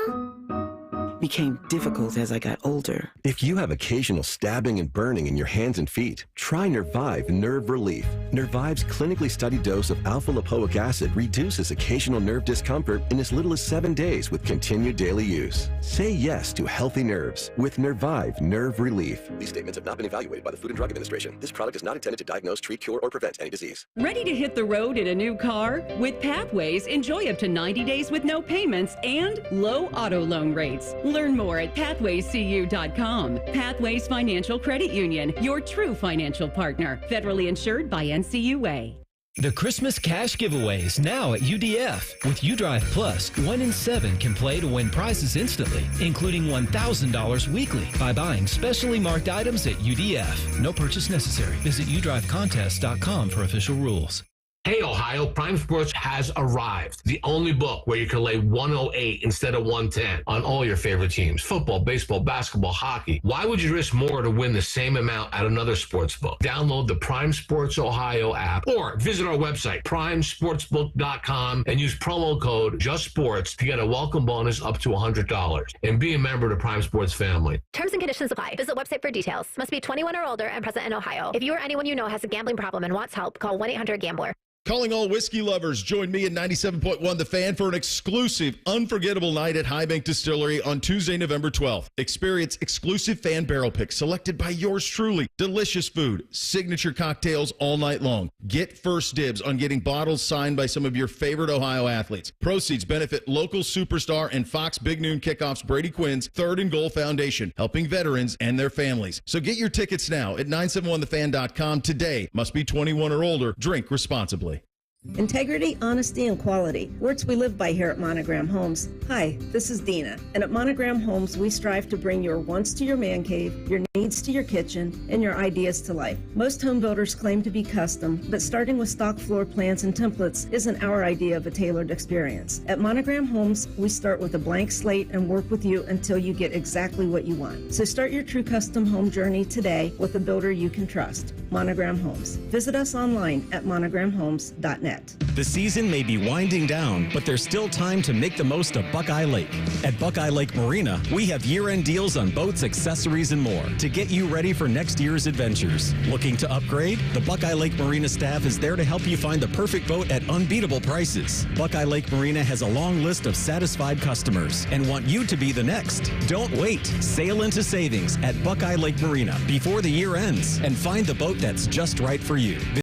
...became difficult as I got older. If you have occasional stabbing and burning in your hands and feet, try Nervive Nerve Relief. Nervive's clinically studied dose of alpha-lipoic acid reduces occasional nerve discomfort in as little as 7 days with continued daily use. Say yes to healthy nerves with Nervive Nerve Relief. These statements have not been evaluated by the Food and Drug Administration. This product is not intended to diagnose, treat, cure, or prevent any disease. Ready to hit the road in a new car? With Pathways, enjoy up to 90 days with no payments and low auto loan rates. Learn more at pathwayscu.com. Pathways Financial Credit Union, your true financial partner. Federally insured by NCUA. The Christmas cash giveaways now at UDF. With UDrive Plus, 1 in 7 can play to win prizes instantly, including $1,000 weekly by buying specially marked items at UDF. No purchase necessary. Visit udrivecontest.com for official rules. Hey, Ohio, Prime Sports has arrived. The only book where you can lay 108 instead of 110 on all your favorite teams. Football, baseball, basketball, hockey. Why would you risk more to win the same amount at another sports book? Download the Prime Sports Ohio app or visit our website, primesportsbook.com, and use promo code JUSTSPORTS to get a welcome bonus up to $100. And be a member of the Prime Sports family. Terms and conditions apply. Visit website for details. Must be 21 or older and present in Ohio. If you or anyone you know has a gambling problem and wants help, call 1-800-GAMBLER. Calling all whiskey lovers, join me at 97.1 The Fan for an exclusive, unforgettable night at High Bank Distillery on Tuesday, November 12th. Experience exclusive fan barrel picks selected by yours truly. Delicious food, signature cocktails all night long. Get first dibs on getting bottles signed by some of your favorite Ohio athletes. Proceeds benefit local superstar and Fox Big Noon Kickoffs Brady Quinn's Third and Goal Foundation, helping veterans and their families. So get your tickets now at 971thefan.com today. Must be 21 or older. Drink responsibly. Integrity, honesty, and quality. Words we live by here at Monogram Homes. Hi, this is Dina. And at Monogram Homes, we strive to bring your wants to your man cave, your needs to your kitchen, and your ideas to life. Most home builders claim to be custom, but starting with stock floor plans and templates isn't our idea of a tailored experience. At Monogram Homes, we start with a blank slate and work with you until you get exactly what you want. So start your true custom home journey today with a builder you can trust. Monogram Homes. Visit us online at monogramhomes.net. ESPNBet. The season may be winding down, but there's still time to make the most of Buckeye Lake. At Buckeye Lake Marina, we have year-end deals on boats, accessories, and more to get you ready for next year's adventures. Looking to upgrade? The Buckeye Lake Marina staff is there to help you find the perfect boat at unbeatable prices. Buckeye Lake Marina has a long list of satisfied customers and want you to be the next. Don't wait. Sail into savings at Buckeye Lake Marina before the year ends and find the boat that's just right for you.